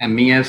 MES,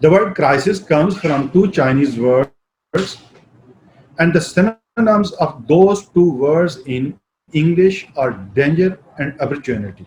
The word crisis comes from two Chinese words and the synonyms of those two words in English are danger and opportunity.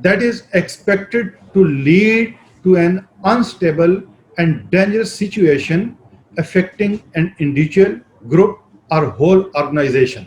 that is expected to lead to an unstable and dangerous situation affecting an individual, group or whole organization.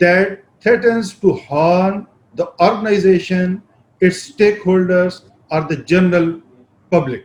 that threatens to harm the organization, its stakeholders or the general public.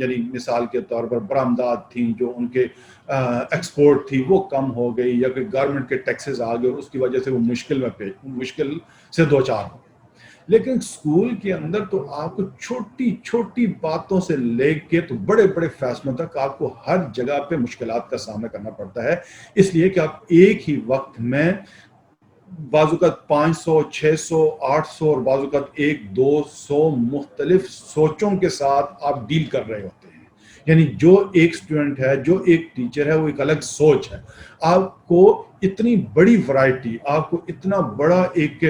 یعنی مثال کے طور پر برآمدات تھیں جو ان کے export تھی وہ کم ہو گئی، یا کہ گورنمنٹ کے ٹیکسز آ گئے اور اس کی وجہ سے وہ مشکل سے دو چار ہو گئے۔ لیکن اسکول کے اندر تو آپ کو چھوٹی چھوٹی باتوں سے لے کے تو بڑے بڑے فیصلوں تک آپ کو ہر جگہ پہ مشکلات کا سامنا کرنا پڑتا ہے، اس لیے کہ آپ ایک ہی وقت میں بعض اوقات 500 600 800 اور بعض اوقات 100-200 مختلف سوچوں کے ساتھ آپ ڈیل کر رہے ہوتے ہیں۔ یعنی جو ایک اسٹوڈنٹ ہے، جو ایک ٹیچر ہے، وہ ایک الگ سوچ ہے۔ آپ کو اتنی بڑی ورائٹی، آپ کو اتنا بڑا ایک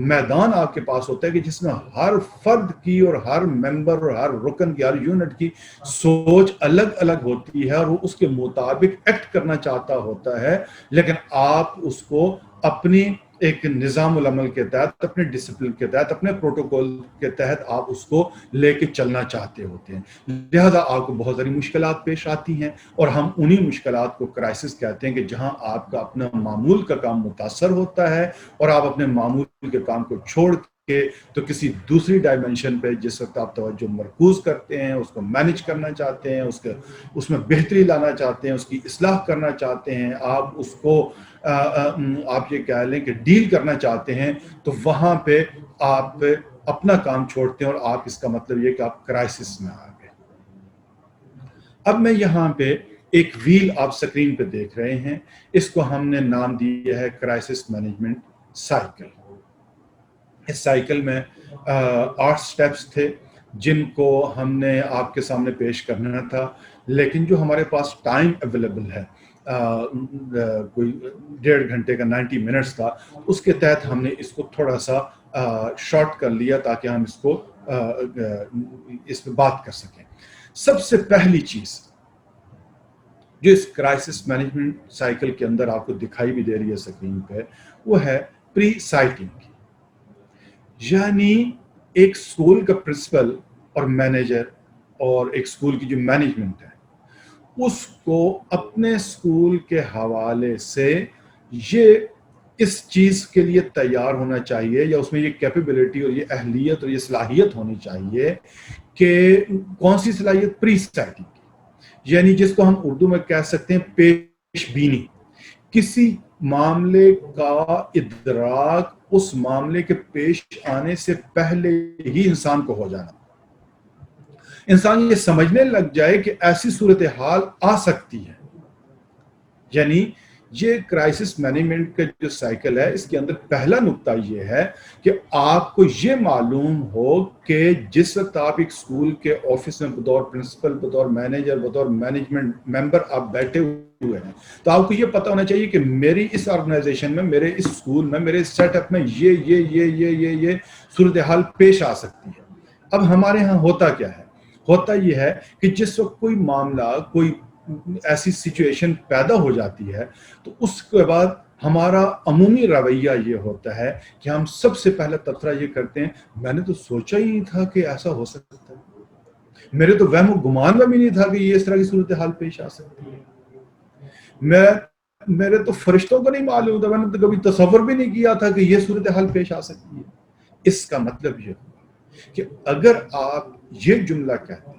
میدان آپ کے پاس ہوتا ہے کہ جس میں ہر فرد کی اور ہر ممبر اور ہر رکن کی، ہر یونٹ کی سوچ الگ الگ ہوتی ہے اور وہ اس کے مطابق ایکٹ کرنا چاہتا ہوتا ہے، لیکن آپ اس کو اپنی ایک نظام العمل کے تحت، اپنے ڈسپلن کے تحت، اپنے پروٹوکول کے تحت آپ اس کو لے کے چلنا چاہتے ہوتے ہیں۔ لہذا آپ کو بہت ساری مشکلات پیش آتی ہیں، اور ہم انہی مشکلات کو کرائسس کہتے ہیں کہ جہاں آپ کا اپنا معمول کا کام متاثر ہوتا ہے اور آپ اپنے معمول کے کام کو چھوڑ کے تو کسی دوسری ڈائمنشن پہ جس وقت آپ توجہ مرکوز کرتے ہیں، اس کو مینج کرنا چاہتے ہیں، اس میں بہتری لانا چاہتے ہیں، اس کی اصلاح کرنا چاہتے ہیں، آپ اس کو آپ یہ کہہ لیں کہ ڈیل کرنا چاہتے ہیں، تو وہاں پہ آپ اپنا کام چھوڑتے ہیں اور آپ اس کا مطلب یہ کہ آپ کرائسس میں آ گئے۔ اب میں یہاں پہ ایک ویل آپ سکرین پہ دیکھ رہے ہیں، اس کو ہم نے نام دیا ہے کرائسس مینجمنٹ سائیکل۔ اس سائیکل میں 8 سٹیپس تھے جن کو ہم نے آپ کے سامنے پیش کرنا تھا، لیکن جو ہمارے پاس ٹائم اویلیبل ہے کوئی 1.5 گھنٹے کا 90 منٹس کا، اس کے تحت ہم نے اس کو تھوڑا سا شارٹ کر لیا تاکہ ہم اس پہ بات کر سکیں۔ سب سے پہلی چیز جو اس کرائسس مینجمنٹ سائیکل کے اندر آپ کو دکھائی بھی دے رہی ہے سکرین پہ، وہ ہے پری سائٹنگ۔ یعنی ایک اسکول کا پرنسپل اور مینیجر اور ایک اسکول کی جو مینجمنٹ ہے، اس کو اپنے اسکول کے حوالے سے یہ اس چیز کے لیے تیار ہونا چاہیے، یا اس میں یہ کیپیبلٹی اور یہ اہلیت اور یہ صلاحیت ہونی چاہیے کہ کون سی صلاحیت؟ پری سائٹنگ کی، یعنی جس کو ہم اردو میں کہہ سکتے ہیں پیش بینی۔ کسی معاملے کا ادراک اس معاملے کے پیش آنے سے پہلے ہی انسان کو ہو جانا، انسان یہ سمجھنے لگ جائے کہ ایسی صورتحال آ سکتی ہے۔ یعنی یہ کرائسس مینجمنٹ کا جو سائیکل ہے، اس کے اندر پہلا نقطہ یہ ہے کہ آپ کو یہ معلوم ہو کہ جس وقت آپ ایک اسکول کے آفس میں بطور پرنسپل، بطور مینیجر، بطور مینجمنٹ ممبر آپ بیٹھے ہوئے ہیں، تو آپ کو یہ پتہ ہونا چاہیے کہ میری اس آرگنائزیشن میں، میرے اس اسکول میں، میرے اس سیٹ اپ میں یہ صورتحال پیش آ سکتی ہے۔ اب ہمارے ہاں ہوتا کیا ہے؟ ہوتا یہ ہے کہ جس وقت کوئی معاملہ، کوئی ایسی سچویشن پیدا ہو جاتی ہے، تو اس کے بعد ہمارا عمومی رویہ یہ ہوتا ہے کہ ہم سب سے پہلے تبصرہ یہ کرتے ہیں، میں نے تو سوچا ہی نہیں تھا کہ ایسا ہو سکتا ہے، میرے تو وہم و گمان میں بھی نہیں تھا کہ یہ اس طرح کی صورتحال پیش آ سکتی ہے، میرے تو فرشتوں کو نہیں معلوم تھا، میں نے تو کبھی تصور بھی نہیں کیا تھا کہ یہ صورتحال پیش آ سکتی ہے۔ اس کا مطلب یہ کہ اگر آپ یہ جملہ کہتے ہیں،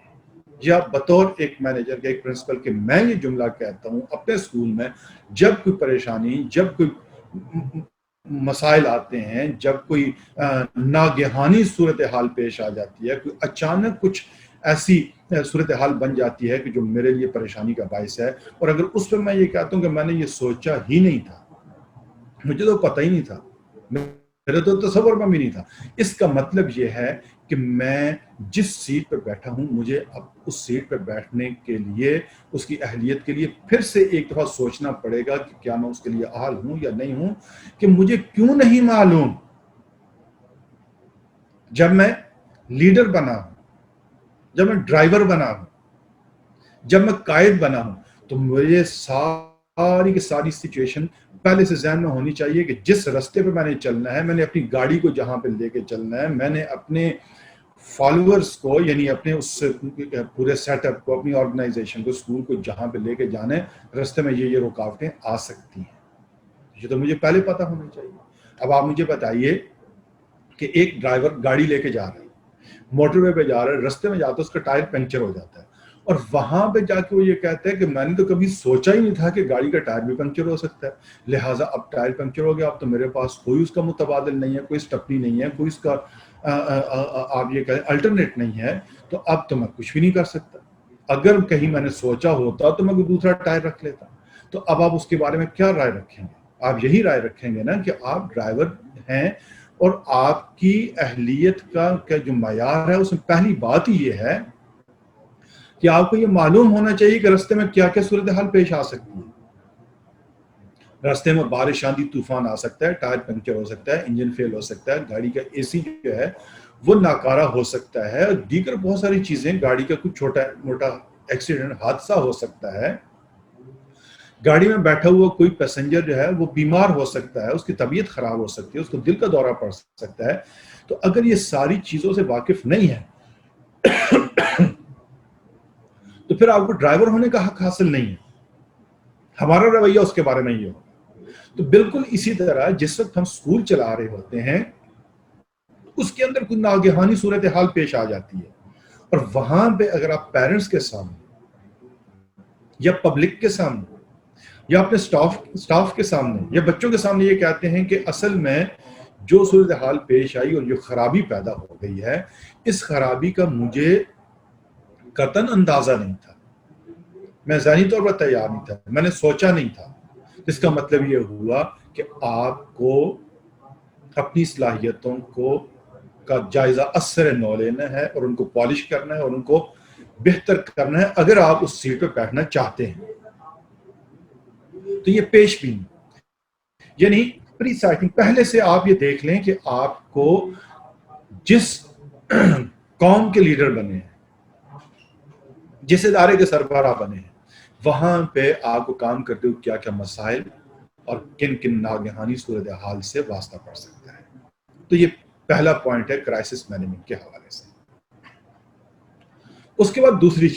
یا بطور ایک مینیجر کے، ایک پرنسپل کے، میں یہ جملہ کہتا ہوں اپنے اسکول میں، جب کوئی پریشانی، جب کوئی مسائل آتے ہیں، جب کوئی ناگہانی صورتحال پیش آ جاتی ہے، کوئی اچانک کچھ ایسی صورتحال بن جاتی ہے کہ جو میرے لیے پریشانی کا باعث ہے، اور اگر اس پہ میں یہ کہتا ہوں کہ میں نے یہ سوچا ہی نہیں تھا، مجھے تو پتہ ہی نہیں تھا، میرے تو تصور میں بھی نہیں تھا، اس کا مطلب یہ ہے کہ میں جس سیٹ پہ بیٹھا ہوں، مجھے اب اس سیٹ پہ بیٹھنے کے لیے، اس کی اہلیت کے لیے پھر سے ایک دفعہ سوچنا پڑے گا کہ کیا میں اس کے لیے اہل ہوں یا نہیں ہوں، کہ مجھے کیوں نہیں معلوم جب میں لیڈر بنا ہوں، جب میں ڈرائیور بنا ہوں، جب میں قائد بنا ہوں، تو مجھے ساری کی ساری سچویشن پہلے سے ذہن میں ہونی چاہیے کہ جس رستے پہ میں نے چلنا ہے، میں نے اپنی گاڑی کو جہاں پہ لے کے چلنا ہے، میں نے اپنے فالوورز کو، یعنی اپنے اس پورے سیٹ اپ کو، اپنی آرگنائزیشن کو، اسکول کو جہاں پہ لے کے جانا ہے، رستے میں یہ رکاوٹیں آ سکتی ہیں، یہ تو مجھے پہلے پتہ ہونا چاہیے۔ اب آپ مجھے بتائیے کہ ایک ڈرائیور گاڑی لے کے جا رہا ہے، موٹر وے پہ جا رہا ہے, رستے میں جاتا ہے اس کا ٹائر پنکچر ہو جاتا ہے, اور وہاں پہ جا کے وہ یہ کہتا ہے کہ میں نے تو کبھی سوچا ہی نہیں تھا کہ گاڑی کا ٹائر بھی پنکچر ہو سکتا ہے, لہٰذا اب ٹائر پنکچر ہو گیا, اب تو میرے پاس کوئی اس کا متبادل نہیں ہے, کوئی اسٹپنی نہیں ہے, کوئی اس کا آپ یہ کہیں الٹرنیٹ نہیں ہے, تو اب تو میں کچھ بھی نہیں کر سکتا. اگر کہیں میں نے سوچا ہوتا تو میں کوئی دوسرا ٹائر رکھ لیتا. تو اب آپ اس کے بارے میں کیا رائے رکھیں گے؟ آپ یہی رائے رکھیں گے نا کہ آپ ڈرائیور ہیں اور آپ کی اہلیت کا جو معیار ہے اس میں پہلی بات ہی یہ ہے کہ آپ کو یہ معلوم ہونا چاہیے کہ رستے میں کیا کیا صورتحال پیش آ سکتی ہے. راستے میں بارش آندھی طوفان آ سکتا ہے, ٹائر پنکچر ہو سکتا ہے, انجن فیل ہو سکتا ہے, گاڑی کا اے سی جو ہے وہ ناکارہ ہو سکتا ہے, اور دیگر بہت ساری چیزیں, گاڑی کا کچھ چھوٹا موٹا ایکسیڈنٹ حادثہ ہو سکتا ہے, گاڑی میں بیٹھا ہوا کوئی پیسنجر جو ہے وہ بیمار ہو سکتا ہے, اس کی طبیعت خراب ہو سکتی ہے, اس کو دل کا دورہ پڑ سکتا ہے. تو اگر یہ ساری چیزوں سے واقف نہیں ہے تو پھر آپ کو ڈرائیور ہونے کا حق حاصل نہیں ہے. ہمارا رویہ اس کے بارے میں یہ ہوگا. تو بالکل اسی طرح جس وقت ہم سکول چلا رہے ہوتے ہیں اس کے اندر کوئی ناگہانی صورتحال پیش آ جاتی ہے, اور وہاں پہ اگر آپ پیرنٹس کے سامنے یا پبلک کے سامنے یا اپنے سٹاف کے سامنے یا بچوں کے سامنے یہ کہتے ہیں کہ اصل میں جو صورتحال پیش آئی اور جو خرابی پیدا ہو گئی ہے, اس خرابی کا مجھے قطعاً اندازہ نہیں تھا, میں ذہنی طور پر تیار نہیں تھا, میں نے سوچا نہیں تھا, اس کا مطلب یہ ہوا کہ آپ کو اپنی صلاحیتوں کا جائزہ اثر نو لینا ہے اور ان کو پالش کرنا ہے اور ان کو بہتر کرنا ہے اگر آپ اس سیٹ پہ بیٹھنا چاہتے ہیں. تو یہ پیش بینی, یعنی پری سائٹنگ, پہلے سے آپ یہ دیکھ لیں کہ آپ کو جس قوم کے لیڈر بنے ہیں, جس ادارے کے سربراہ بنے ہیں, وہاں پہ آپ کو کام کرتے ہوئے کیا کیا مسائل اور کن کن ناگہانی صورتحال سے واسطہ پڑ سکتا ہے. تو یہ پہلا پوائنٹ ہے کرائسس مینجمنٹ کے حوالے سے. اس کے بعد دوسری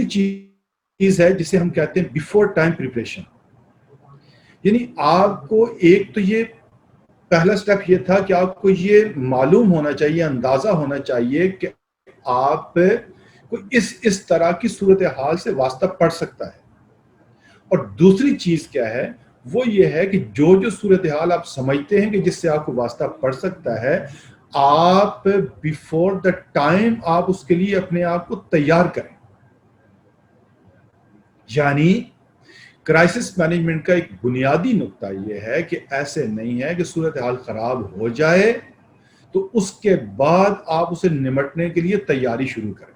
چیز ہے جسے ہم کہتے ہیں بیفور ٹائم پریپریشن. یعنی آپ کو ایک تو یہ پہلا سٹیپ یہ تھا کہ آپ کو یہ معلوم ہونا چاہیے, اندازہ ہونا چاہیے کہ آپ کو اس طرح کی صورتحال سے واسطہ پڑ سکتا ہے. اور دوسری چیز کیا ہے, وہ یہ ہے کہ جو صورتحال آپ سمجھتے ہیں کہ جس سے آپ کو واسطہ پڑ سکتا ہے, آپ بیفور دا ٹائم آپ اس کے لیے اپنے آپ کو تیار کریں. یعنی کرائسس مینجمنٹ کا ایک بنیادی نقطہ یہ ہے کہ ایسے نہیں ہے کہ صورتحال خراب ہو جائے تو اس کے بعد آپ اسے نمٹنے کے لیے تیاری شروع کریں.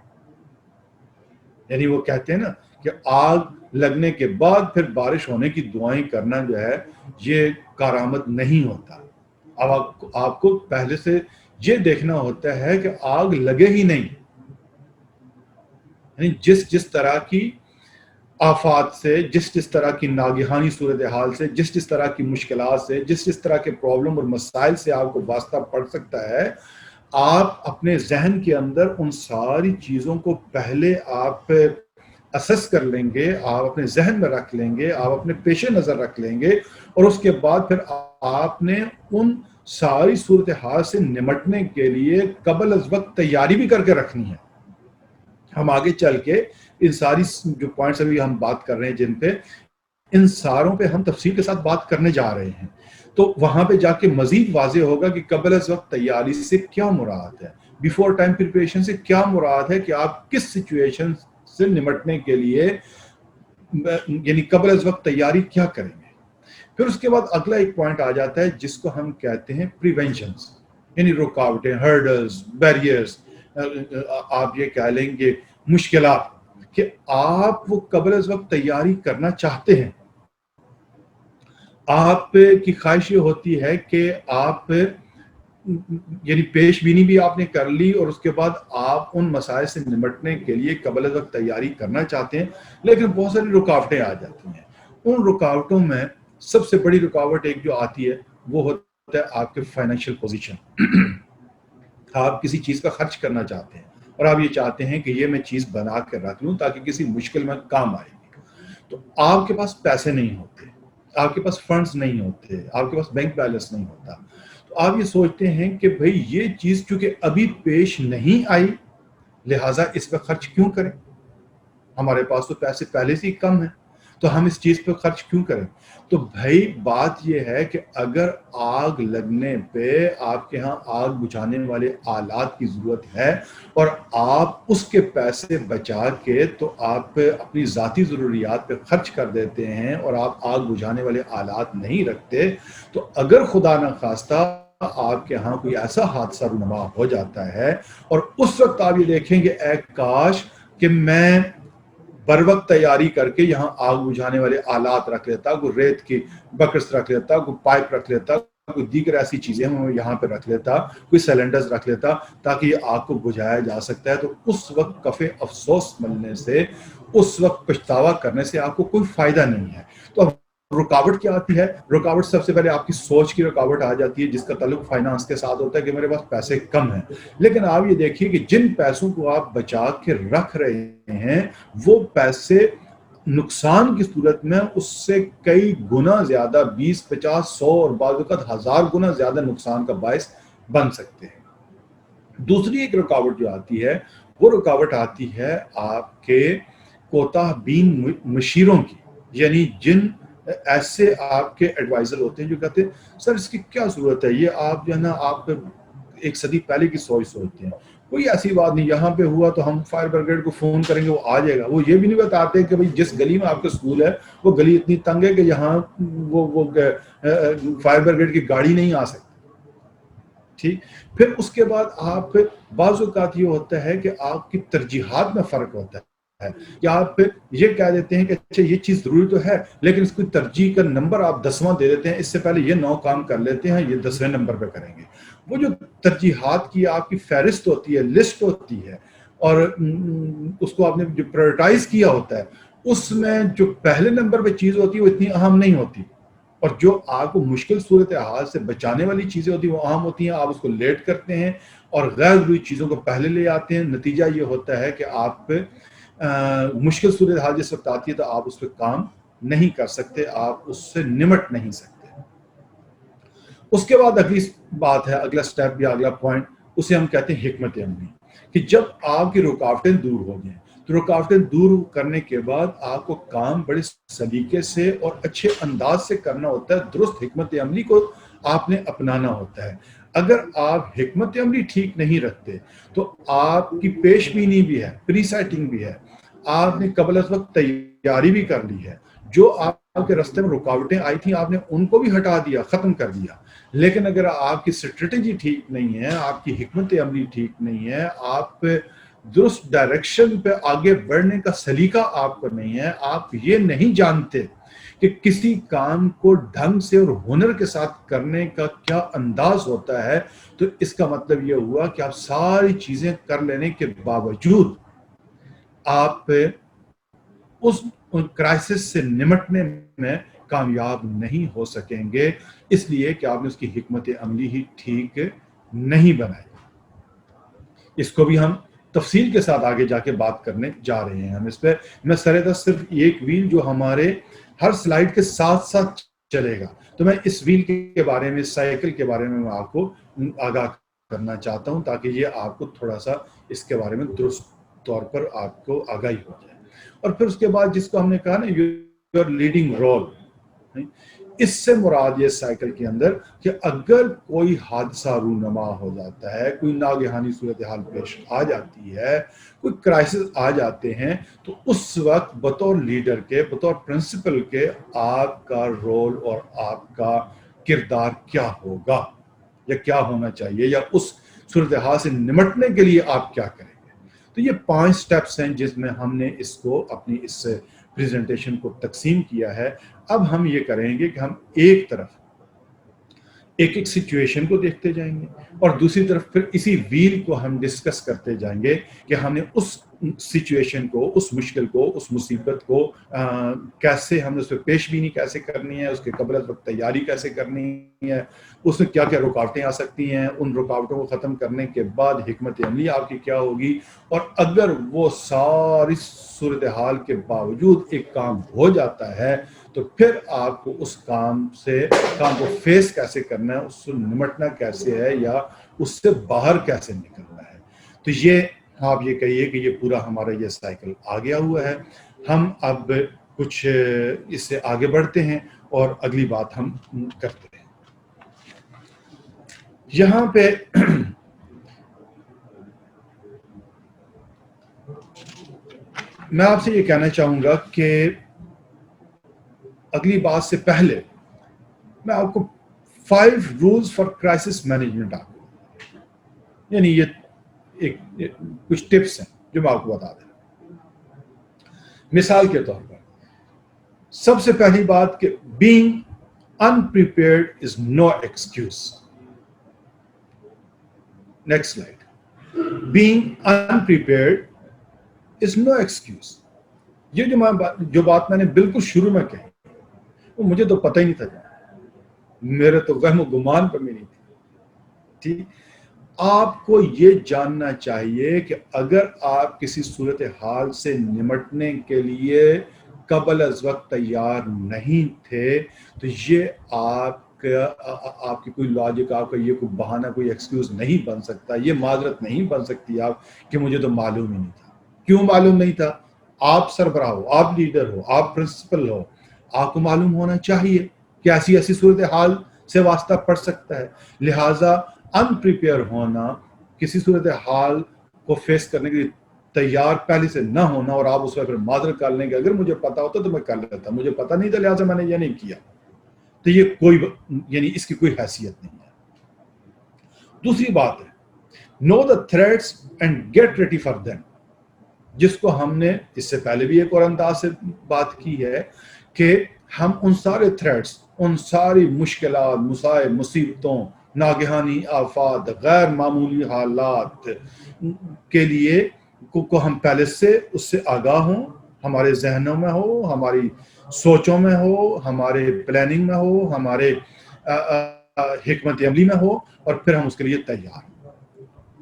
یعنی وہ کہتے ہیں نا کہ آگ لگنے کے بعد پھر بارش ہونے کی دعائیں کرنا جو ہے یہ کارآمد نہیں ہوتا. اب آپ کو پہلے سے یہ دیکھنا ہوتا ہے کہ آگ لگے ہی نہیں. یعنی جس طرح کی آفات سے, جس طرح کی ناگہانی صورتحال سے, جس طرح کی مشکلات سے, جس طرح کے پرابلم اور مسائل سے آپ کو واسطہ پڑ سکتا ہے, آپ اپنے ذہن کے اندر ان ساری چیزوں کو پہلے آپ اسس کر لیں گے, آپ اپنے ذہن میں رکھ لیں گے, آپ اپنے پیش نظر رکھ لیں گے, اور اس کے بعد پھر آپ نے ان ساری صورتحال سے نمٹنے کے لیے قبل از وقت تیاری بھی کر کے رکھنی ہے. ہم آگے چل کے ان ساری جو پوائنٹس ابھی ہم بات کر رہے ہیں جن پہ, ان ساروں پہ ہم تفصیل کے ساتھ بات کرنے جا رہے ہیں, تو وہاں پہ جا کے مزید واضح ہوگا کہ قبل از وقت تیاری سے کیا مراد ہے, بیفور ٹائم پریپریشن سے کیا مراد ہے, کہ آپ کس سچویشن سے نمٹنے کے لیے یعنی قبل از وقت تیاری کیا کریں گے. پھر اس کے بعد اگلا ایک پوائنٹ آ جاتا ہے جس کو ہم کہتے ہیں پریونشنز, یعنی رکاوٹیں, ہرڈلز, بیریئرز, آپ یہ کہہ لیں گے مشکلات, کہ آپ وہ قبل از وقت تیاری کرنا چاہتے ہیں. آپ کی خواہش یہ ہوتی ہے کہ آپ یعنی پیش بینی بھی آپ نے کر لی اور اس کے بعد آپ ان مسائل سے نمٹنے کے لیے قبل از وقت تیاری کرنا چاہتے ہیں, لیکن بہت ساری رکاوٹیں آ جاتی ہیں. ان رکاوٹوں میں سب سے بڑی رکاوٹ ایک جو آتی ہے وہ ہوتا ہے آپ کے فائنینشیل پوزیشن. آپ کسی چیز کا خرچ کرنا چاہتے ہیں اور آپ یہ چاہتے ہیں کہ یہ میں چیز بنا کر رکھ لوں تاکہ کسی مشکل میں کام آئے گی, تو آپ کے پاس پیسے نہیں ہوتے. آپ کے پاس فنڈز نہیں ہوتے، آپ کے پاس بینک بیلنس نہیں ہوتا، تو آپ یہ سوچتے ہیں کہ بھئی یہ چیز چونکہ ابھی پیش نہیں آئی لہٰذا اس پہ خرچ کیوں کریں، ہمارے پاس تو پیسے پہلے سے ہی کم ہیں تو ہم اس چیز پہ خرچ کیوں کریں۔ تو بھائی بات یہ ہے کہ اگر آگ لگنے پہ آپ کے ہاں آگ بجھانے والے آلات کی ضرورت ہے اور آپ اس کے پیسے بچا کے تو آپ اپنی ذاتی ضروریات پہ خرچ کر دیتے ہیں اور آپ آگ بجھانے والے آلات نہیں رکھتے، تو اگر خدا نہ خواستہ آپ کے ہاں کوئی ایسا حادثہ رونما ہو جاتا ہے اور اس وقت آپ یہ دیکھیں گے اے کاش کہ میں بر وقت تیاری کر کے یہاں آگ بجھانے والے آلات رکھ لیتا، کوئی ریت کی بکس رکھ لیتا، کوئی پائپ رکھ لیتا، کوئی دیگر ایسی چیزیں یہاں پہ رکھ لیتا، کوئی سیلنڈرز رکھ لیتا تاکہ یہ آگ کو بجھایا جا سکتا ہے، تو اس وقت کف افسوس ملنے سے، اس وقت پچھتاوا کرنے سے آپ کو کوئی فائدہ نہیں ہے۔ تو اب رکاوٹ کیا آتی ہے؟ رکاوٹ سب سے پہلے آپ کی سوچ کی رکاوٹ آ جاتی ہے، جس کا تعلق فائنانس کے ساتھ ہوتا ہے کہ میرے پاس پیسے کم ہیں۔ لیکن آپ یہ دیکھیے کہ جن پیسوں کو آپ بچا کے رکھ رہے ہیں وہ پیسے نقصان کی صورت میں اس سے کئی گنا زیادہ، 20، 50، 100 اور بعض اوقات 1000 گنا زیادہ نقصان کا باعث بن سکتے ہیں۔ دوسری ایک رکاوٹ جو آتی ہے وہ رکاوٹ آتی ہے آپ کے کوتاہ بین مشیروں کی، یعنی جن ایسے آپ کے ایڈوائزر ہوتے ہیں جو کہتے ہیں سر اس کی کیا ضرورت ہے، یہ آپ جو ہے نا آپ ایک صدی پہلے کی سوچ سوچتے ہیں، کوئی ایسی بات نہیں، یہاں پہ ہوا تو ہم فائر بریگیڈ کو فون کریں گے وہ آ جائے گا۔ وہ یہ بھی نہیں بتاتے کہ بھئی جس گلی میں آپ کا سکول ہے وہ گلی اتنی تنگ ہے کہ یہاں وہ فائر بریگیڈ کی گاڑی نہیں آ سکتی۔ ٹھیک، پھر اس کے بعد آپ بعض اوقات یہ ہوتا ہے کہ آپ کی ترجیحات میں فرق ہوتا ہے کہ آپ یہ کہہ دیتے ہیں کہ اچھا یہ چیز ضروری تو ہے لیکن اس کی ترجیح کا نمبر آپ 10واں دے دیتے ہیں، اس سے پہلے یہ 9 کام کر لیتے ہیں، یہ 10ویں نمبر پہ کریں گے۔ وہ جو ترجیحات کی آپ کی فہرست ہوتی ہے، لسٹ ہوتی ہے، اور اس کو آپ نے جو پرائورٹائز کیا ہوتا ہے اس میں جو پہلے نمبر پہ چیز ہوتی ہے وہ اتنی اہم نہیں ہوتی، اور جو آپ کو مشکل صورتحال سے بچانے والی چیزیں ہوتی ہیں وہ اہم ہوتی ہیں، آپ اس کو لیٹ کرتے ہیں اور غیر ضروری چیزوں کو پہلے لے آتے ہیں۔ نتیجہ یہ ہوتا ہے کہ آپ مشکل صورتحال جس وقت آتی ہے تو آپ اس پہ کام نہیں کر سکتے، آپ اس سے نمٹ نہیں سکتے۔ اس کے بعد اگلی بات ہے، اگلا سٹیپ یا اگلا پوائنٹ، اسے ہم کہتے ہیں حکمت عملی، کہ جب آپ کی رکاوٹیں دور ہو گئیں تو رکاوٹیں دور کرنے کے بعد آپ کو کام بڑے سلیقے سے اور اچھے انداز سے کرنا ہوتا ہے، درست حکمت عملی کو آپ نے اپنانا ہوتا ہے۔ اگر آپ حکمت عملی ٹھیک نہیں رکھتے تو آپ کی پیش بینی بھی ہے، پری سیٹنگ بھی ہے، آپ نے قبل از وقت تیاری بھی کر لی ہے، جو آپ کے راستے میں رکاوٹیں آئی تھیں آپ نے ان کو بھی ہٹا دیا، ختم کر دیا، لیکن اگر آپ کی اسٹریٹجی ٹھیک نہیں ہے، آپ کی حکمت عملی ٹھیک نہیں ہے، آپ درست ڈائریکشن پہ آگے بڑھنے کا سلیقہ آپ کو نہیں ہے، آپ یہ نہیں جانتے کہ کسی کام کو ڈھنگ سے اور ہنر کے ساتھ کرنے کا کیا انداز ہوتا ہے، تو اس کا مطلب یہ ہوا کہ آپ ساری چیزیں کر لینے کے باوجود آپ اس کرائسس سے نمٹنے میں کامیاب نہیں ہو سکیں گے، اس لیے کہ آپ نے اس کی حکمت عملی ہی ٹھیک نہیں بنائی۔ اس کو بھی ہم تفصیل کے ساتھ آگے جا کے بات کرنے جا رہے ہیں۔ ہم اس پہ میں سرےدست صرف ایک ویل جو ہمارے ہر سلائیڈ کے ساتھ ساتھ چلے گا، تو میں اس ویل کے بارے میں، سائیکل کے بارے میں آپ کو آگاہ کرنا چاہتا ہوں تاکہ یہ آپ کو تھوڑا سا اس کے بارے میں درست طور پر آپ کو آگاہی ہو جائے۔ اور پھر اس کے بعد جس کو ہم نے کہا نا یور لیڈنگ رول، اس سے مراد یہ سائیکل کے اندر کہ اگر کوئی حادثہ رونما ہو جاتا ہے، کوئی ناگہانی صورتحال پیش آ جاتی ہے، کوئی کرائسس آ جاتے ہیں، تو اس وقت بطور لیڈر کے، بطور پرنسپل کے، آپ کا رول اور آپ کا کردار کیا ہوگا یا کیا ہونا چاہیے، یا اس صورتحال سے نمٹنے کے لیے آپ کیا کریں گے۔ تو یہ 5 سٹیپس ہیں جس میں ہم نے اس کو اپنی اس پریزنٹیشن کو تقسیم کیا ہے۔ اب ہم یہ کریں گے کہ ہم ایک طرف ایک ایک سچویشن کو دیکھتے جائیں گے اور دوسری طرف پھر اسی ویل کو ہم ڈسکس کرتے جائیں گے کہ ہم نے اس سچویشن کو، اس مشکل کو، اس مصیبت کو کیسے ہم نے اس پہ پیش بینی کیسے کرنی ہے، اس کے قبل از وقت تیاری کیسے کرنی ہے، اس میں کیا کیا رکاوٹیں آ سکتی ہیں، ان رکاوٹوں کو ختم کرنے کے بعد حکمت عملی آپ کی کیا ہوگی، اور اگر وہ ساری صورتحال کے باوجود ایک کام ہو جاتا ہے تو پھر آپ کو اس کام کو فیس کیسے کرنا ہے، اس سے نمٹنا کیسے ہے، یا اس سے باہر کیسے نکلنا ہے. تو یہ آپ یہ کہیے کہ یہ پورا ہمارا یہ سائیکل آ گیا ہوا ہے. ہم اب کچھ اس سے آگے بڑھتے ہیں اور اگلی بات ہم کرتے ہیں. یہاں پہ میں آپ سے یہ کہنا چاہوں گا کہ اگلی بات سے پہلے میں آپ کو 5 رولز فار کرائسس مینجمنٹ آپ کو، یعنی یہ کچھ ٹپس ہیں جو میں آپ کو بتا دیں. مثال کے طور پر سب سے پہلی بات کہ being unprepared is no excuse. Next slide. Being unprepared is no excuse. یہ جو بات میں نے بالکل شروع میں کہی وہ مجھے تو پتہ ہی نہیں تھا، میرے تو وہم و گمان پر بھی نہیں تھی. ٹھیک، آپ کو یہ جاننا چاہیے کہ اگر آپ کسی صورتحال سے نمٹنے کے لیے قبل از وقت تیار نہیں تھے تو یہ آپ کی کوئی لاجک، آپ کا یہ کوئی بہانہ، کوئی ایکسکیوز نہیں بن سکتا، یہ معذرت نہیں بن سکتی آپ کہ مجھے تو معلوم ہی نہیں تھا. کیوں معلوم نہیں تھا؟ آپ سربراہ ہو، آپ لیڈر ہو، آپ پرنسپل ہو، آپ کو معلوم ہونا چاہیے کہ ایسی صورتحال سے واسطہ پڑ سکتا ہے. لہٰذا انپریپیئر ہونا، کسی صورتحال کو فیس کرنے کے لیے تیار پہلے سے نہ ہونا، اور آپ اس میں پھر معذرت کر لیں گے اگر مجھے پتا ہوتا تو میں کر لیتا، مجھے پتا نہیں تھا لہٰذا میں نے یہ نہیں کیا، تو یہ یعنی اس کی کوئی حیثیت نہیں ہے. دوسری بات ہے know the threats and get ready for them، جس کو ہم نے اس سے پہلے بھی ایک اور انداز سے بات کی ہے کہ ہم ان سارے تھریٹس، ان ساری مشکلات، مسائل، مصیبتوں، ناگہانی آفات، غیر معمولی حالات کے لیے کو ہم پہلے سے اس سے آگاہ ہوں، ہمارے ذہنوں میں ہو، ہماری سوچوں میں ہو، ہمارے پلاننگ میں ہو، ہمارے حکمت عملی میں ہو، اور پھر ہم اس کے لیے تیار ہوں.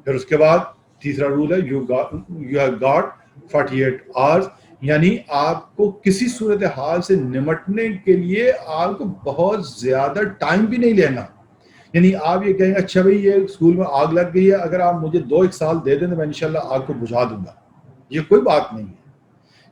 پھر اس کے بعد تیسرا رول ہے یو ہیو گاٹ 48 hours، یعنی آپ کو کسی صورتحال سے نمٹنے کے لیے آپ کو بہت زیادہ ٹائم بھی نہیں لینا. یعنی آپ یہ کہیں گے اچھا بھائی یہ اسکول میں آگ لگ گئی ہے، اگر آپ مجھے 2-1 سال دے دیں تو میں انشاءاللہ آگ کو بجھا دوں گا، یہ کوئی بات نہیں ہے.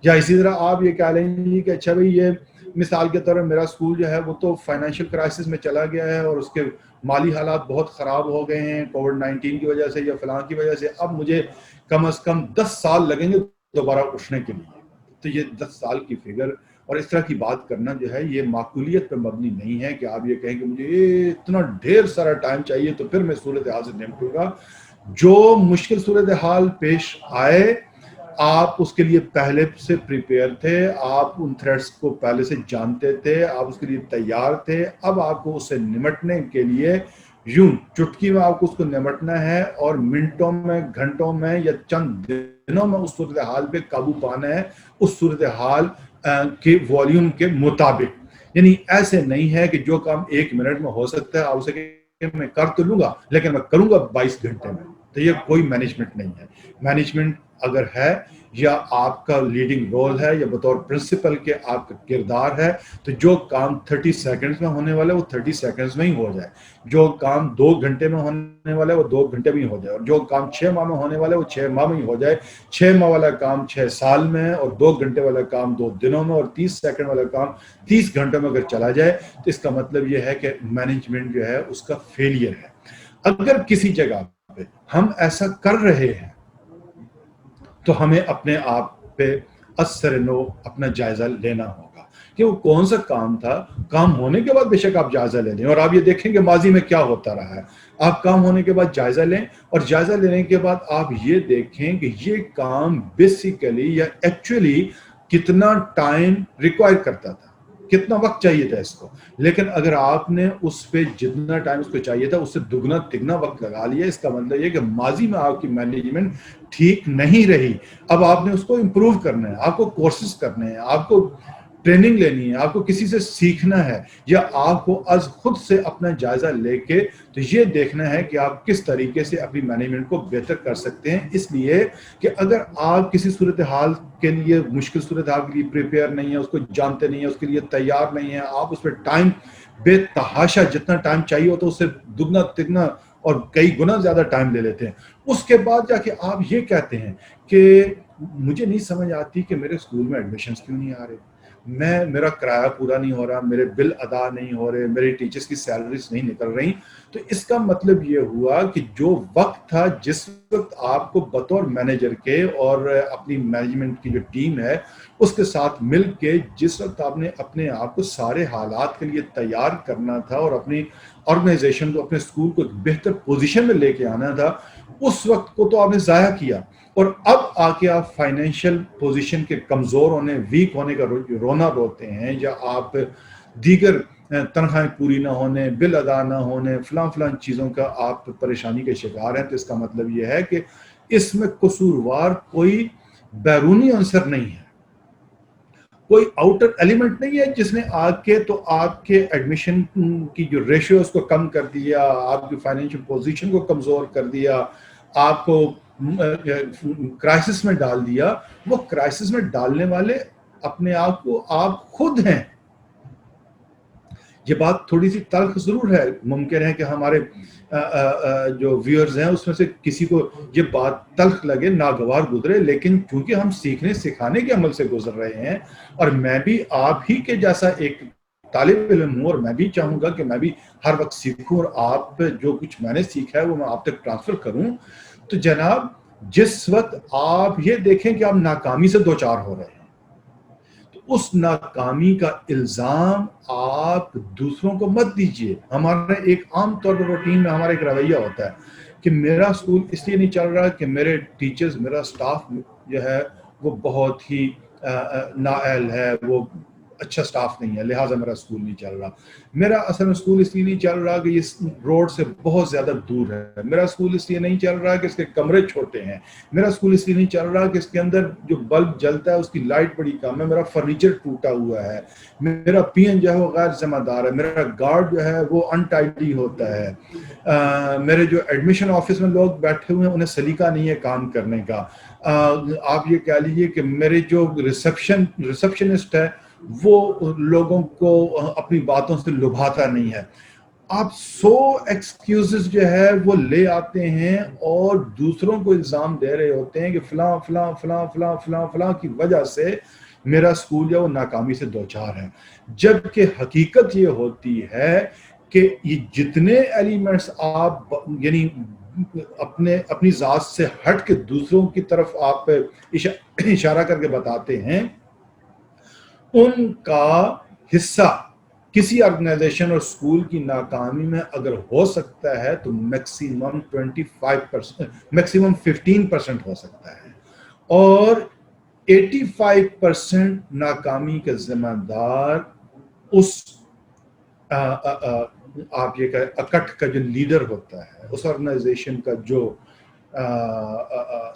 یا اسی طرح آپ یہ کہہ لیں گے کہ اچھا بھائی یہ مثال کے طور پر میرا اسکول جو ہے وہ تو فائنینشیل کرائسس میں چلا گیا ہے اور اس کے مالی حالات بہت خراب ہو گئے ہیں کووڈ-19 کی وجہ سے یا فلاں کی وجہ سے، اب مجھے کم از کم 10 سال لگیں گے دوبارہ اٹھنے کے لیے. تو یہ 10 سال کی فگر اور اس طرح کی بات کرنا جو ہے یہ معقولیت پہ مبنی نہیں ہے کہ آپ یہ کہیں کہ مجھے اتنا ڈھیر سارا ٹائم چاہیے تو پھر میں صورتحال سے نمٹوں گا. جو مشکل صورتحال پیش آئے آپ اس کے لیے پہلے سے پریپیئر تھے، آپ ان تھریٹس کو پہلے سے جانتے تھے، آپ اس کے لیے تیار تھے. اب آپ کو اس سے نمٹنے کے لیے یوں چٹکی میں آپ کو اس کو نمٹنا ہے اور منٹوں میں، گھنٹوں میں یا چند دنوں میں اس صورتحال پہ قابو پانا ہے، اس صورتحال کے والیوم کے مطابق. یعنی ایسے نہیں ہے کہ جو کام 1 منٹ میں ہو سکتا ہے آپ اسے کہ میں کر تو لوں گا لیکن میں کروں گا 22 گھنٹے میں. تو یہ کوئی مینجمنٹ نہیں ہے. مینجمنٹ اگر ہے یا آپ کا لیڈنگ رول ہے یا بطور پرنسپل کے آپ کا کردار ہے تو جو کام 30 سیکنڈز میں ہونے والا ہے وہ 30 سیکنڈز میں ہی ہو جائے، جو کام 2 گھنٹے میں ہونے والا ہے وہ 2 گھنٹے میں ہی ہو جائے، اور جو کام 6 ماہ میں ہونے والا ہے وہ 6 ماہ میں ہی ہو جائے. 6 ماہ والا کام 6 سال میں، اور 2 گھنٹے والا کام 2 دنوں میں، اور 30 سیکنڈ والا کام 30 گھنٹوں میں اگر چلا جائے تو اس کا مطلب یہ ہے کہ مینجمنٹ جو ہے اس کا فیلئر ہے. اگر کسی جگہ پہ ہم ایسا کر رہے ہیں تو ہمیں اپنے آپ پہ اثر نو اپنا جائزہ لینا ہوگا کہ وہ کون سا کام تھا. کام ہونے کے بعد بے شک آپ جائزہ لے لیں اور آپ یہ دیکھیں کہ ماضی میں کیا ہوتا رہا ہے. آپ کام ہونے کے بعد جائزہ لیں اور جائزہ لینے کے بعد آپ یہ دیکھیں کہ یہ کام بیسیکلی یا ایکچولی کتنا ٹائم ریکوائر کرتا تھا، کتنا وقت چاہیے تھا اس کو. لیکن اگر آپ نے اس پہ جتنا ٹائم اس کو چاہیے تھا اس سے دگنا تگنا وقت لگا لیا، اس کا مطلب یہ کہ ماضی میں آپ کی مینجمنٹ ٹھیک نہیں رہی. اب آپ نے اس کو امپروو کرنا ہے، آپ کو کورسز کرنے ہیں، آپ کو ٹریننگ لینی ہے، آپ کو کسی سے سیکھنا ہے، یا آپ کو از خود سے اپنا جائزہ لے کے تو یہ دیکھنا ہے کہ آپ کس طریقے سے اپنی مینجمنٹ کو بہتر کر سکتے ہیں. اس لیے کہ اگر آپ کسی صورتحال کے لیے، مشکل صورتحال کے لیے پریپیئر نہیں ہے، اس کو جانتے نہیں ہیں، اس کے لیے تیار نہیں ہیں، آپ اس پہ ٹائم بے تحاشا جتنا ٹائم چاہیے ہوتا ہے اس سے دگنا تگنا اور کئی گنا زیادہ ٹائم لے لیتے ہیں. اس کے بعد جا کے آپ یہ کہتے ہیں کہ مجھے نہیں سمجھ آتی کہ میرے اسکول میں ایڈمیشنز کیوں نہیں آ رہے، میرا کرایہ پورا نہیں ہو رہا، میرے بل ادا نہیں ہو رہے، میرے ٹیچرز کی سیلریز نہیں نکل رہی. تو اس کا مطلب یہ ہوا کہ جو وقت تھا، جس وقت آپ کو بطور مینیجر کے اور اپنی مینجمنٹ کی جو ٹیم ہے اس کے ساتھ مل کے جس وقت آپ نے اپنے آپ کو سارے حالات کے لیے تیار کرنا تھا اور اپنی آرگنائزیشن کو، اپنے اسکول کو ایک بہتر پوزیشن میں لے کے آنا تھا، اس وقت کو تو آپ نے ضائع کیا. اور اب آ کے آپ فائنینشیل پوزیشن کے کمزور ہونے، ویک ہونے کا رونا روتے ہیں، یا آپ دیگر تنخواہیں پوری نہ ہونے، بل ادا نہ ہونے، فلاں چیزوں کا آپ پریشانی کے شکار ہیں. تو اس کا مطلب یہ ہے کہ اس میں قصوروار کوئی بیرونی عنصر نہیں ہے، کوئی آؤٹر ایلیمنٹ نہیں ہے جس نے آ کے تو آپ کے ایڈمیشن کی جو ریشیو اس کو کم کر دیا، آپ کی فائنینشیل پوزیشن کو کمزور کر دیا، آپ کو کرائسس میں ڈال دیا. وہ کرائسس میں ڈالنے والے اپنے آپ کو آپ خود ہیں. یہ بات تھوڑی سی تلخ ضرور ہے، ممکن ہے کہ ہمارے جو ویورز ہیں اس میں سے کسی کو یہ بات تلخ لگے، ناگوار گزرے، لیکن کیونکہ ہم سیکھنے سکھانے کے عمل سے گزر رہے ہیں، اور میں بھی آپ ہی کے جیسا ایک طالب علم ہوں، اور میں بھی چاہوں گا کہ میں بھی ہر وقت سیکھوں اور آپ جو کچھ میں نے سیکھا ہے وہ میں آپ تک ٹرانسفر کروں. تو جناب جس وقت آپ یہ دیکھیں کہ آپ ناکامی سے دوچار ہو رہے ہیں، تو اس ناکامی کا الزام آپ دوسروں کو مت دیجیے. ہمارا ایک عام طور پر روٹین میں ہمارا ایک رویہ ہوتا ہے کہ میرا اسکول اس لیے نہیں چل رہا کہ میرے ٹیچرز، میرا سٹاف جو ہے وہ بہت ہی نااہل ہے، وہ اچھا سٹاف نہیں ہے، لہٰذا میرا اسکول نہیں چل رہا. میرا اصل اسکول اس لیے نہیں چل رہا کہ اس روڈ سے بہت زیادہ دور ہے، میرا اسکول اس لیے نہیں چل رہا کہ اس کے کمرے چھوٹے ہیں، میرا اسکول اس لیے نہیں چل رہا کہ اس کے اندر جو بلب جلتا ہے اس کی لائٹ بڑی کم ہے، میرا فرنیچر ٹوٹا ہوا ہے، میرا پی این جو ہے وہ غیر ذمہ دار ہے، میرا گارڈ جو ہے وہ انٹائڈلی ہوتا ہے، میرے جو ایڈمیشن آفس میں لوگ بیٹھے ہوئے ہیں انہیں سلیقہ نہیں ہے کام کرنے کا، آپ یہ کہہ لیجیے کہ میرے جو ریسپشنسٹ ہے وہ لوگوں کو اپنی باتوں سے لبھاتا نہیں ہے. آپ 100 ایکسکیوزز جو ہے وہ لے آتے ہیں اور دوسروں کو الزام دے رہے ہوتے ہیں کہ فلاں فلاں فلاں فلاں فلاں فلاں کی وجہ سے میرا اسکول جو ہے وہ ناکامی سے دوچار ہے. جبکہ حقیقت یہ ہوتی ہے کہ یہ جتنے ایلیمنٹس آپ یعنی اپنی ذات سے ہٹ کے دوسروں کی طرف آپ اشارہ کر کے بتاتے ہیں، ان کا حصہ کسی آرگنائزیشن اور اسکول کی ناکامی میں اگر ہو سکتا ہے تو میکسیمم 15% ہو سکتا ہے، اور 85% ناکامی کا ذمہ دار اس آپ یہ کہیں اکٹ کا جو لیڈر ہوتا ہے، اس آرگنائزیشن کا جو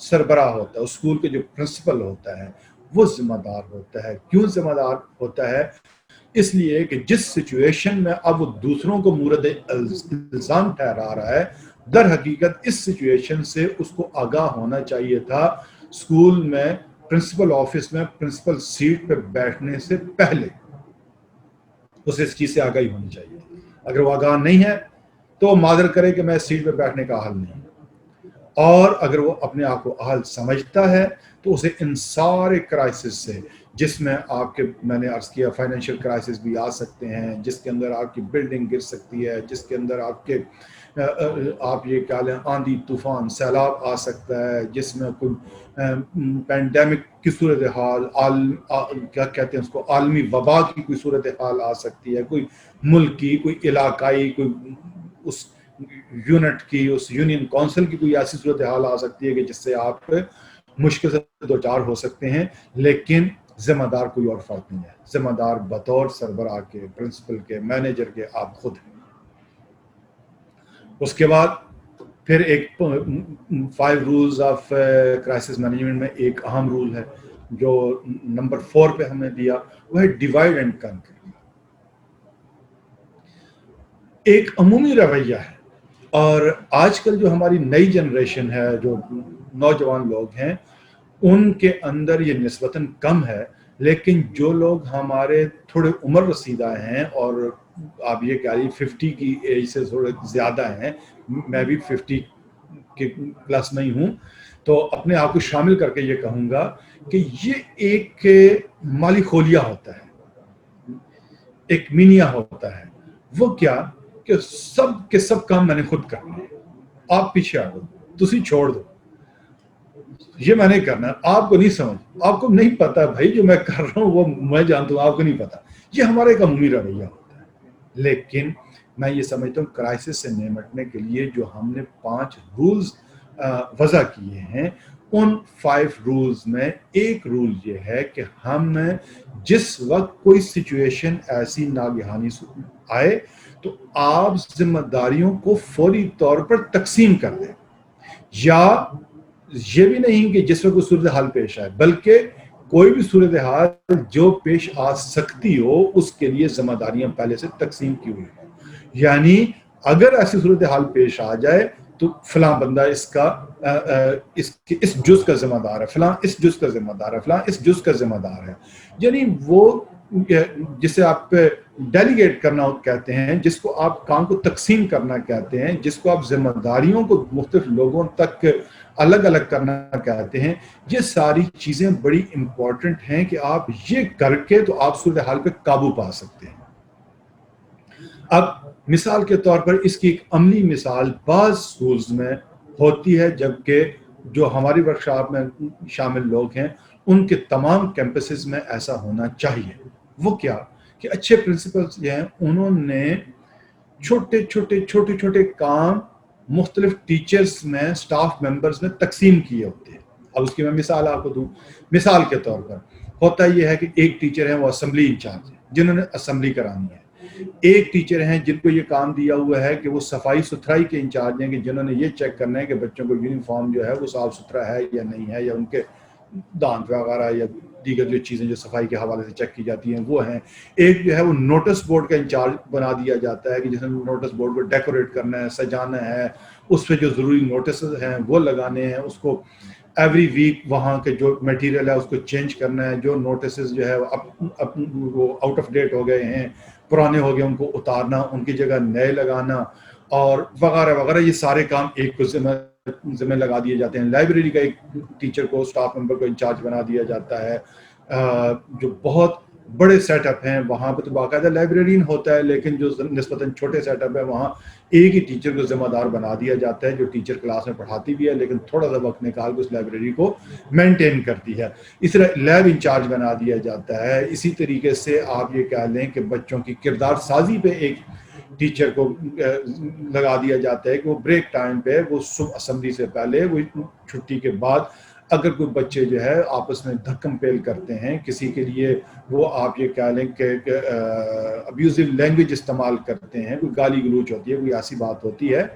سربراہ ہوتا ہے، اس اسکول کے جو پرنسپل ہوتا ہے، وہ ذمہ دار ہوتا ہے. کیوں ذمہ دار ہوتا ہے؟ اس لیے کہ جس سچویشن میں اب وہ دوسروں کو مورد الزام ٹھہرا رہا ہے، در حقیقت اس سچویشن سے اس کو آگاہ ہونا چاہیے تھا اسکول میں، پرنسپل آفس میں، پرنسپل سیٹ پہ بیٹھنے سے پہلے اسے اس چیز سے آگاہی ہونی چاہیے. اگر وہ آگاہ نہیں ہے تو وہ معذرت کرے کہ میں اس سیٹ پہ بیٹھنے کا اہل نہیں، اور اگر وہ اپنے آپ کو اہل سمجھتا ہے تو اسے ان سارے کرائسس سے، جس میں آپ کے میں نے عرض کیا فائنینشیل کرائسس بھی آ سکتے ہیں، جس کے اندر آپ کی بلڈنگ گر سکتی ہے، جس کے اندر آپ یہ کہہ لیں آندھی طوفان سیلاب آ سکتا ہے، جس میں کوئی پینڈیمک کی صورتحال، کیا کہتے ہیں اس کو، عالمی وبا کی کوئی صورتحال آ سکتی ہے، کوئی ملک کی، کوئی علاقائی، کوئی اس یونٹ کی، اس یونین کونسل کی کوئی ایسی صورتحال آ سکتی ہے کہ جس سے آپ مشکل سے دوچار ہو سکتے ہیں. لیکن ذمہ دار کوئی اور فرق نہیں ہے، ذمہ دار بطور سربراہ کے، پرنسپل کے، مینیجر کے آپ خود ہیں. اس کے بعد پھر ایک 5 رولز آف کرائسس مینجمنٹ میں ایک اہم رول ہے جو نمبر 4 پہ ہمیں دیا وہ ہے ڈیوائڈ اینڈ کنکر. ایک عمومی رویہ ہے، اور آج کل جو ہماری نئی جنریشن ہے، جو نوجوان لوگ ہیں، ان کے اندر یہ نسبتاً کم ہے، لیکن جو لوگ ہمارے تھوڑے عمر رسیدہ ہیں اور آپ یہ کہہ رہی 50 کی ایج سے تھوڑے زیادہ ہیں، میں بھی 50 کے پلس نہیں ہوں، تو اپنے آپ کو شامل کر کے یہ کہوں گا کہ یہ ایک مالی خولیہ ہوتا ہے، ایک مینیا ہوتا ہے. وہ کیا کہ سب کے سب کام میں نے خود کرنا ہے، آپ پیچھے آ دو، تسی چھوڑ دو، یہ میں نہیں کرنا. آپ کو نہیں سمجھ، آپ کو نہیں پتا بھائی جو میں کر رہا ہوں وہ میں جانتا ہوں، آپ کو نہیں پتا. یہ ہمارا ایک عمومی رویہ ہوتا ہے. لیکن میں یہ سمجھتا ہوں کرائسس سے نمٹنے کے لیے جو ہم نے 5 رولز وضع کیے ہیں، ان 5 رولز میں ایک رول یہ ہے کہ ہم جس وقت کوئی سچویشن ایسی ناگہانی آئے تو آپ ذمہ داریوں کو فوری طور پر تقسیم کر دیں. یا یہ بھی نہیں کہ جس وقت کوئی صورتحال پیش آئے، بلکہ کوئی بھی صورتحال جو پیش آ سکتی ہو اس کے لیے ذمہ داریاں پہلے سے تقسیم کی ہوئی ہیں. یعنی اگر ایسی صورتحال پیش آ جائے تو فلاں بندہ اس جز کا ذمہ دار ہے، فلاں اس جز کا ذمہ دار ہے، فلاں اس جز کا ذمہ دار ہے. یعنی وہ جسے آپ ڈیلیگیٹ کرنا کہتے ہیں، جس کو آپ کام کو تقسیم کرنا کہتے ہیں، جس کو آپ ذمہ داریوں کو مختلف لوگوں تک الگ الگ کرنا کہتے ہیں، یہ ساری چیزیں بڑی امپورٹنٹ ہیں کہ آپ یہ کر کے تو آپ صورتحال پہ قابو پا سکتے ہیں. اب مثال کے طور پر اس کی ایک عملی مثال بعض سکولز میں ہوتی ہے، جبکہ جو ہماری ورکشاپ میں شامل لوگ ہیں ان کے تمام کیمپسز میں ایسا ہونا چاہیے. وہ کیا کہ اچھے پرنسپلز یہ ہیں، انہوں نے چھوٹے چھوٹے کام مختلف ٹیچرز میں، سٹاف ممبرز میں تقسیم کیے ہوتے ہیں. اب اس کی میں مثال آپ کو دوں. مثال کے طور پر ہوتا یہ ہے کہ ایک ٹیچر ہے وہ اسمبلی انچارج ہے، جنہوں نے اسمبلی کرانی ہے. ایک ٹیچر ہیں جن کو یہ کام دیا ہوا ہے کہ وہ صفائی ستھرائی کے انچارج ہیں، کہ جنہوں نے یہ چیک کرنا ہے کہ بچوں کو یونیفارم جو ہے وہ صاف ستھرا ہے یا نہیں ہے، یا ان کے دانت وغیرہ یا دیگر جو چیزیں جو صفائی کے حوالے سے چیک کی جاتی ہیں وہ ہیں. ایک جو ہے وہ نوٹس بورڈ کا انچارج بنا دیا جاتا ہے کہ جس نے نوٹس بورڈ کو ڈیکوریٹ کرنا ہے، سجانا ہے، اس پہ جو ضروری نوٹسز ہیں وہ لگانے ہیں، اس کو ایوری ویک وہاں کے جو میٹیریل ہے اس کو چینج کرنا ہے، جو نوٹسز جو ہے وہ آؤٹ آف ڈیٹ ہو گئے ہیں، پرانے ہو گئے، ان کو اتارنا، ان کی جگہ نئے لگانا اور وغیرہ وغیرہ. یہ سارے کام ایک کو ذمہ لگا دیے جاتے ہیں. لائبریری کا ایک ٹیچر کو، اسٹاف ممبر کو انچارج بنا دیا جاتا ہے. جو بہت بڑے سیٹ اپ ہیں وہاں پہ تو باقاعدہ لائبریرین ہوتا ہے، لیکن جو نسبتاً چھوٹے سیٹ اپ ہے وہاں ایک ہی ٹیچر کو ذمہ دار بنا دیا جاتا ہے، جو ٹیچر کلاس میں پڑھاتی بھی ہے لیکن تھوڑا سا وقت نکال کے اس لائبریری کو مینٹین کرتی ہے. اس طرح لیب انچارج بنا دیا جاتا ہے. اسی طریقے سے آپ یہ کہہ لیں کہ بچوں کی کردار سازی پہ ایک ٹیچر کو لگا دیا جاتا ہے کہ وہ بریک ٹائم پہ، وہ صبح اسمبلی سے پہلے، وہ چھٹی کے بعد اگر کوئی بچے جو ہے آپس میں دھکم پیل کرتے ہیں کسی کے لیے، وہ آپ یہ کہہ لیں کہ ابیوزو لینگویج استعمال کرتے ہیں، کوئی گالی گلوچ ہوتی ہے، کوئی ایسی بات ہوتی ہے،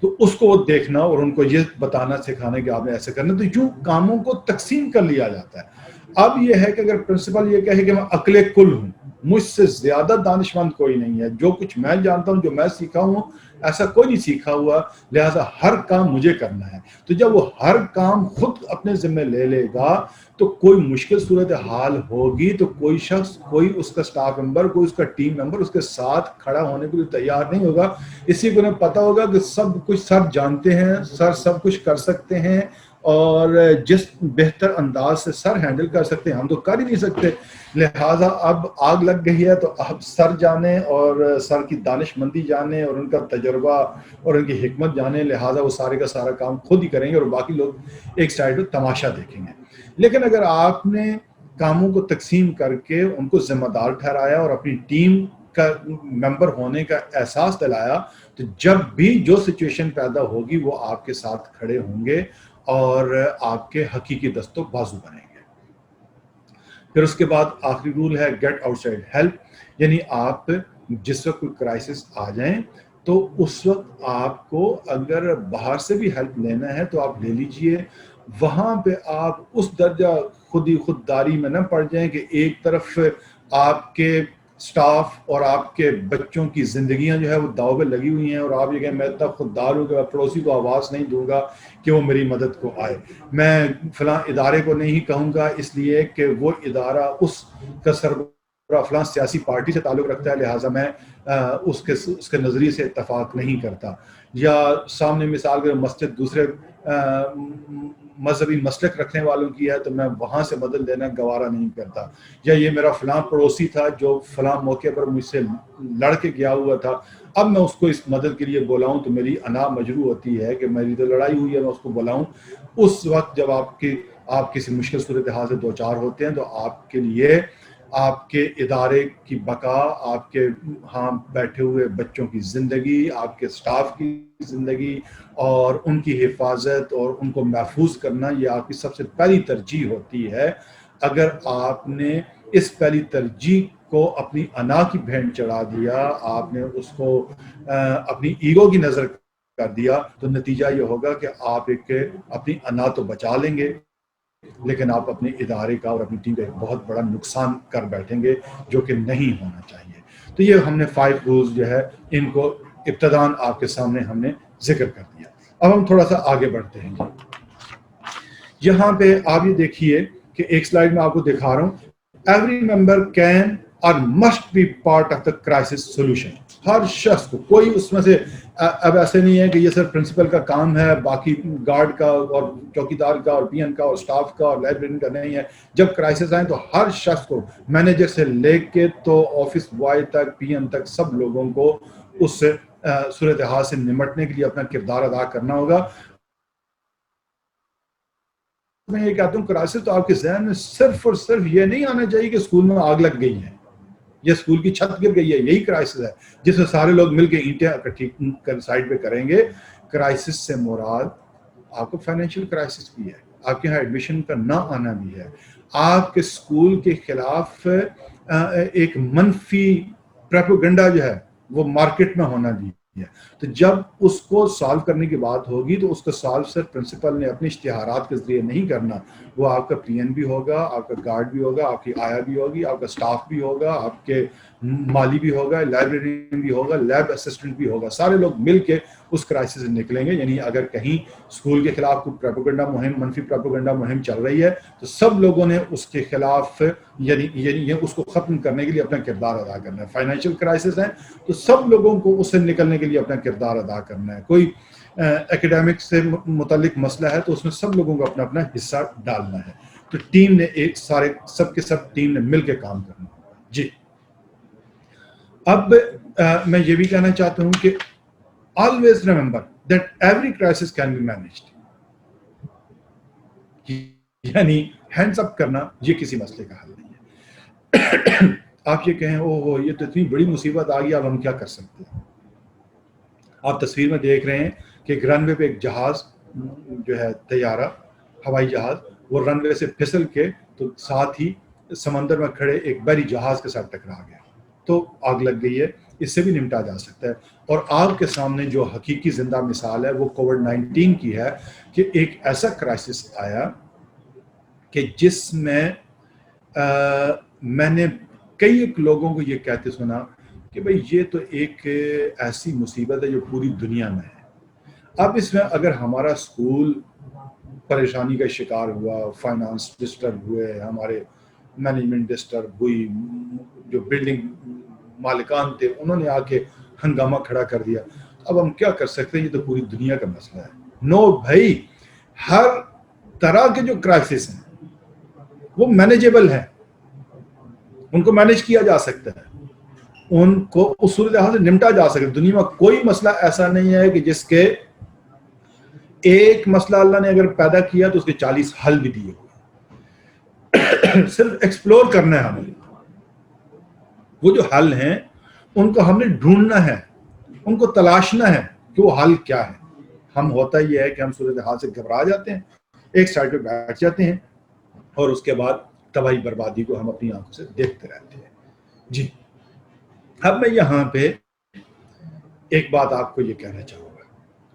تو اس کو وہ دیکھنا اور ان کو یہ بتانا سکھانا کہ آپ نے ایسے کرنا. تو یوں کاموں کو تقسیم کر لیا جاتا ہے. اب یہ ہے کہ اگر پرنسپل یہ کہے کہ میں عقل کل ہوں، مجھ سے زیادہ دانشمند کوئی نہیں ہے، جو کچھ میں جانتا ہوں، جو میں سیکھا ہوں، ایسا کوئی نہیں سیکھا ہوا، لہذا ہر کام مجھے کرنا ہے. تو جب وہ ہر کام خود اپنے ذمہ لے لے گا تو کوئی مشکل صورتحال ہوگی تو کوئی شخص، کوئی اس کا سٹاف ممبر، کوئی اس کا ٹیم ممبر اس کے ساتھ کھڑا ہونے کے لیے تیار نہیں ہوگا. اسی کو انہیں پتا ہوگا کہ سب کچھ سر جانتے ہیں، سر سب کچھ کر سکتے ہیں، اور جس بہتر انداز سے سر ہینڈل کر سکتے ہیں ہم تو کر ہی نہیں سکتے. لہٰذا اب آگ لگ گئی ہے تو اب سر جانے اور سر کی دانش مندی جانے اور ان کا تجربہ اور ان کی حکمت جانے، لہٰذا وہ سارے کا سارا کام خود ہی کریں گے اور باقی لوگ ایک سائڈ پہ تماشا دیکھیں گے. لیکن اگر آپ نے کاموں کو تقسیم کر کے ان کو ذمہ دار ٹھہرایا اور اپنی ٹیم کا ممبر ہونے کا احساس دلایا، تو جب بھی جو سچویشن پیدا ہوگی وہ آپ کے ساتھ کھڑے ہوں گے اور آپ کے حقیقی دست و بازو بنیں گے. پھر اس کے بعد آخری رول ہے گیٹ آؤٹ سائڈ ہیلپ، یعنی آپ جس وقت کوئی کرائسس آ جائیں تو اس وقت آپ کو اگر باہر سے بھی ہیلپ لینا ہے تو آپ لے لیجئے، وہاں پہ آپ اس درجہ خودی خودداری میں نہ پڑ جائیں کہ ایک طرف آپ کے سٹاف اور آپ کے بچوں کی زندگیاں جو ہے وہ داؤ پہ لگی ہوئی ہیں، اور آپ یہ کہیں میں اتنا خوددار ہوں کہ میں پڑوسی کو آواز نہیں دوں گا کہ وہ میری مدد کو آئے، میں فلاں ادارے کو نہیں کہوں گا اس لیے کہ وہ ادارہ اس کا سربراہ فلاں سیاسی پارٹی سے تعلق رکھتا ہے لہٰذا میں اس کے نظریے سے اتفاق نہیں کرتا، یا سامنے مثال کے مسجد دوسرے مذہبی مسلک رکھنے والوں کی ہے تو میں وہاں سے مدد لینا گوارا نہیں کرتا، یا یہ میرا فلاں پڑوسی تھا جو فلاں موقع پر مجھ سے لڑ کے گیا ہوا تھا، اب میں اس کو اس مدد کے لیے بلاؤں تو میری انا مجروح ہوتی ہے کہ میری تو لڑائی ہوئی ہے، میں اس کو بلاؤں۔ اس وقت جب آپ کسی مشکل صورتحال سے دوچار ہوتے ہیں تو آپ کے لیے آپ کے ادارے کی بقا، آپ کے ہاں بیٹھے ہوئے بچوں کی زندگی، آپ کے سٹاف کی زندگی اور ان کی حفاظت اور ان کو محفوظ کرنا، یہ آپ کی سب سے پہلی ترجیح ہوتی ہے۔ اگر آپ نے اس پہلی ترجیح کو اپنی انا کی بھینٹ چڑھا دیا، آپ نے اس کو اپنی ایگو کی نظر کر دیا، تو نتیجہ یہ ہوگا کہ آپ اپنی انا تو بچا لیں گے لیکن آپ اپنے ادارے کا اور اپنی ٹیم کا ایک بہت بڑا نقصان کر بیٹھیں گے، جو کہ نہیں ہونا چاہیے۔ تو یہ ہم نے 5 رولز جو ہے ان کو ابتداً آپ کے سامنے ہم نے ذکر کر دیا۔ اب ہم تھوڑا سا آگے بڑھتے ہیں۔ یہاں پہ آپ یہ دیکھیے کہ ایک سلائیڈ میں آپ کو دکھا رہا ہوں، every member can or must be part of the crisis solution. ہر شخص کو، کوئی اس میں سے اب ایسے نہیں ہے کہ یہ صرف پرنسپل کا کام ہے، باقی گارڈ کا اور چوکیدار کا اور پی این کا اور سٹاف کا اور لائبریرین کا نہیں ہے۔ جب کرائسس آئیں تو ہر شخص کو، مینیجر سے لے کے تو آفس بوائے تک، پی این تک، سب لوگوں کو اس صورتحال سے نمٹنے کے لیے اپنا کردار ادا کرنا ہوگا۔ میں یہ کہتا ہوں کرائسس تو آپ کے ذہن میں صرف اور صرف یہ نہیں آنا چاہیے کہ اسکول میں آگ لگ گئی ہے یا اسکول کی چھت گر گئی ہے، یہی کرائسس ہے جس میں سارے لوگ مل کے اینٹیں اکٹھی سائڈ پہ کریں گے۔ کرائسس سے مراد آپ کو فائنینشیل کرائسس بھی ہے، آپ کے یہاں ایڈمیشن کا نہ آنا بھی ہے، آپ کے اسکول کے خلاف ایک منفی پروپیگنڈا جو ہے وہ مارکیٹ میں ہونا بھی ہے۔ تو جب اس کو سالو کرنے کی بات ہوگی تو اس کا سالو صرف پرنسپل نے اپنے اشتہارات کے ذریعے نہیں کرنا، وہ آپ کا پی این بھی ہوگا، آپ کا گارڈ بھی ہوگا، آپ کی آیا بھی ہوگی، آپ کا سٹاف بھی ہوگا، آپ کے مالی بھی ہوگا، لائبریرین بھی ہوگا، لیب اسسٹنٹ بھی ہوگا، سارے لوگ مل کے اس کرائسس سے نکلیں گے۔ یعنی اگر کہیں اسکول کے خلاف کوئی پروپیگنڈا مہم، منفی پروپیگنڈا مہم چل رہی ہے تو سب لوگوں نے اس کے خلاف یعنی اس کو ختم کرنے کے لیے اپنا کردار ادا کرنا ہے۔ فائنینشیل کرائسس ہے تو سب لوگوں کو اس سے نکلنے کے لیے اپنا کردار ادا کرنا ہے۔ کوئی ایکیڈیمک سے متعلق مسئلہ ہے تو اس میں سب لوگوں کو اپنا اپنا حصہ ڈالنا ہے۔ تو ٹیم نے سب کے سب ٹیم نے مل کے کام کرنا ہوگا۔ جی اب میں یہ بھی کہنا چاہتا ہوں کہ always remember that every crisis can be managed۔ یعنی ہینڈز اپ کرنا یہ کسی مسئلے کا حل نہیں ہے۔ آپ یہ کہیں او ہو یہ تو اتنی بڑی مصیبت آ گئی، اب ہم کیا کر سکتے ہیں؟ آپ تصویر میں دیکھ رہے ہیں کہ ایک رن وے پہ ایک جہاز جو ہے، طیارہ، ہوائی جہاز، وہ رن وے سے پھسل کے تو ساتھ ہی سمندر میں کھڑے ایک بحری جہاز کے ساتھ ٹکرا گیا، تو آگ لگ گئی ہے۔ اس سے بھی نمٹا جا سکتا ہے۔ اور آپ کے سامنے جو حقیقی زندہ مثال ہے وہ کووڈ-19 کی ہے کہ ایک ایسا کرائسس آیا کہ جس میں میں نے کئی لوگوں کو یہ کہتے سنا کہ بھئی یہ تو ایک ایسی مصیبت ہے جو پوری دنیا میں ہے۔ اب اس میں اگر ہمارا اسکول پریشانی کا شکار ہوا، فائنانس ڈسٹرب ہوئے، ہمارے مینجمنٹ ڈسٹرب ہوئی، جو بلڈنگ مالکان تھے انہوں نے آ کے ہنگامہ کھڑا کر دیا، اب ہم کیا کر سکتے ہیں؟ یہ تو پوری دنیا کا مسئلہ ہے۔ نو بھائی، ہر طرح کے جو کرائسس ہیں وہ مینیجیبل ہیں، ان کو مینیج کیا جا سکتا ہے، ان کو اس صورتحال سے نمٹا جا سکتا ہے۔ دنیا میں کوئی مسئلہ ایسا نہیں ہے کہ جس کے ایک مسئلہ اللہ نے اگر پیدا کیا تو اس کے 40 حل بھی دیے ہوئے۔ صرف ایکسپلور کرنا ہے ہمیں، وہ جو حل ہیں ان کو ہم نے ڈھونڈنا ہے، ان کو تلاشنا ہے کہ وہ حل کیا ہے۔ ہم ہوتا یہ ہے کہ ہم صورتحال سے گھبرا جاتے ہیں، ایک سائڈ پہ بیٹھ جاتے ہیں اور اس کے بعد تباہی بربادی کو ہم اپنی آنکھوں سے دیکھتے رہتے ہیں۔ جی اب میں یہاں پہ ایک بات آپ کو یہ کہنا چاہوں گا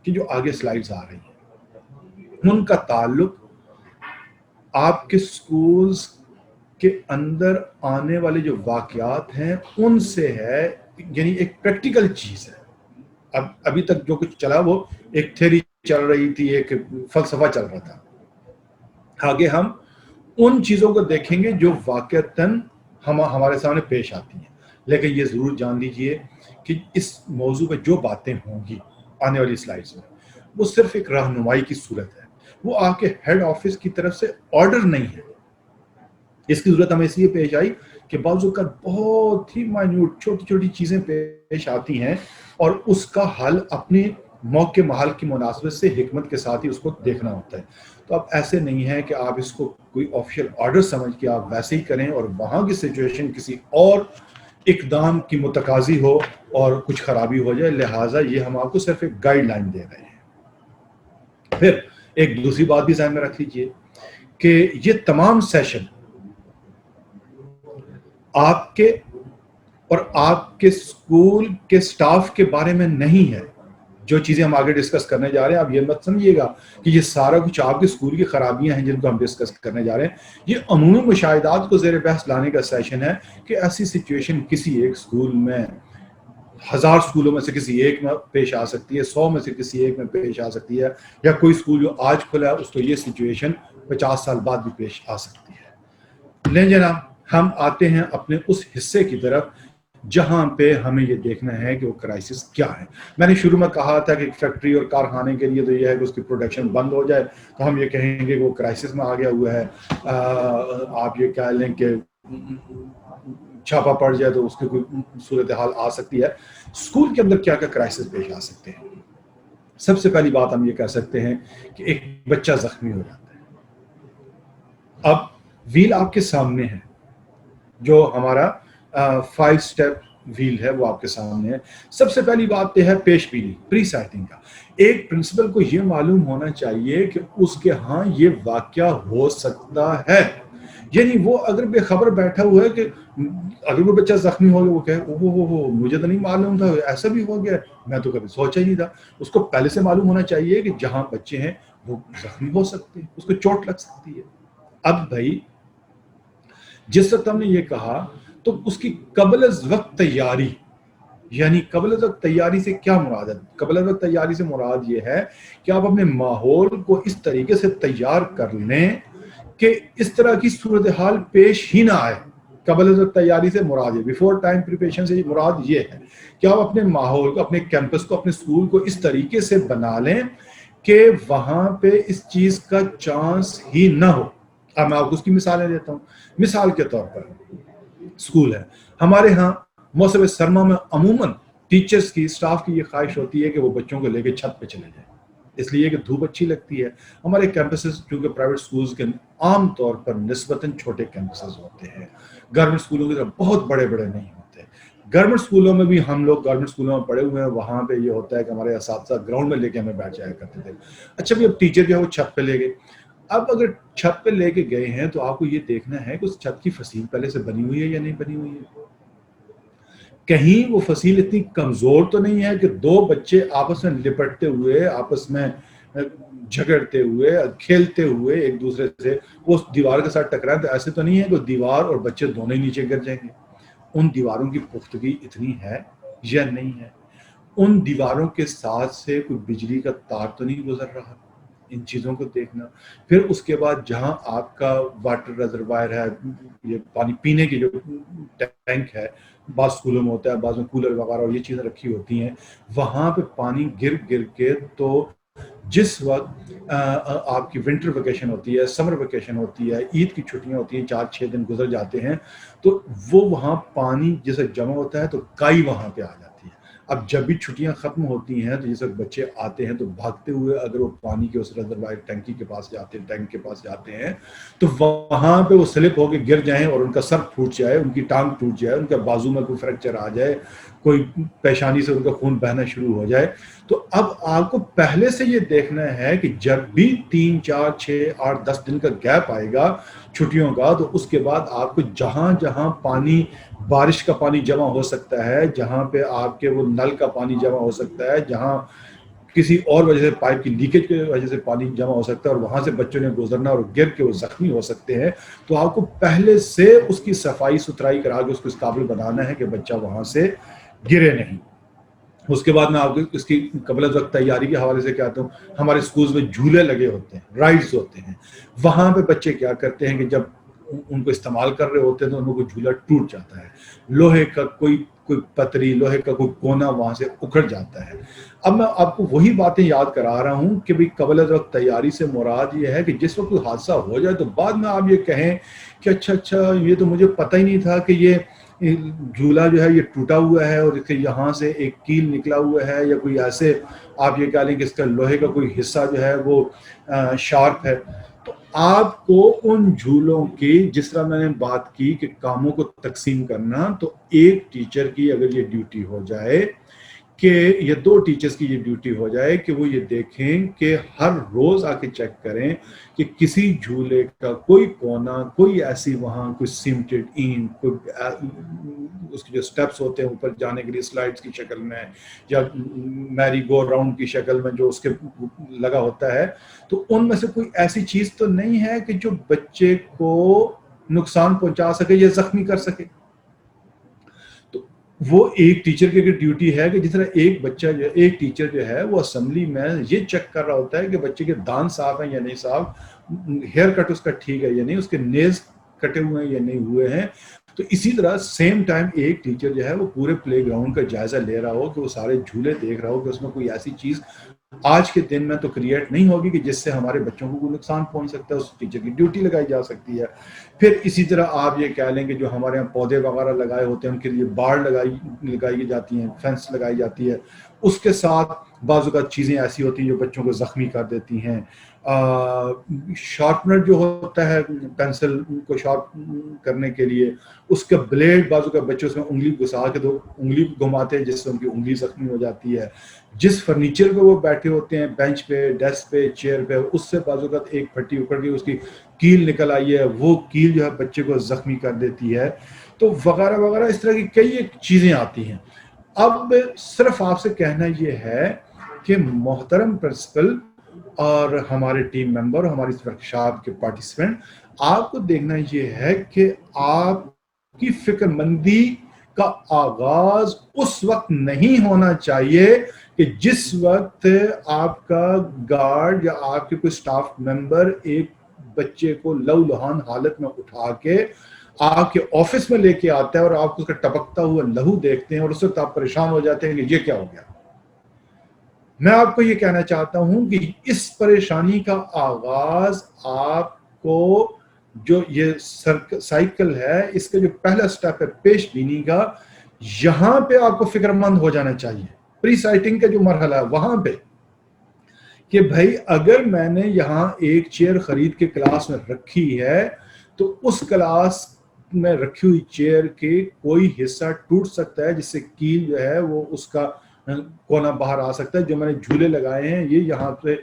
کہ جو آگے سلائیڈز آ رہی ہیں ان کا تعلق آپ کے سکولز کے اندر آنے والے جو واقعات ہیں ان سے ہے، یعنی ایک پریکٹیکل چیز ہے. ابھی تک جو کچھ چلا وہ ایک تھیوری چل رہی تھی، ایک فلسفہ چل رہا تھا. آگے ہم ان چیزوں کو دیکھیں گے جو واقعتاً ہمارے سامنے پیش آتی ہیں. لیکن یہ ضرور جان لیجئے کہ اس موضوع پہ جو باتیں ہوں گی آنے والی سلائیڈز میں وہ صرف ایک رہنمائی کی صورت ہے، وہ آپ کے ہیڈ آفس کی طرف سے آرڈر نہیں ہے. اس کی ضرورت ہمیں اس لیے پیش آئی کہ بعض اوقات بہت ہی مائنیوٹ چھوٹی چھوٹی چیزیں پیش آتی ہیں اور اس کا حل اپنے موقع محل کی مناسبت سے حکمت کے ساتھ ہی اس کو دیکھنا ہوتا ہے. تو اب ایسے نہیں ہے کہ آپ اس کو کوئی آفیشیل آرڈر سمجھ کے آپ ویسے ہی کریں اور وہاں کی سچویشن کسی اور اقدام کی متقاضی ہو اور کچھ خرابی ہو جائے. لہٰذا یہ ہم آپ کو صرف ایک گائیڈ لائن دے رہے ہیں. پھر ایک دوسری بات بھی ذہن میں رکھ لیجئے کہ یہ تمام سیشن آپ کے اور آپ کے اسکول کے سٹاف کے بارے میں نہیں ہے. جو چیزیں ہم آگے ڈسکس کرنے جا رہے ہیں آپ یہ مت سمجھیے گا کہ یہ سارا کچھ آپ کے اسکول کی خرابیاں ہیں جن کو ہم ڈسکس کرنے جا رہے ہیں. یہ عمومی مشاہدات کو زیر بحث لانے کا سیشن ہے کہ ایسی سچویشن کسی ایک اسکول میں 1000 اسکولوں میں سے کسی ایک میں پیش آ سکتی ہے، 100 میں سے کسی ایک میں پیش آ سکتی ہے، یا کوئی اسکول جو آج کھلا ہے اس کو یہ سچویشن 50 سال بعد بھی پیش آ سکتی ہے. لیں جناب ہم آتے ہیں اپنے اس حصے کی طرف جہاں پہ ہمیں یہ دیکھنا ہے کہ وہ کرائسس کیا ہے. میں نے شروع میں کہا تھا کہ فیکٹری اور کارخانے کے لیے تو یہ ہے کہ اس کی پروڈکشن بند ہو جائے تو ہم یہ کہیں گے کہ وہ کرائسس میں آ گیا ہوا ہے. آپ یہ کہہ لیں کہ چھاپا پڑ جائے تو اس کی کوئی صورتحال آ سکتی ہے. اسکول کے اندر کیا کیا کرائسس پیش آ سکتے ہیں؟ سب سے پہلی بات ہم یہ کہہ سکتے ہیں کہ ایک بچہ زخمی ہو جاتا ہے. اب ویل آپ کے سامنے ہے، جو ہمارا 5 سٹیپ ویل ہے وہ آپ کے سامنے ہے. سب سے پہلی بات یہ ہے پیش بینی، پری سائٹنگ کا. ایک پرنسپل کو یہ معلوم ہونا چاہیے کہ اس کے ہاں یہ واقعہ ہو سکتا ہے. یعنی وہ اگر بے خبر بیٹھا ہوا ہے کہ اگر وہ بچہ زخمی ہو گیا وہ کہے مجھے تو نہیں معلوم تھا ایسا بھی ہو گیا، میں تو کبھی سوچا ہی نہیں تھا. اس کو پہلے سے معلوم ہونا چاہیے کہ جہاں بچے ہیں وہ زخمی ہو سکتے ہیں، اس کو چوٹ لگ سکتی ہے. اب بھائی جس وقت ہم نے یہ کہا تو اس کی قبل از وقت تیاری، یعنی قبل از وقت تیاری سے کیا مراد ہے؟ قبل از وقت تیاری سے مراد یہ ہے کہ آپ اپنے ماحول کو اس طریقے سے تیار کر لیں کہ اس طرح کی صورتحال پیش ہی نہ آئے. قبل از وقت تیاری سے مراد ہے، بیفور ٹائم پریپریشن سے مراد یہ ہے کہ آپ اپنے ماحول کو، اپنے کیمپس کو، اپنے اسکول کو اس طریقے سے بنا لیں کہ وہاں پہ اس چیز کا چانس ہی نہ ہو. اب میں آپ کو اس کی مثالیں دیتا ہوں. مثال کے طور پر اسکول ہے ہمارے ہاں موسم سرما میں عموماً ٹیچرز کی، اسٹاف کی یہ خواہش ہوتی ہے کہ وہ بچوں کو لے کے چھت پہ چلے جائیں، اس لیے کہ دھوپ اچھی لگتی ہے. ہمارے کیمپسز کیونکہ پرائیویٹ اسکولز کے عام طور پر نسبتاً چھوٹے کیمپسز ہوتے ہیں، گورنمنٹ اسکولوں کی طرح بہت بڑے بڑے نہیں ہوتے. گورنمنٹ اسکولوں میں بھی ہم لوگ گورنمنٹ اسکولوں میں پڑھے ہوئے ہیں، وہاں پہ یہ ہوتا ہے کہ ہمارے اساتذہ گراؤنڈ میں لے کے ہمیں بیٹھ جایا کرتے تھے. اچھا بھی اب ٹیچر جو ہے وہ چھت پہ لے گئے. اب اگر چھت پہ لے کے گئے ہیں تو آپ کو یہ دیکھنا ہے کہ اس چھت کی فصیل پہلے سے بنی ہوئی ہے یا نہیں بنی ہوئی ہے. کہیں وہ فصیل اتنی کمزور تو نہیں ہے کہ 2 بچے آپس میں لپٹتے ہوئے، آپس میں جھگڑتے ہوئے، کھیلتے ہوئے ایک دوسرے سے اس دیوار کے ساتھ ٹکرائیں. تو ایسے تو نہیں ہے کہ دیوار اور بچے دونوں ہی نیچے گر جائیں گے. ان دیواروں کی پختگی اتنی ہے یا نہیں ہے؟ ان دیواروں کے ساتھ سے کوئی بجلی کا تار تو نہیں گزر رہا؟ ان چیزوں کو دیکھنا. پھر اس کے بعد جہاں آپ کا واٹر ریزروائر ہے، یہ پانی پینے کی جو ٹینک ہے، بعض اسکولوں میں ہوتا ہے، بعض میں کولر وغیرہ اور یہ چیزیں رکھی ہوتی ہیں، وہاں پہ پانی گر گر کے تو جس وقت آپ کی ونٹر ویکیشن ہوتی ہے، سمر ویکیشن ہوتی ہے، عید کی چھٹیاں ہوتی ہیں، 4-6 دن گزر جاتے ہیں، تو وہ وہاں پانی جیسے جمع ہوتا ہے تو کائی وہاں پہ آ جاتی ہے. اب جب بھی چھٹیاں ختم ہوتی ہیں تو جیسے بچے آتے ہیں تو بھاگتے ہوئے اگر وہ پانی کے اس ریزروائر ٹینکی کے پاس جاتے ہیں، ٹینک کے پاس جاتے ہیں، تو وہاں پہ وہ سلپ ہو کے گر جائیں اور ان کا سر پھوٹ جائے، ان کی ٹانگ ٹوٹ جائے، ان کے بازو میں کوئی فریکچر آ جائے، کوئی پیشانی سے ان کا خون بہنا شروع ہو جائے، تو اب آپ کو پہلے سے یہ دیکھنا ہے کہ جب بھی 3 4 6 8 10 دن کا گیپ آئے گا چھٹیوں کا، تو اس کے بعد آپ کو جہاں جہاں پانی، بارش کا پانی جمع ہو سکتا ہے، جہاں پہ آپ کے وہ نل کا پانی جمع ہو سکتا ہے، جہاں کسی اور وجہ سے پائپ کی لیکیج کی وجہ سے پانی جمع ہو سکتا ہے اور وہاں سے بچوں نے گزرنا اور گر کے وہ زخمی ہو سکتے ہیں. تو آپ کو پہلے سے اس کی صفائی ستھرائی کرا کے اس کو اس قابل بنانا ہے کہ بچہ وہاں سے گرے نہیں. اس کے بعد میں آپ کو اس کی قبل از وقت تیاری کے حوالے سے کہتا ہوں. ہمارے اسکولز میں جھولے لگے ہوتے ہیں, رائڈز ہوتے ہیں, وہاں پہ بچے کیا کرتے ہیں کہ جب ان کو استعمال کر رہے ہوتے ہیں تو ان کو جھولا ٹوٹ جاتا ہے, لوہے کا کوئی پتری, لوہے کا کوئی کونا وہاں سے اکھڑ جاتا ہے. اب میں آپ کو وہی باتیں یاد کرا رہا ہوں کہ قبل از وقت تیاری سے مراد یہ ہے کہ جس وقت کوئی حادثہ ہو جائے تو بعد میں آپ یہ کہیں کہ اچھا یہ تو مجھے پتہ ہی نہیں تھا کہ یہ جھولا جو ہے یہ ٹوٹا ہوا ہے اور اس کے یہاں سے ایک کیل نکلا ہوا ہے, یا کوئی ایسے آپ یہ کہہ لیں کہ اس کا لوہے کا کوئی حصہ جو ہے وہ شارپ ہے. تو آپ کو ان جھولوں کی, جس طرح میں نے بات کی کہ کاموں کو تقسیم کرنا, تو ایک ٹیچر کی اگر یہ ڈیوٹی ہو جائے کہ یہ 2 ٹیچرز کی یہ ڈیوٹی ہو جائے کہ وہ یہ دیکھیں کہ ہر روز آ کے چیک کریں کہ کسی جھولے کا کوئی کونا, کوئی ایسی وہاں کوئی سیمٹڈ اینٹ, کوئی اس کے جو سٹیپس ہوتے ہیں اوپر جانے کے لیے سلائڈز کی شکل میں یا میری گو راؤنڈ کی شکل میں جو اس کے لگا ہوتا ہے, تو ان میں سے کوئی ایسی چیز تو نہیں ہے کہ جو بچے کو نقصان پہنچا سکے یا زخمی کر سکے. وہ ایک ٹیچر کی ڈیوٹی ہے کہ جس طرح ایک ٹیچر جو ہے وہ اسمبلی میں یہ چیک کر رہا ہوتا ہے کہ بچے کے دانت صاف ہیں یا نہیں صاف, ہیئر کٹ اس کا ٹھیک ہے یا نہیں, اس کے نیلز کٹے ہوئے ہیں یا نہیں ہوئے ہیں. تو اسی طرح سیم ٹائم ایک ٹیچر جو ہے وہ پورے پلے گراؤنڈ کا جائزہ لے رہا ہو کہ وہ سارے جھولے دیکھ رہا ہو کہ اس میں کوئی ایسی چیز آج کے دن میں تو کریٹ نہیں ہوگی کہ جس سے ہمارے بچوں کو کوئی نقصان پہنچ سکتا ہے. اس ٹیچر کی ڈیوٹی لگائی جا سکتی ہے. پھر اسی طرح آپ یہ کہہ لیں کہ جو ہمارے یہاں پودے وغیرہ لگائے ہوتے ہیں ان کے لیے باڑ لگائی جاتی ہیں, فینس لگائی جاتی ہے. اس کے ساتھ بعض اوقات چیزیں ایسی ہوتی ہیں جو بچوں کو زخمی کر دیتی ہیں. شارپنر جو ہوتا ہے پینسل کو شارپ کرنے کے لیے, اس کا بلیڈ بعض اوقات بچوں سے انگلی گھسا کے تو انگلی گھماتے ہیں جس سے ان کی انگلی زخمی ہو جاتی ہے. جس فرنیچر پہ وہ بیٹھے ہوتے ہیں, بینچ پہ, ڈیسک پہ, چیئر پہ, اس سے بعض اوقات ایک پھٹی اکڑ گئی, اس کی کیل نکل آئی ہے, وہ کیل جو ہے بچے کو زخمی کر دیتی ہے. تو وغیرہ وغیرہ اس طرح کی کئی چیزیں آتی ہیں. اب صرف آپ سے کہنا یہ ہے کہ محترم پرنسپل اور ہمارے ٹیم ممبر, ہماری اس ورکشاپ کے پارٹیسپینٹ, آپ کو دیکھنا یہ ہے کہ آپ کی فکر مندی کا آغاز اس وقت نہیں ہونا چاہیے کہ جس وقت آپ کا گارڈ یا آپ کے کوئی سٹاف ممبر ایک بچے کو لہولہان حالت میں اٹھا کے آپ کے آفس میں لے کے آتا ہے اور آپ اس کا ٹپکتا ہوا لہو دیکھتے ہیں اور اس وقت آپ پریشان ہو جاتے ہیں کہ یہ کیا ہو گیا. میں آپ کو یہ کہنا چاہتا ہوں کہ اس پریشانی کا آغاز آپ کو جو یہ سائیکل ہے اس کا جو پہلا سٹیپ ہے پیش بینی کا, یہاں پہ آپ کو فکر مند ہو جانا چاہیے. پری سائٹنگ کا جو مرحلہ ہے وہاں پہ کہ بھائی اگر میں نے یہاں ایک چیئر خرید کے کلاس میں رکھی ہے تو اس کلاس میں رکھی ہوئی چیئر کے کوئی حصہ ٹوٹ سکتا ہے جس سے کیل جو ہے وہ اس کا کونا باہر آ سکتا ہے. جو میں نے جھولے لگائے ہیں یہ یہاں پہ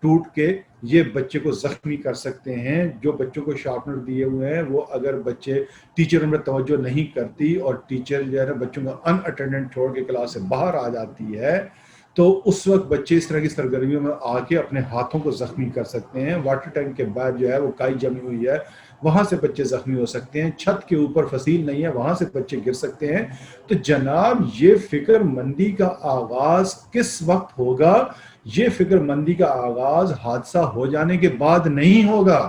ٹوٹ کے یہ بچے کو زخمی کر سکتے ہیں. جو بچوں کو شارپنر دیے ہوئے ہیں وہ اگر بچے ٹیچر ان میں توجہ نہیں کرتی اور ٹیچر جو ہے نا بچوں کو ان اٹینڈنٹ چھوڑ کے کلاس سے باہر آ جاتی ہے تو اس وقت بچے اس طرح کی سرگرمیوں میں آ کے اپنے ہاتھوں کو زخمی کر سکتے ہیں. واٹر ٹینک کے بعد جو ہے وہ کائی جمی ہوئی ہے, وہاں سے بچے زخمی ہو سکتے ہیں. چھت کے اوپر فصیل نہیں ہے, وہاں سے بچے گر سکتے ہیں. تو جناب یہ فکر مندی کا آغاز کس وقت ہوگا؟ یہ فکر مندی کا آغاز حادثہ ہو جانے کے بعد نہیں ہوگا.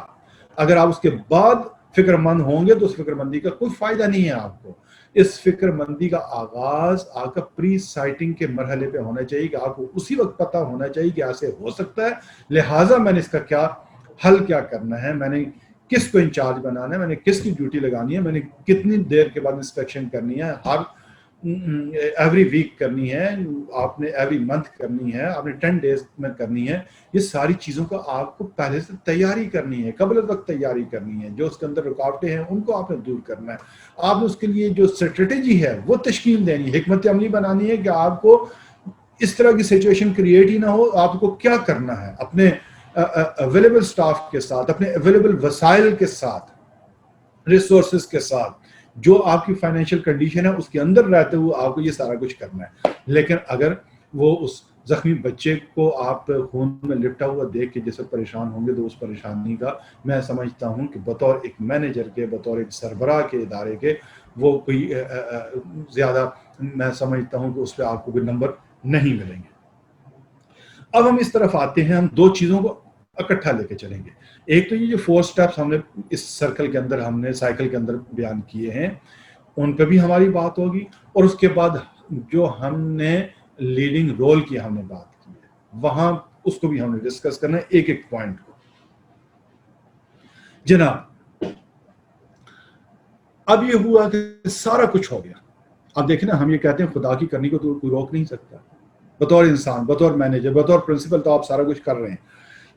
اگر آپ اس کے بعد فکر مند ہوں گے تو اس فکر مندی کا کوئی فائدہ نہیں ہے آپ کو. اس فکر مندی کا آغاز آپ کا پری سائٹنگ کے مرحلے پہ ہونا چاہیے کہ آپ کو اسی وقت پتہ ہونا چاہیے کہ ایسے ہو سکتا ہے, لہٰذا میں نے اس کا کیا حل کیا کرنا ہے, میں نے کس کو انچارج بنانا ہے, میں نے کس کی ڈیوٹی لگانی ہے, میں نے کتنی دیر کے بعد انسپیکشن کرنی ہے, ہر ایوری ویک کرنی ہے, آپ نے ایوری منتھ کرنی ہے, آپ نے 10 days میں کرنی ہے. یہ ساری چیزوں کا آپ کو پہلے سے تیاری کرنی ہے, قبل وقت تیاری کرنی ہے. جو اس کے اندر رکاوٹیں ہیں ان کو آپ نے دور کرنا ہے. آپ نے اس کے لیے جو اسٹریٹجی ہے وہ تشکیل دینی ہے, حکمت عملی بنانی ہے کہ آپ کو اس طرح کی سچویشن کریٹ ہی نہ ہو. آپ کو کیا کرنا ہے اپنے اویلیبل سٹاف کے ساتھ, اپنے اویلیبل وسائل کے ساتھ, ریسورسز کے ساتھ, جو آپ کی فائنینشیل کنڈیشن ہے اس کے اندر رہتے ہوئے آپ کو یہ سارا کچھ کرنا ہے. لیکن اگر وہ اس زخمی بچے کو آپ خون میں لپٹا ہوا دیکھ کے جیسے پریشان ہوں گے تو اس پریشانی کا میں سمجھتا ہوں کہ بطور ایک مینیجر کے، بطور ایک سربراہ کے ادارے کے، وہ کوئی زیادہ میں سمجھتا ہوں کہ اس پہ آپ کو کوئی نمبر نہیں ملیں گے۔ اب ہم اس طرف آتے ہیں، ہم دو چیزوں کو اکٹھا لے کے چلیں گے۔ ایک تو یہ جو 4 سٹیپس ہم نے اس سرکل کے اندر، ہم نے سائیکل کے اندر بیان کیے ہیں، ان پہ بھی ہماری بات ہوگی، اور اس کے بعد جو ہم نے لیڈنگ رول کی ہم نے بات کی ہے وہاں اس کو بھی ہم نے ڈسکس کرنا ہے، ایک ایک پوائنٹ کو۔ جناب اب یہ ہوا کہ سارا کچھ ہو گیا۔ اب دیکھیں نا، ہم یہ کہتے ہیں خدا کی کرنی کو تو کوئی روک نہیں سکتا، بطور انسان، بطور مینیجر، بطور پرنسپل تو آپ سارا کچھ کر رہے ہیں،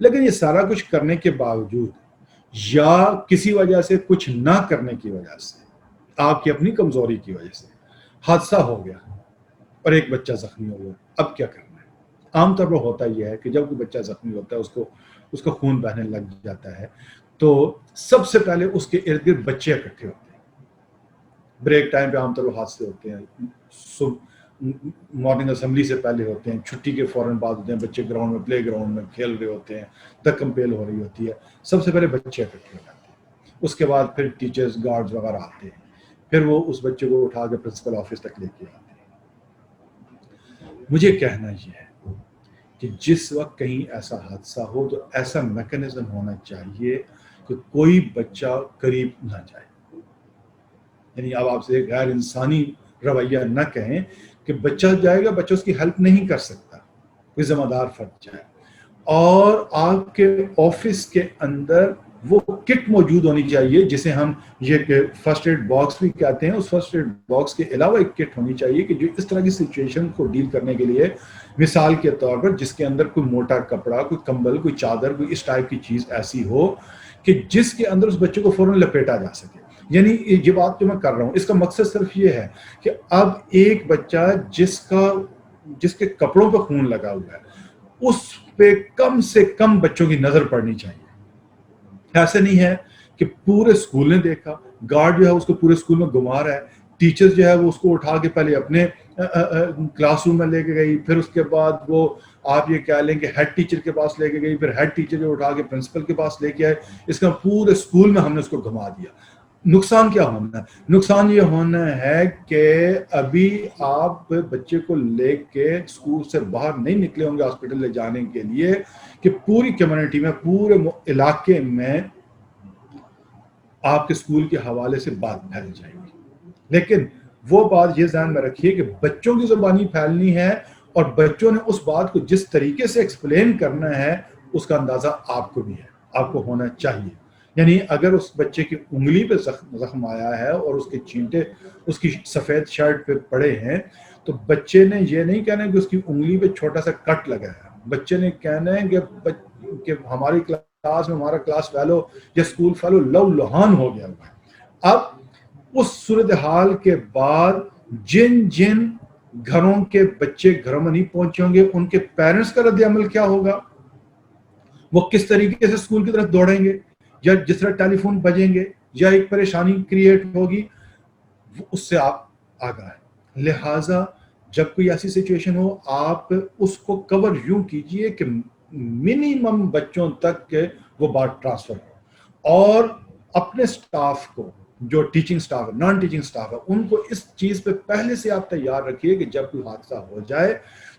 لیکن یہ سارا کچھ کرنے کے باوجود یا کسی وجہ سے کچھ نہ کرنے کی وجہ سے، آپ کی اپنی کمزوری کی وجہ سے حادثہ ہو گیا اور ایک بچہ زخمی ہو گیا، اب کیا کرنا ہے؟ عام طور پر ہوتا یہ ہے کہ جب کوئی بچہ زخمی ہوتا ہے، اس کو خون بہنے لگ جاتا ہے، تو سب سے پہلے اس کے ارد گرد بچے اکٹھے ہوتے ہیں۔ بریک ٹائم پہ عام طور پر حادثے ہوتے ہیں، صبح مارننگ اسمبلی سے پہلے ہوتے ہیں، چھٹی کے فوراً بعد ہوتے ہیں، بچے گراؤنڈ میں، پلے گراؤنڈ میں کھیل رہے ہوتے ہیں، دکم پیل ہو رہی ہوتی ہے، سب سے پہلے بچے اکٹھے ہو جاتے ہیں۔ اس کے بعد پھر ٹیچرز، گارڈز وغیرہ آتے ہیں، پھر وہ اس بچے کو اٹھا کے پرنسپل آفس تک لے کے آتے ہیں۔ مجھے کہنا یہ ہے کہ جس وقت کہیں ایسا حادثہ ہو تو ایسا میکنزم ہونا چاہیے کہ کوئی بچہ قریب نہ جائے، یعنی اب آپ سے غیر انسانی رویہ نہ کہیں کہ بچہ جائے گا، بچہ اس کی ہیلپ نہیں کر سکتا، کوئی ذمہ دار فرد جائے، اور آپ کے آفس کے اندر وہ کٹ موجود ہونی چاہیے جسے ہم یہ فرسٹ ایڈ باکس بھی کہتے ہیں۔ اس فرسٹ ایڈ باکس کے علاوہ ایک کٹ ہونی چاہیے کہ جو اس طرح کی سچویشن کو ڈیل کرنے کے لیے، مثال کے طور پر جس کے اندر کوئی موٹا کپڑا، کوئی کمبل، کوئی چادر، کوئی اس ٹائپ کی چیز ایسی ہو کہ جس کے اندر اس بچے کو فوراً لپیٹا جا سکے۔ یعنی یہ بات جو میں کر رہا ہوں اس کا مقصد صرف یہ ہے کہ اب ایک بچہ جس کے کپڑوں پہ خون لگا ہوا ہے، اس پہ کم سے کم بچوں کی نظر پڑنی چاہیے۔ ایسے نہیں ہے کہ پورے اسکول نے دیکھا، گارڈ جو ہے اس کو پورے اسکول میں گھما رہا ہے، ٹیچر جو ہے وہ اس کو اٹھا کے پہلے اپنے کلاس روم میں لے کے گئی، پھر اس کے بعد وہ آپ یہ کہہ لیں کہ ہیڈ ٹیچر کے پاس لے کے گئی، پھر ہیڈ ٹیچر جو اٹھا کے پرنسپل کے پاس لے کے آئے، اس کا پورے اسکول میں ہم نے اس کو گھما دیا۔ نقصان کیا ہونا ہے؟ نقصان یہ ہونا ہے کہ ابھی آپ بچے کو لے کے اسکول سے باہر نہیں نکلے ہوں گے ہاسپٹل لے جانے کے لیے کہ پوری کمیونٹی میں، پورے علاقے میں آپ کے اسکول کے حوالے سے بات پھیل جائے گی۔ لیکن وہ بات یہ ذہن میں رکھیے کہ بچوں کی زبانی پھیلنی ہے، اور بچوں نے اس بات کو جس طریقے سے ایکسپلین کرنا ہے اس کا اندازہ آپ کو بھی ہے، آپ کو ہونا چاہیے۔ یعنی اگر اس بچے کی انگلی پہ زخم آیا ہے اور اس کے چینٹے اس کی سفید شرٹ پہ پڑے ہیں، تو بچے نے یہ نہیں کہنا کہ اس کی انگلی پہ چھوٹا سا کٹ لگا ہے، بچے نے کہنا ہے کہ ہماری کلاس میں ہمارا کلاس فیلو یا اسکول فیلو لو لہان ہو گیا ہوا ہے۔ اب اس صورتحال کے بعد جن گھروں کے بچے گھروں میں نہیں پہنچے ہوں گے، ان کے پیرنٹس کا رد عمل کیا ہوگا، وہ کس طریقے سے اسکول کی طرف دوڑیں گے، یا جس طرح ٹیلی فون بجیں گے، یا ایک پریشانی کریٹ ہوگی، اس سے آپ آگاہ ہیں۔ لہٰذا جب کوئی ایسی سچویشن ہو، آپ اس کو کور یوں کیجئے کہ منیمم بچوں تک وہ بات ٹرانسفر ہو، اور اپنے سٹاف کو، جو ٹیچنگ سٹاف ہے، نان ٹیچنگ سٹاف ہے، ان کو اس چیز پہ پہلے سے آپ تیار رکھیے کہ جب کوئی حادثہ ہو جائے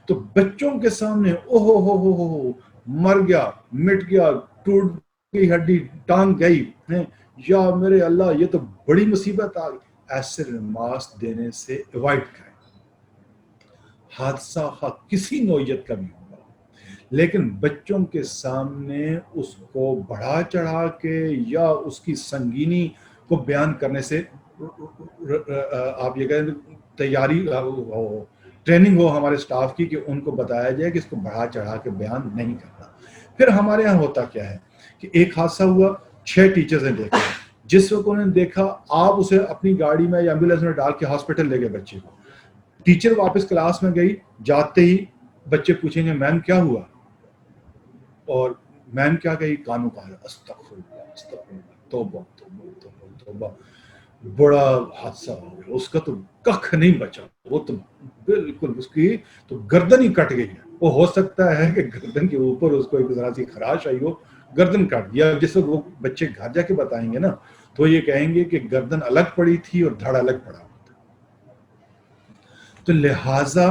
تو بچوں کے سامنے اوہو ہو مر گیا، مٹ گیا، ٹوٹ گئی ہڈی، ٹانگ گئی، یا میرے اللہ یہ تو بڑی مصیبت آ گئی، ایسے ریمارکس دینے سے ایوائڈ کریں۔ حادثہ کسی نوعیت کا بھی ہوگا، لیکن بچوں کے سامنے اس کو بڑھا چڑھا کے یا اس کی سنگینی کو بیان کرنے سے آپ یہ کہیں تیاری ہو، ٹریننگ ہو ہمارے سٹاف کی کہ ان کو بتایا جائے کہ اس کو بڑھا چڑھا کے بیان نہیں کرنا۔ پھر ہمارے ہاں ہوتا کیا ہے کہ ایک حادثہ ہوا، 6 ٹیچرز نے دیکھا، جس وقت انہوں نے دیکھا آپ اسے اپنی گاڑی میں یا ایمبولینس میں ڈال کے ہاسپٹل لے گئے بچے کو، ٹیچر واپس کلاس میں گئی، جاتے ہی بچے پوچھیں گے میم کیا ہوا، اور میم کیا کہی، کانوں کہا استغفر اللہ استغفر اللہ، توبہ توبہ توبہ توبہ، بڑا حادثہ ہو گیا، اس کا تو ککھ نہیں بچا، وہ تو بالکل اس کی تو گردن ہی کٹ گئی ہے۔ وہ ہو سکتا ہے کہ گردن کے اوپر اس کو ایک ذرا سی خراش آئی ہو, گردن کاٹ دیا. جس وقت وہ بچے گھر جا کے بتائیں گے نا تو یہ کہیں گے کہ گردن الگ پڑی تھی اور دھڑ الگ پڑا. تو لہٰذا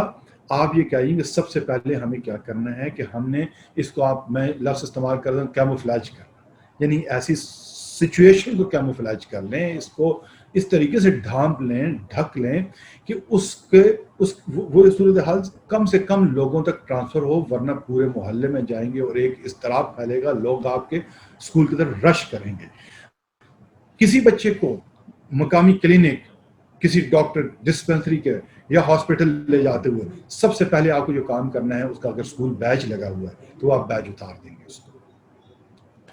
آپ یہ کہیں گے سب سے پہلے ہمیں کیا کرنا ہے کہ ہم نے اس کو, میں لفظ استعمال کر رہا ہوں کیموفلیج کرنا, یعنی ایسی سچویشن کو کیموفلیج کر لیں, اس کو اس طریقے سے ڈھانپ لیں, ڈھک لیں کہ وہ صورتحال کم سے کم لوگوں تک ٹرانسفر ہو, ورنہ پورے محلے میں جائیں گے اور ایک اضطراب پھیلے گا, لوگ آپ کے اسکول کی طرف رش کریں گے. کسی بچے کو مقامی کلینک, کسی ڈاکٹر, ڈسپنسری کے یا ہاسپٹل لے جاتے ہوئے سب سے پہلے آپ کو جو کام کرنا ہے, اس کا اگر اسکول بیج لگا ہوا ہے تو آپ بیج اتار دیں گے. اس کو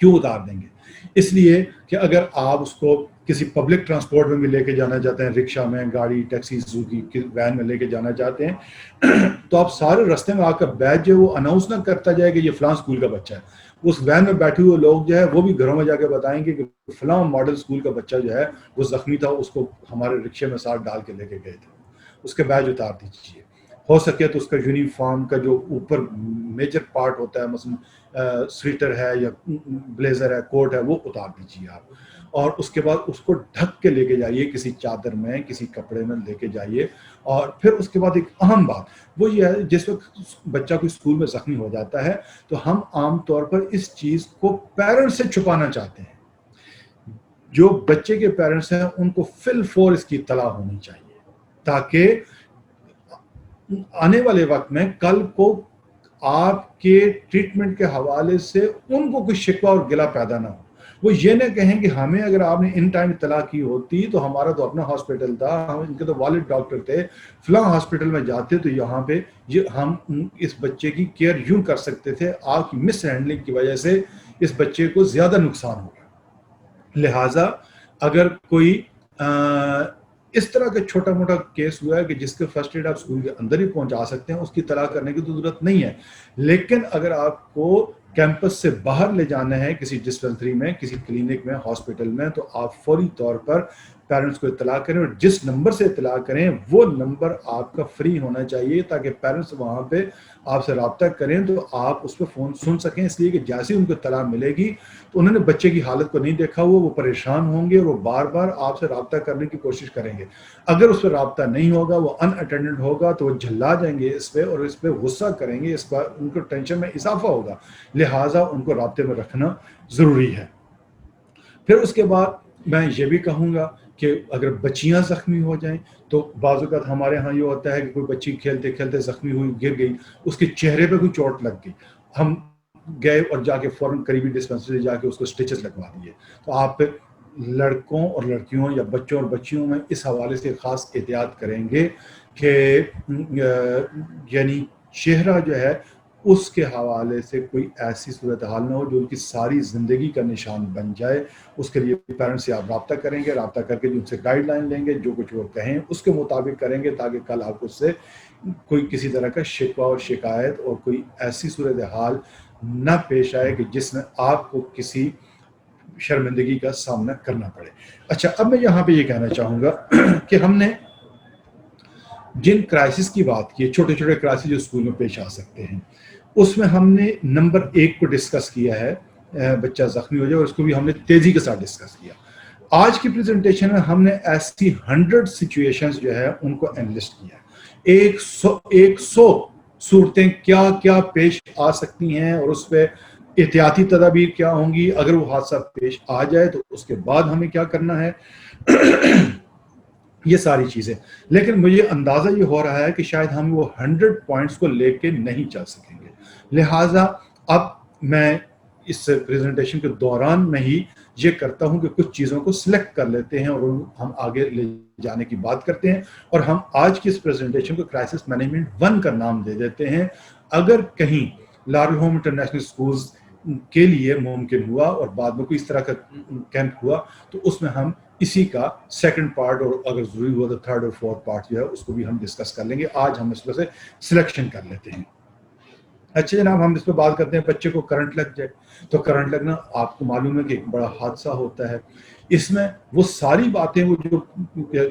کیوں اتار دیں گے؟ اس لیے کہ اگر آپ اس کو کسی پبلک ٹرانسپورٹ میں بھی لے کے جانا چاہتے ہیں, رکشہ میں, گاڑی, ٹیکسی, سوزوکی وین میں لے کے جانا چاہتے ہیں, تو آپ سارے رستے میں آپ کا بیج جو وہ اناؤنس نہ کرتا جائے کہ یہ فلاں اسکول کا بچہ ہے. اس وین میں بیٹھے ہوئے لوگ جو ہے وہ بھی گھروں میں جا کے بتائیں گے کہ فلاں ماڈل اسکول کا بچہ جو ہے وہ زخمی تھا, اس کو ہمارے رکشے میں ساتھ ڈال کے لے کے گئے تھے, اس کے بیج اتار دیجیے. ہو سکے تو اس کا یونیفارم کا جو اوپر میجر پارٹ ہوتا ہے, مثلا سویٹر ہے یا بلیزر ہے, کوٹ ہے, وہ اتار دیجیے آپ. اور اس کے بعد اس کو ڈھک کے لے کے جائیے, کسی چادر میں, کسی کپڑے میں لے کے جائیے. اور پھر اس کے بعد ایک اہم بات وہ یہ ہے, جس وقت بچہ کوئی اسکول میں زخمی ہو جاتا ہے تو ہم عام طور پر اس چیز کو پیرنٹس سے چھپانا چاہتے ہیں. جو بچے کے پیرنٹس ہیں ان کو فی الفور اس کی اطلاع ہونی چاہیے, تاکہ آنے والے وقت میں کل کو آپ کے ٹریٹمنٹ کے حوالے سے ان کو کوئی شکوہ اور گلہ پیدا نہ ہو. وہ یہ نہ کہیں کہ ہمیں اگر آپ نے ان ٹائم اطلاع کی ہوتی تو ہمارا تو اپنا ہاسپٹل تھا, ان کے تو والد ڈاکٹر تھے, فلاں ہاسپٹل میں جاتے تو یہاں پہ ہم اس بچے کی کیئر یوں کر سکتے تھے. آپ کی مس ہینڈلنگ کی وجہ سے اس بچے کو زیادہ نقصان ہوگا. لہٰذا اگر کوئی اس طرح کا چھوٹا موٹا کیس ہوا ہے کہ جس کے فرسٹ ایڈ آپ اسکول کے اندر ہی پہنچا سکتے ہیں, اس کی اطلاع کرنے کی تو ضرورت نہیں ہے. لیکن اگر آپ کو کیمپس سے باہر لے جانا ہے, کسی ڈسپنسری میں, کسی کلینک میں, ہاسپٹل میں, تو آپ فوری طور پر پیرنٹس کو اطلاع کریں, اور جس نمبر سے اطلاع کریں وہ نمبر آپ کا فری ہونا چاہیے, تاکہ پیرنٹس وہاں پہ آپ سے رابطہ کریں تو آپ اس پہ فون سن سکیں. اس لیے کہ جیسے ان کو اطلاع ملے گی تو انہوں نے بچے کی حالت کو نہیں دیکھا ہوا, وہ پریشان ہوں گے اور وہ بار بار آپ سے رابطہ کرنے کی کوشش کریں گے. اگر اس پہ رابطہ نہیں ہوگا, وہ ان اٹینڈنٹ ہوگا, تو وہ جھلا جائیں گے اس پہ اور اس پہ غصہ کریں گے, اس پر ان کو ٹینشن میں اضافہ ہوگا. لہٰذا ان کو رابطے میں رکھنا ضروری ہے. پھر اس کے بعد میں یہ بھی کہوں گا کہ اگر بچیاں زخمی ہو جائیں تو بعض اوقات ہمارے ہاں یہ ہوتا ہے کہ کوئی بچی کھیلتے کھیلتے زخمی ہوئی, گر گئی, اس کے چہرے پہ کوئی چوٹ لگ گئی, ہم گئے اور جا کے فوراً قریبی ڈسپنسری جا کے اس کو سٹیچز لگوا دیے. تو آپ لڑکوں اور لڑکیوں یا بچوں اور بچیوں میں اس حوالے سے خاص احتیاط کریں گے کہ یعنی چہرہ جو ہے اس کے حوالے سے کوئی ایسی صورتحال نہ ہو جو ان کی ساری زندگی کا نشان بن جائے. اس کے لیے پیرنٹس سے آپ رابطہ کریں گے, رابطہ کر کے ان سے گائیڈ لائن لیں گے, جو کچھ وہ کہیں اس کے مطابق کریں گے, تاکہ کل آپ اس سے کوئی کسی طرح کا شکوہ اور شکایت اور کوئی ایسی صورتحال نہ پیش آئے کہ جس میں آپ کو کسی شرمندگی کا سامنا کرنا پڑے. اچھا, اب میں یہاں پہ یہ کہنا چاہوں گا کہ ہم نے جن کرائسس کی بات کی, چھوٹے چھوٹے کرائسس جو اسکول میں پیش آ سکتے ہیں, اس میں ہم نے نمبر 1 کو ڈسکس کیا ہے, بچہ زخمی ہو جائے, اور اس کو بھی ہم نے تیزی کے ساتھ ڈسکس کیا. آج کی پریزنٹیشن میں ہم نے ایسی 100 سچویشنز جو ہے ان کو انلسٹ کیا. 100 صورتیں کیا کیا پیش آ سکتی ہیں اور اس پہ احتیاطی تدابیر کیا ہوں گی اگر وہ حادثہ پیش آ جائے تو اس کے بعد ہمیں کیا کرنا ہے, یہ ساری چیزیں. لیکن مجھے اندازہ یہ ہو رہا ہے کہ شاید ہم وہ 100 پوائنٹس کو لے کے نہیں چل سکیں گے. لہٰذا اب میں اس پریزنٹیشن کے دوران میں ہی یہ کرتا ہوں کہ کچھ چیزوں کو سلیکٹ کر لیتے ہیں اور ہم آگے لے جانے کی بات کرتے ہیں. اور ہم آج کی اس پریزنٹیشن کو کرائسس مینجمنٹ 1 کا نام دے دیتے ہیں. اگر کہیں لارل ہوم انٹرنیشنل اسکولز کے لیے ممکن ہوا اور بعد میں کوئی اس طرح کا کیمپ ہوا تو اس میں ہم اسی کا 2nd پارٹ اور اگر ضروری ہوا تو 3rd اور 4th پارٹ جو ہے اس کو بھی ہم ڈسکس کر لیں گے. آج ہم اس میں سے سلیکشن کر لیتے ہیں. اچھا جناب, ہم اس پہ بات کرتے ہیں. بچے کو کرنٹ لگ جائے تو کرنٹ لگنا آپ کو معلوم ہے کہ ایک بڑا حادثہ ہوتا ہے. اس میں وہ ساری باتیں وہ جو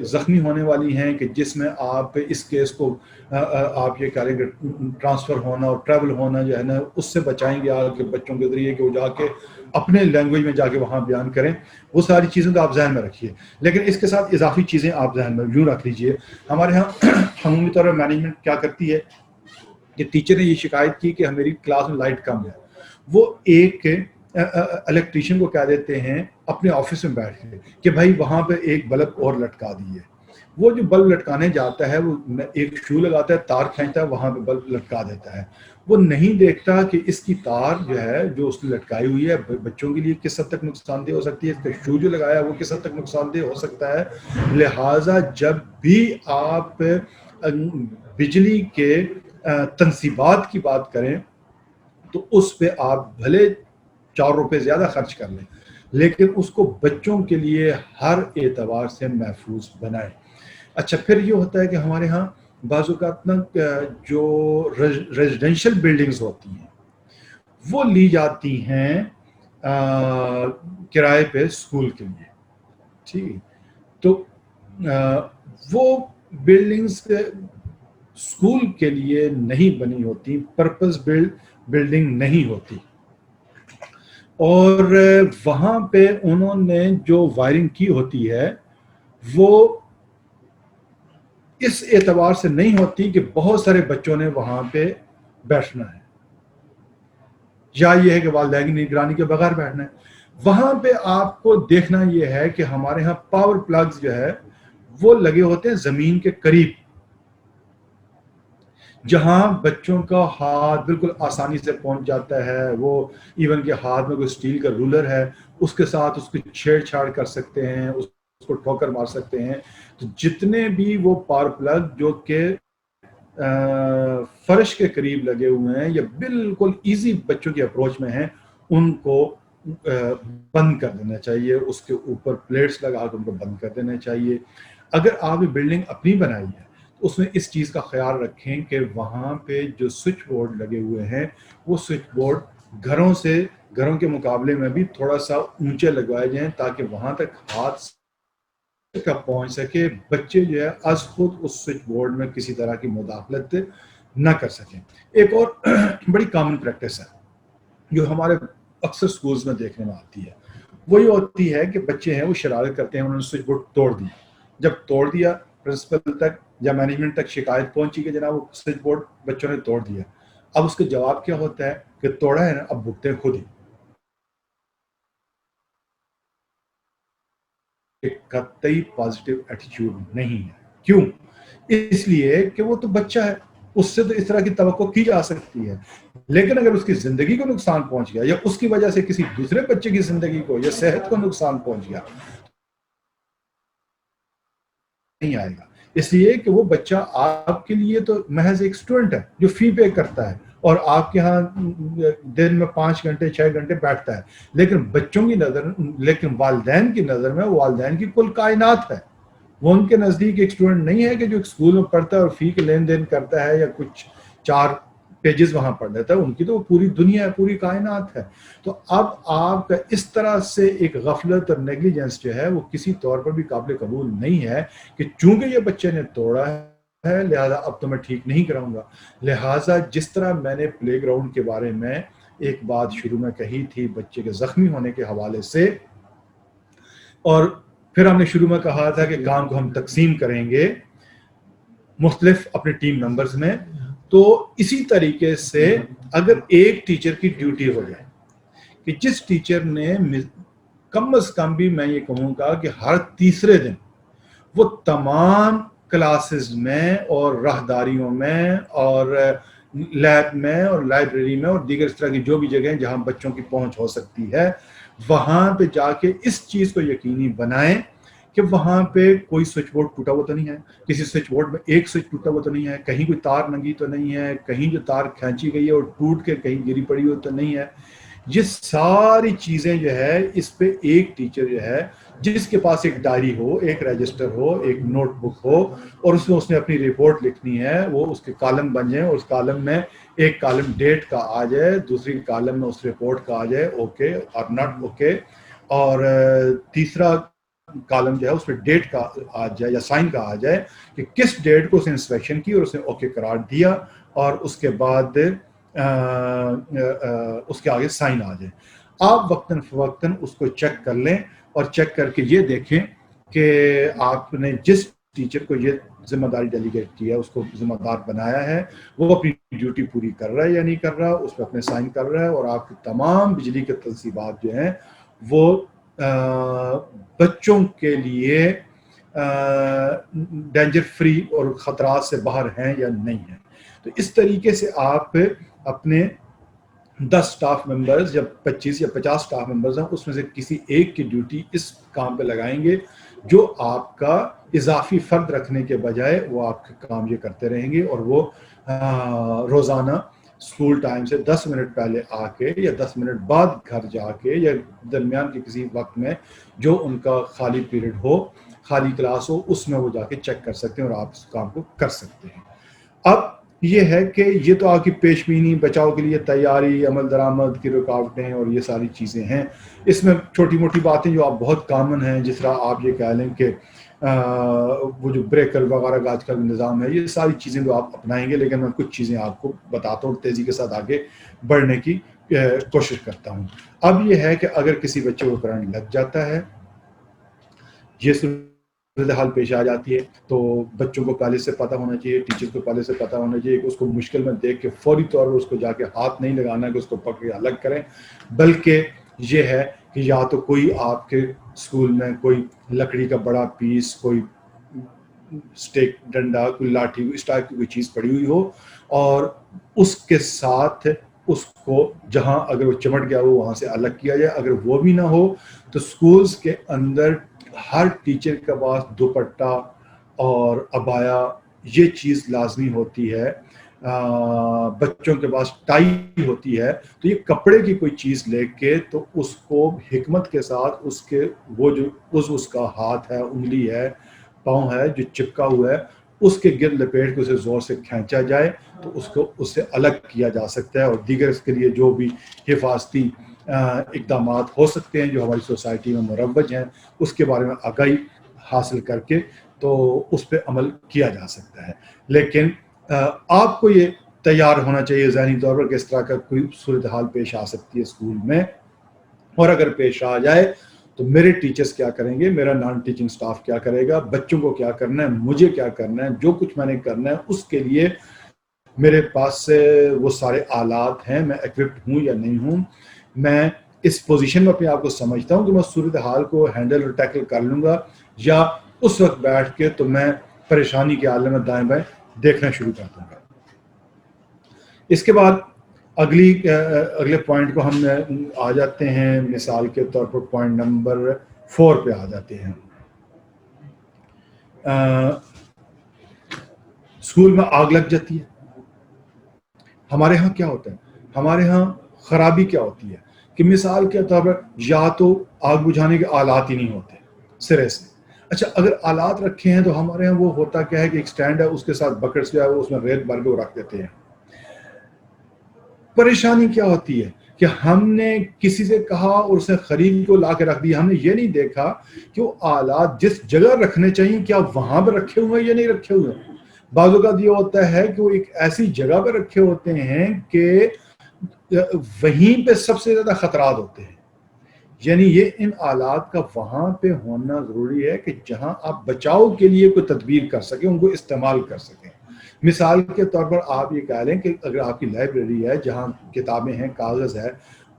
زخمی ہونے والی ہیں کہ جس میں آپ اس کیس کو آپ یہ کریں گے ٹرانسفر ہونا اور ٹریول ہونا جو ہے نا اس سے بچائیں گے آپ کے بچوں کے ذریعے کہ وہ جا کے اپنے لینگویج میں جا کے وہاں بیان کریں. وہ ساری چیزیں تو آپ ذہن میں رکھیے, لیکن اس کے ساتھ اضافی چیزیں آپ ذہن میں یوں رکھ لیجئے. ہمارے ہاں عمومی طور پر مینجمنٹ کیا کرتی ہے کہ ٹیچر نے یہ شکایت کی کہ میری کلاس میں لائٹ کم ہے, وہ ایک الیکٹریشین کو کہہ دیتے ہیں اپنے آفس میں بیٹھ کے کہ بھائی وہاں پہ ایک بلب اور لٹکا دیے. وہ جو بلب لٹکانے جاتا ہے وہ ایک شو لگاتا ہے, تار کھینچتا ہے, وہاں پہ بلب لٹکا دیتا ہے. وہ نہیں دیکھتا کہ اس کی تار جو ہے جو اس نے لٹکائی ہوئی ہے بچوں کے لیے کس حد تک نقصان دہ ہو سکتی ہے, اس کا شو جو لگایا ہے وہ کس حد تک نقصان دہ ہو سکتا ہے. لہٰذا جب بھی آپ بجلی کے تنصیبات کی بات کریں تو اس پہ آپ بھلے 4 روپے زیادہ خرچ کر لیں لیکن اس کو بچوں کے لیے ہر اعتبار سے محفوظ بنائیں. اچھا, پھر یہ ہوتا ہے کہ ہمارے ہاں بعض اوقات نا جو ریزیڈینشیل بلڈنگز ہوتی ہیں وہ لی جاتی ہیں کرائے پہ اسکول کے لیے, ٹھیک. تو وہ بلڈنگز اسکول کے لیے نہیں بنی ہوتی, پرپز بلڈنگ نہیں ہوتی, اور وہاں پہ انہوں نے جو وائرنگ کی ہوتی ہے وہ اس اعتبار سے نہیں ہوتی کہ بہت سارے بچوں نے وہاں پہ بیٹھنا ہے یا یہ ہے کہ والدین کی نگرانی کے بغیر بیٹھنا ہے. وہاں پہ آپ کو دیکھنا یہ ہے کہ ہمارے ہاں پاور پلگز جو ہے وہ لگے ہوتے ہیں زمین کے قریب, جہاں بچوں کا ہاتھ بالکل آسانی سے پہنچ جاتا ہے. وہ ایون کہ ہاتھ میں کوئی اسٹیل کا رولر ہے اس کے ساتھ اس کی چھیڑ چھاڑ کر سکتے ہیں, اس کو ٹھوکر مار سکتے ہیں. تو جتنے بھی وہ پاور پلگ جو کہ فرش کے قریب لگے ہوئے ہیں یا بالکل ایزی بچوں کی اپروچ میں ہیں ان کو بند کر دینا چاہیے, اس کے اوپر پلیٹس لگا کے ان کو بند کر دینا چاہیے. اگر آپ یہ بلڈنگ اپنی بنائی ہے اس میں اس چیز کا خیال رکھیں کہ وہاں پہ جو سوئچ بورڈ لگے ہوئے ہیں وہ سوئچ بورڈ گھروں کے مقابلے میں بھی تھوڑا سا اونچے لگوائے جائیں تاکہ وہاں تک ہاتھ کا پہنچ سکے, بچے جو ہے از خود اس سوئچ بورڈ میں کسی طرح کی مداخلت نہ کر سکیں. ایک اور بڑی کامن پریکٹس ہے جو ہمارے اکثر سکولز میں دیکھنے میں آتی ہے, وہ یہ ہوتی ہے کہ بچے ہیں وہ شرارت کرتے ہیں, انہوں نے سوئچ بورڈ توڑ دیا. جب توڑ دیا پرنسپل تک یا مینجمنٹ تک شکایت پہنچی کہ جناب وہ سوئچ بورڈ بچوں نے توڑ دیا. اب اس کا جواب کیا ہوتا ہے کہ توڑا ہے نا اب بھگتے خود ہی. قطعی پازیٹیو ایٹیچیوڈ نہیں ہے. کیوں؟ اس لیے کہ وہ تو بچہ ہے, اس سے تو اس طرح کی توقع کی جا سکتی ہے, لیکن اگر اس کی زندگی کو نقصان پہنچ گیا یا اس کی وجہ سے کسی دوسرے بچے کی زندگی کو یا صحت کو نقصان پہنچ گیا نہیں آئے گا. اس لیے کہ وہ بچہ آپ کے لیے تو محض ایک اسٹوڈنٹ ہے جو فی پے کرتا ہے اور آپ کے ہاں دن میں 5 گھنٹے 6 گھنٹے بیٹھتا ہے, لیکن بچوں کی نظر لیکن والدین کی نظر میں والدین کی کل کائنات ہے. وہ ان کے نزدیک ایک اسٹوڈنٹ نہیں ہے کہ جو اسکول میں پڑھتا ہے اور فی کے لین دین کرتا ہے یا کچھ 4 پیجز وہاں پڑھ لیتا ہے. ان کی تو وہ پوری دنیا ہے, پوری کائنات ہے. تو اب آپ کا اس طرح سے ایک غفلت اور نیگلیجنس جو ہے وہ کسی طور پر بھی قابل قبول نہیں ہے کہ چونکہ یہ بچے نے توڑا ہے لہذا اب تو میں ٹھیک نہیں کراؤں گا. لہٰذا جس طرح میں نے پلے گراؤنڈ کے بارے میں ایک بات شروع میں کہی تھی بچے کے زخمی ہونے کے حوالے سے, اور پھر ہم نے شروع میں کہا تھا کہ کام کو ہم تقسیم کریں گے مختلف اپنے ٹیم ممبرز میں, تو اسی طریقے سے اگر ایک ٹیچر کی ڈیوٹی ہو جائے کہ جس ٹیچر نے کم از کم بھی میں یہ کہوں گا کہ ہر تیسرے دن وہ تمام کلاسز میں اور راہداریوں میں اور لیب میں اور لائبریری میں اور دیگر اس طرح کی جو بھی جگہیں جہاں بچوں کی پہنچ ہو سکتی ہے وہاں پہ جا کے اس چیز کو یقینی بنائیں کہ وہاں پہ کوئی سوئچ بورڈ ٹوٹا ہوا تو نہیں ہے, کسی سوئچ بورڈ میں ایک سوئچ ٹوٹا ہوا تو نہیں ہے, کہیں کوئی تار ننگی تو نہیں ہے, کہیں جو تار کھینچی گئی ہے اور ٹوٹ کے کہیں گری پڑی ہو تو نہیں ہے. یہ ساری چیزیں جو ہے اس پہ ایک ٹیچر جو ہے جس کے پاس ایک ڈائری ہو, ایک رجسٹر ہو, ایک نوٹ بک ہو اور اس نے اپنی رپورٹ لکھنی ہے, وہ اس کے کالم بن جائیں اور اس کالم میں ایک کالم ڈیٹ کا آ جائے, دوسری کالم میں اس رپورٹ کا آ جائے اوکے اور ناٹ اوکے, اور تیسرا کالم جو ہے اس پہ ڈیٹ کا آ جائے یا سائن کا آ جائے کہ کس ڈیٹ کو اس نے انسپیکشن کی اور اس نے اوکے قرار دیا، اور اس کے بعد اس کے آگے سائن آ جائے۔ آپ وقتاً فوقتاً اس کو چیک کر لیں اور چیک کر کے یہ دیکھیں کہ آپ نے جس ٹیچر کو یہ ذمہ داری ڈیلیگیٹ کی ہے، اس کو ذمہ دار بنایا ہے، وہ اپنی ڈیوٹی پوری کر رہا ہے یا نہیں کر رہا، اس پہ اپنے سائن کر رہا ہے، اور آپ کی تمام بجلی کے تنصیبات جو ہیں وہ بچوں کے لیے ڈینجر فری اور خطرات سے باہر ہیں یا نہیں ہیں۔ تو اس طریقے سے آپ اپنے 10 سٹاف ممبرز یا 25 یا 50 سٹاف ممبرز ہیں، اس میں سے کسی ایک کی ڈیوٹی اس کام پہ لگائیں گے، جو آپ کا اضافی فرد رکھنے کے بجائے وہ آپ کے کام یہ کرتے رہیں گے، اور وہ روزانہ اسکول ٹائم سے 10 منٹ پہلے آ کے یا 10 منٹ بعد گھر جا کے یا درمیان کے کسی وقت میں جو ان کا خالی پیریڈ ہو، خالی کلاس ہو، اس میں وہ جا کے چیک کر سکتے ہیں اور آپ اس کام کو کر سکتے ہیں۔ اب یہ ہے کہ یہ تو آپ کی پیش بینی، بچاؤ کے لیے تیاری، عمل درآمد کی رکاوٹیں اور یہ ساری چیزیں ہیں۔ اس میں چھوٹی موٹی باتیں جو آپ بہت کامن ہیں، جس طرح آپ یہ کہہ لیں کہ وہ جو بریکر وغیرہ کا آج کل نظام ہے، یہ ساری چیزیں جو آپ اپنائیں گے، لیکن میں کچھ چیزیں آپ کو بتاتا ہوں، تیزی کے ساتھ آگے بڑھنے کی کوشش کرتا ہوں۔ اب یہ ہے کہ اگر کسی بچے کو کرنٹ لگ جاتا ہے، یہ صورتحال پیش آ جاتی ہے، تو بچوں کو پہلے سے پتہ ہونا چاہیے، ٹیچر کو پہلے سے پتہ ہونا چاہیے کہ اس کو مشکل میں دیکھ کے فوری طور پر اس کو جا کے ہاتھ نہیں لگانا کہ اس کو پکڑ کے الگ کریں، بلکہ یہ ہے کہ یا تو کوئی آپ کے اسکول میں کوئی لکڑی کا بڑا پیس، کوئی اسٹیک، ڈنڈا، کوئی لاٹھی، اس ٹائپ کی کوئی چیز پڑی ہوئی ہو، اور اس کے ساتھ اس کو جہاں اگر وہ چمٹ گیا وہ وہاں سے الگ کیا جائے۔ اگر وہ بھی نہ ہو تو اسکولز کے اندر ہر ٹیچر کے پاس دوپٹہ اور عبایا یہ چیز لازمی ہوتی ہے، بچوں کے پاس ٹائی ہوتی ہے، تو یہ کپڑے کی کوئی چیز لے کے تو اس کو حکمت کے ساتھ اس کے وہ جو اس کا ہاتھ ہے، انگلی ہے، پاؤں ہے جو چپکا ہوا ہے، اس کے گرد لپیٹ کے اسے زور سے کھینچا جائے تو اس کو اس سے الگ کیا جا سکتا ہے، اور دیگر اس کے لیے جو بھی حفاظتی اقدامات ہو سکتے ہیں جو ہماری سوسائٹی میں مروج ہیں، اس کے بارے میں آگاہی حاصل کر کے تو اس پہ عمل کیا جا سکتا ہے۔ لیکن آپ کو یہ تیار ہونا چاہیے ذہنی طور پر کہ اس طرح کا کوئی صورتحال پیش آ سکتی ہے اسکول میں، اور اگر پیش آ جائے تو میرے ٹیچرز کیا کریں گے، میرا نان ٹیچنگ سٹاف کیا کرے گا، بچوں کو کیا کرنا ہے، مجھے کیا کرنا ہے، جو کچھ میں نے کرنا ہے اس کے لیے میرے پاس وہ سارے آلات ہیں، میں ایکوپڈ ہوں یا نہیں ہوں، میں اس پوزیشن میں اپنے آپ کو سمجھتا ہوں کہ میں صورتحال کو ہینڈل اور ٹیکل کر لوں گا، یا اس وقت بیٹھ کے تو میں پریشانی کے عالم میں دائیں بائیں دیکھنا شروع کر دوں گا۔ اس کے بعد اگلے پوائنٹ کو ہم آ جاتے ہیں، مثال کے طور پر پوائنٹ نمبر 4 پہ آ جاتے ہیں۔ اسکول میں آگ لگ جاتی ہے۔ ہمارے ہاں کیا ہوتا ہے، ہمارے ہاں خرابی کیا ہوتی ہے کہ مثال کے طور پر یا تو آگ بجھانے کے آلات ہی نہیں ہوتے سرے سے۔ اچھا، اگر آلات رکھے ہیں تو ہمارے ہاں وہ ہوتا کیا ہے کہ ایک سٹینڈ ہے، اس کے ساتھ بکٹس جو ہے وہ اس میں ریت بھر کے وہ رکھ دیتے ہیں۔ پریشانی کیا ہوتی ہے کہ ہم نے کسی سے کہا اور اس نے خرید کو لا کے رکھ دیا، ہم نے یہ نہیں دیکھا کہ وہ آلات جس جگہ رکھنے چاہیے کیا وہاں پہ رکھے ہوئے ہیں یا نہیں رکھے ہوئے ہیں۔ بعض اوقات یہ ہوتا ہے کہ وہ ایک ایسی جگہ پہ رکھے ہوتے ہیں کہ وہیں پہ سب سے زیادہ خطرات ہوتے ہیں، یعنی یہ ان آلات کا وہاں پہ ہونا ضروری ہے کہ جہاں آپ بچاؤ کے لیے کوئی تدبیر کر سکیں، ان کو استعمال کر سکیں۔ مثال کے طور پر آپ یہ کہہ لیں کہ اگر آپ کی لائبریری ہے جہاں کتابیں ہیں، کاغذ ہے،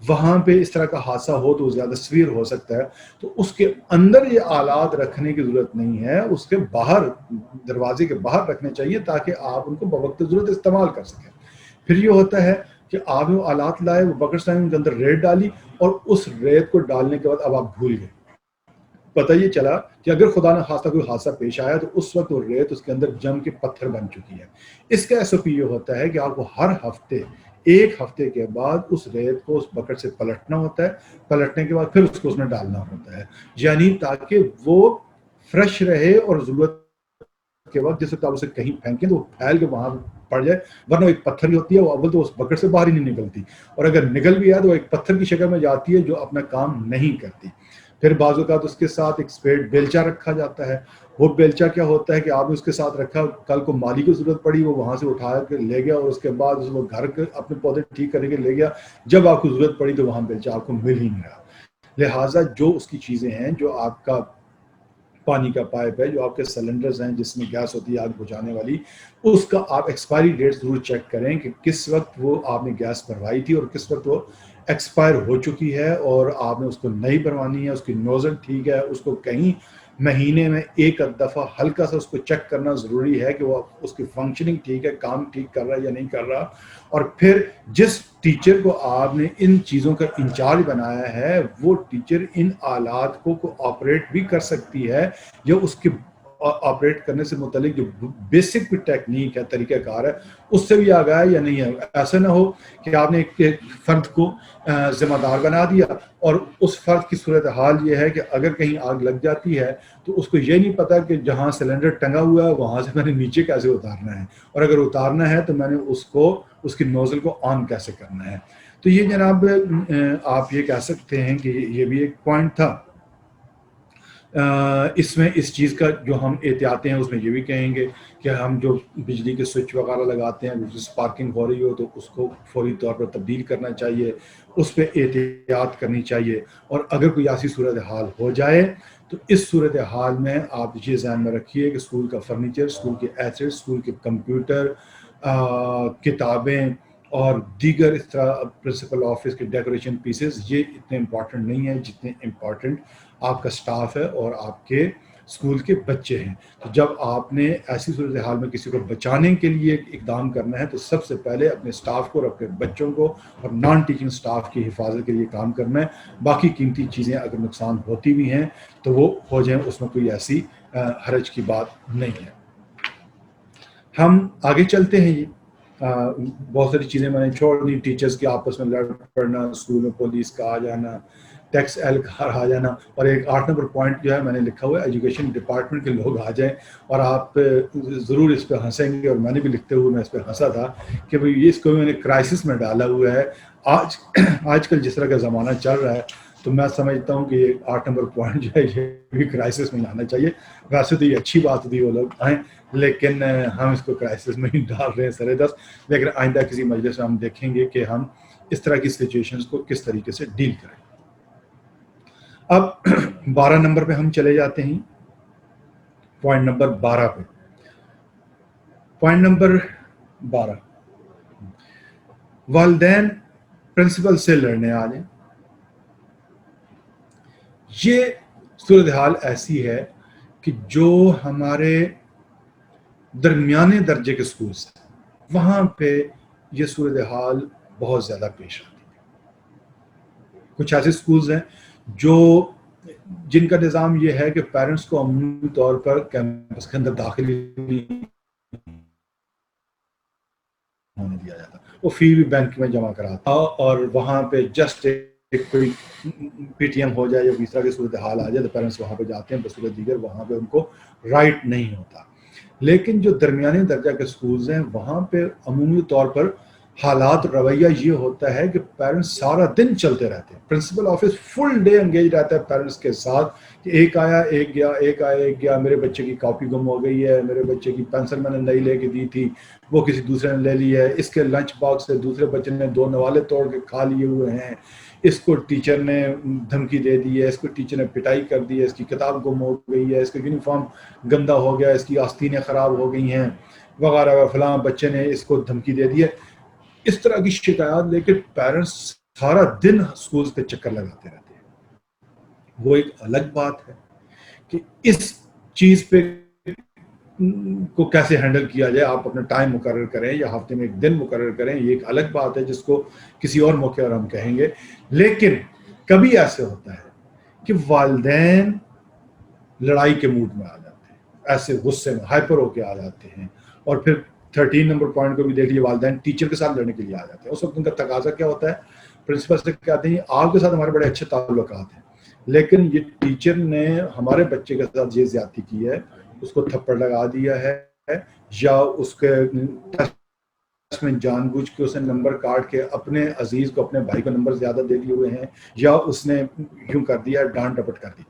وہاں پہ اس طرح کا حادثہ ہو تو زیادہ سویر ہو سکتا ہے، تو اس کے اندر یہ آلات رکھنے کی ضرورت نہیں ہے، اس کے باہر، دروازے کے باہر رکھنے چاہیے تاکہ آپ ان کو بوقت ضرورت استعمال کر سکیں۔ پھر یہ ہوتا ہے کہ آپ وہ آلات لائے، وہ بکٹس لائے، ان کے اندر ریت ڈالی، اور اس ریت کو ڈالنے کے بعد اب آپ بھول گئے، پتہ یہ چلا کہ اگر خدا نہ خواستہ کوئی حادثہ پیش آیا تو اس وقت وہ ریت اس کے اندر جم کے پتھر بن چکی ہے۔ اس کا SOP یہ ہوتا ہے کہ آپ کو ہر ہفتے، ایک ہفتے کے بعد اس ریت کو اس بکٹ سے پلٹنا ہوتا ہے، پلٹنے کے بعد پھر اس کو اس میں ڈالنا ہوتا ہے، یعنی تاکہ وہ فریش رہے اور ضرورت کے وقت جس وقت آپ اسے کہیں پھینکیں تو وہ پھیل کے وہاں پڑ جائے، ورنہ ایک پتھر ہی ہوتی ہے وہ اول تو اس بکٹ سے باہر ہی نہیں نکلتی، اور اگر نکل بھی ہے تو ایک پتھر کی شکل میں جاتی ہے جو اپنا کام نہیں کرتی۔ پھر بعض اوقات اس کے ساتھ ایک اسپیڈ بیلچہ رکھا جاتا ہے، وہ بیلچہ کیا ہوتا ہے کہ آپ نے اس کے ساتھ رکھا، کل کو مالی کو ضرورت پڑی وہ وہاں سے اٹھا کے لے گیا، اور اس کے بعد وہ گھر کے اپنے پودے ٹھیک کرنے کے لے گیا، جب آپ کو ضرورت پڑی تو وہاں بیلچہ آپ کو مل ہی نہیں رہا۔ لہٰذا جو اس کی چیزیں ہیں، جو آپ کا پانی کا پائپ ہے، جو آپ کے سلنڈرز ہیں جس میں گیس ہوتی ہے آگ بجھانے والی، اس کا آپ ایکسپائری ڈیٹ ضرور چیک کریں کہ کس وقت وہ آپ نے گیس بھروائی تھی اور کس وقت وہ ایکسپائر ہو چکی ہے، اور آپ نے اس کو نئی بھروانی ہے، اس کی نوزل ٹھیک ہے، اس کو کہیں مہینے میں ایک دفعہ ہلکا سا اس کو چیک کرنا ضروری ہے کہ وہ اس کی فنکشننگ ٹھیک ہے، کام ٹھیک کر رہا ہے یا نہیں کر رہا۔ اور پھر جس ٹیچر کو آپ نے ان چیزوں کا انچارج بنایا ہے وہ ٹیچر ان آلات کو آپریٹ بھی کر سکتی ہے، یا اس کے آپریٹ کرنے سے متعلق جو بیسک ٹیکنیک ہے، طریقہ کار ہے، اس سے بھی آگاہ ہے یا نہیں ہے۔ ایسا نہ ہو کہ آپ نے ایک فرد کو ذمہ دار بنا دیا اور اس فرد کی صورتحال یہ ہے کہ اگر کہیں آگ لگ جاتی ہے تو اس کو یہ نہیں پتا کہ جہاں سلنڈر ٹنگا ہوا ہے وہاں سے میں نے نیچے کیسے اتارنا ہے، اور اگر اتارنا ہے تو میں نے اس کی نوزل کو آن کیسے کرنا ہے۔ تو یہ جناب آپ یہ کہہ سکتے ہیں کہ یہ بھی ایک پوائنٹ تھا۔ اس میں اس چیز کا جو ہم احتیاطیں ہیں اس میں یہ بھی کہیں گے کہ ہم جو بجلی کے سوئچ وغیرہ لگاتے ہیں، اسپارکنگ ہو رہی ہو تو اس کو فوری طور پر تبدیل کرنا چاہیے، اس پہ احتیاط کرنی چاہیے، اور اگر کوئی ایسی صورتحال ہو جائے تو اس صورتحال میں آپ یہ ذہن میں رکھیے کہ اسکول کا فرنیچر، اسکول کے ایسٹ، اسکول کے کمپیوٹر، کتابیں اور دیگر اس طرح پرنسپل آفس کے ڈیکوریشن پیسز یہ اتنے امپورٹنٹ نہیں ہیں جتنے امپورٹنٹ آپ کا سٹاف ہے اور آپ کے اسکول کے بچے ہیں۔ تو جب آپ نے ایسی صورتحال میں کسی کو بچانے کے لیے اقدام کرنا ہے تو سب سے پہلے اپنے سٹاف کو اور اپنے بچوں کو اور نان ٹیچنگ سٹاف کی حفاظت کے لیے کام کرنا ہے۔ باقی قیمتی چیزیں اگر نقصان ہوتی بھی ہیں تو وہ ہو جائیں، اس میں کوئی ایسی حرج کی بات نہیں ہے۔ ہم آگے چلتے ہیں۔ بہت ساری چیزیں میں نے چھوڑ دی، ٹیچرز کے آپس میں لڑ پڑنا، اسکول میں پولیس کا آ جانا، ٹیکس اہلکار آ جانا، اور ایک 8 نمبر پوائنٹ جو ہے میں نے لکھا ہوا ہے ایجوکیشن ڈپارٹمنٹ کے لوگ آ جائیں، اور آپ ضرور اس پہ ہنسیں گے، اور میں نے بھی لکھتے ہوئے میں اس پہ ہنسا تھا کہ بھئی اس کو میں نے کرائسس میں ڈالا ہوا ہے۔ آج کل جس طرح کا زمانہ چل رہا ہے تو میں سمجھتا ہوں کہ یہ 8 نمبر پوائنٹ جو ہے یہ بھی کرائسس میں لانا چاہیے۔ ویسے تو یہ اچھی بات ہوتی ہے وہ لوگ آئیں، لیکن ہم اس کو کرائسس میں ہی ڈال رہے ہیں سر دست، لیکن آئندہ کسی مجلس میں ہم دیکھیں گے کہ ہم اس طرح کی سچویشنز کو کس طریقے سے ڈیل کریں۔ اب 12 نمبر پہ ہم چلے جاتے ہیں، پوائنٹ نمبر 12 پہ۔ پوائنٹ نمبر 12، والدین پرنسپل سے لڑنے آ جائیں۔ یہ صورتحال ایسی ہے کہ جو ہمارے درمیانے درجے کے سکولز ہیں وہاں پہ یہ صورتحال بہت زیادہ پیش آتی ہے۔ کچھ ایسے سکولز ہیں جن کا نظام یہ ہے کہ پیرنٹس کو عمومی طور پر کیمپس کے اندر داخل نہیں ہونے دیا جاتا، وہ فی بھی بینک میں جمع کراتا، اور وہاں پہ جسٹ کوئی پی ٹی ایم ہو جائے یا اس طرح کی صورتحال آ جائے تو پیرنٹس وہاں پہ جاتے ہیں، بصورت دیگر وہاں پہ ان کو رائٹ نہیں ہوتا۔ لیکن جو درمیانے درجہ کے سکولز ہیں وہاں پہ عمومی طور پر حالات رویہ یہ ہوتا ہے کہ پیرنٹس سارا دن چلتے رہتے ہیں، پرنسپل آفس فل ڈے انگیج رہتا ہے پیرنٹس کے ساتھ کہ ایک آیا ایک گیا، ایک آیا ایک گیا، میرے بچے کی کاپی گم ہو گئی ہے، میرے بچے کی پینسل میں نے نئی لے کے دی تھی وہ کسی دوسرے نے لے لی ہے، اس کے لنچ باکس سے دوسرے بچے نے 2 نوالے توڑ کے کھا لیے ہوئے ہیں، اس کو ٹیچر نے دھمکی دے دی ہے، اس کو ٹیچر نے پٹائی کر دی ہے، اس کی کتاب گم ہو گئی ہے، اس کا یونیفارم گندا ہو گیا، اس کی آستینیں خراب ہو گئی ہیں وغیرہ، فلاں بچے نے اس کو دھمکی دے دی ہے۔ اس طرح کی شکایات لے کے پیرنٹس سارا دن سکولز پہ چکر لگاتے رہتے ہیں۔ وہ ایک الگ بات ہے کہ اس چیز پہ کو کیسے ہینڈل کیا جائے، آپ اپنا ٹائم مقرر کریں یا ہفتے میں ایک دن مقرر کریں، یہ ایک الگ بات ہے جس کو کسی اور موقع پر ہم کہیں گے۔ لیکن کبھی ایسے ہوتا ہے کہ والدین لڑائی کے موڈ میں آ جاتے ہیں، ایسے غصے میں ہائپر ہو کے آ جاتے ہیں، اور پھر 13 نمبر پوائنٹ کو بھی دیکھ لیے، والدین ٹیچر کے ساتھ لڑنے کے لیے آ جاتے ہیں۔ اس وقت ان کا تقاضا کیا ہوتا ہے، پرنسپل سے کہتے ہیں آپ کے ساتھ ہمارے بڑے اچھے تعلقات ہیں لیکن یہ ٹیچر نے ہمارے بچے کے ساتھ یہ زیادتی کی ہے، اس کو تھپڑ لگا دیا ہے، یا اس کے میں جان بوجھ کے اس نے نمبر کاٹ کے اپنے عزیز کو، اپنے بھائی کو نمبر زیادہ دے دیے ہوئے ہیں، یا اس نے یوں کر دیا، ڈانٹ ڈپٹ کر دی.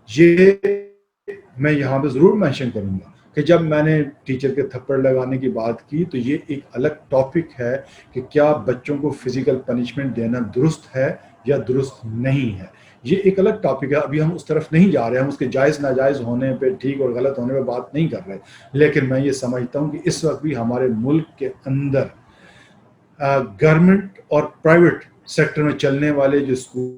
یہ میں یہاں پہ ضرور مینشن کروں گا کہ جب میں نے ٹیچر کے تھپڑ لگانے کی بات کی تو یہ ایک الگ ٹاپک ہے کہ کیا بچوں کو فزیکل پنشمنٹ دینا درست ہے یا درست نہیں ہے. یہ ایک الگ ٹاپک ہے، ابھی ہم اس طرف نہیں جا رہے، ہم اس کے جائز ناجائز ہونے پہ، ٹھیک اور غلط ہونے پہ بات نہیں کر رہے. لیکن میں یہ سمجھتا ہوں کہ اس وقت بھی ہمارے ملک کے اندر گورنمنٹ اور پرائیویٹ سیکٹر میں چلنے والے جو اسکول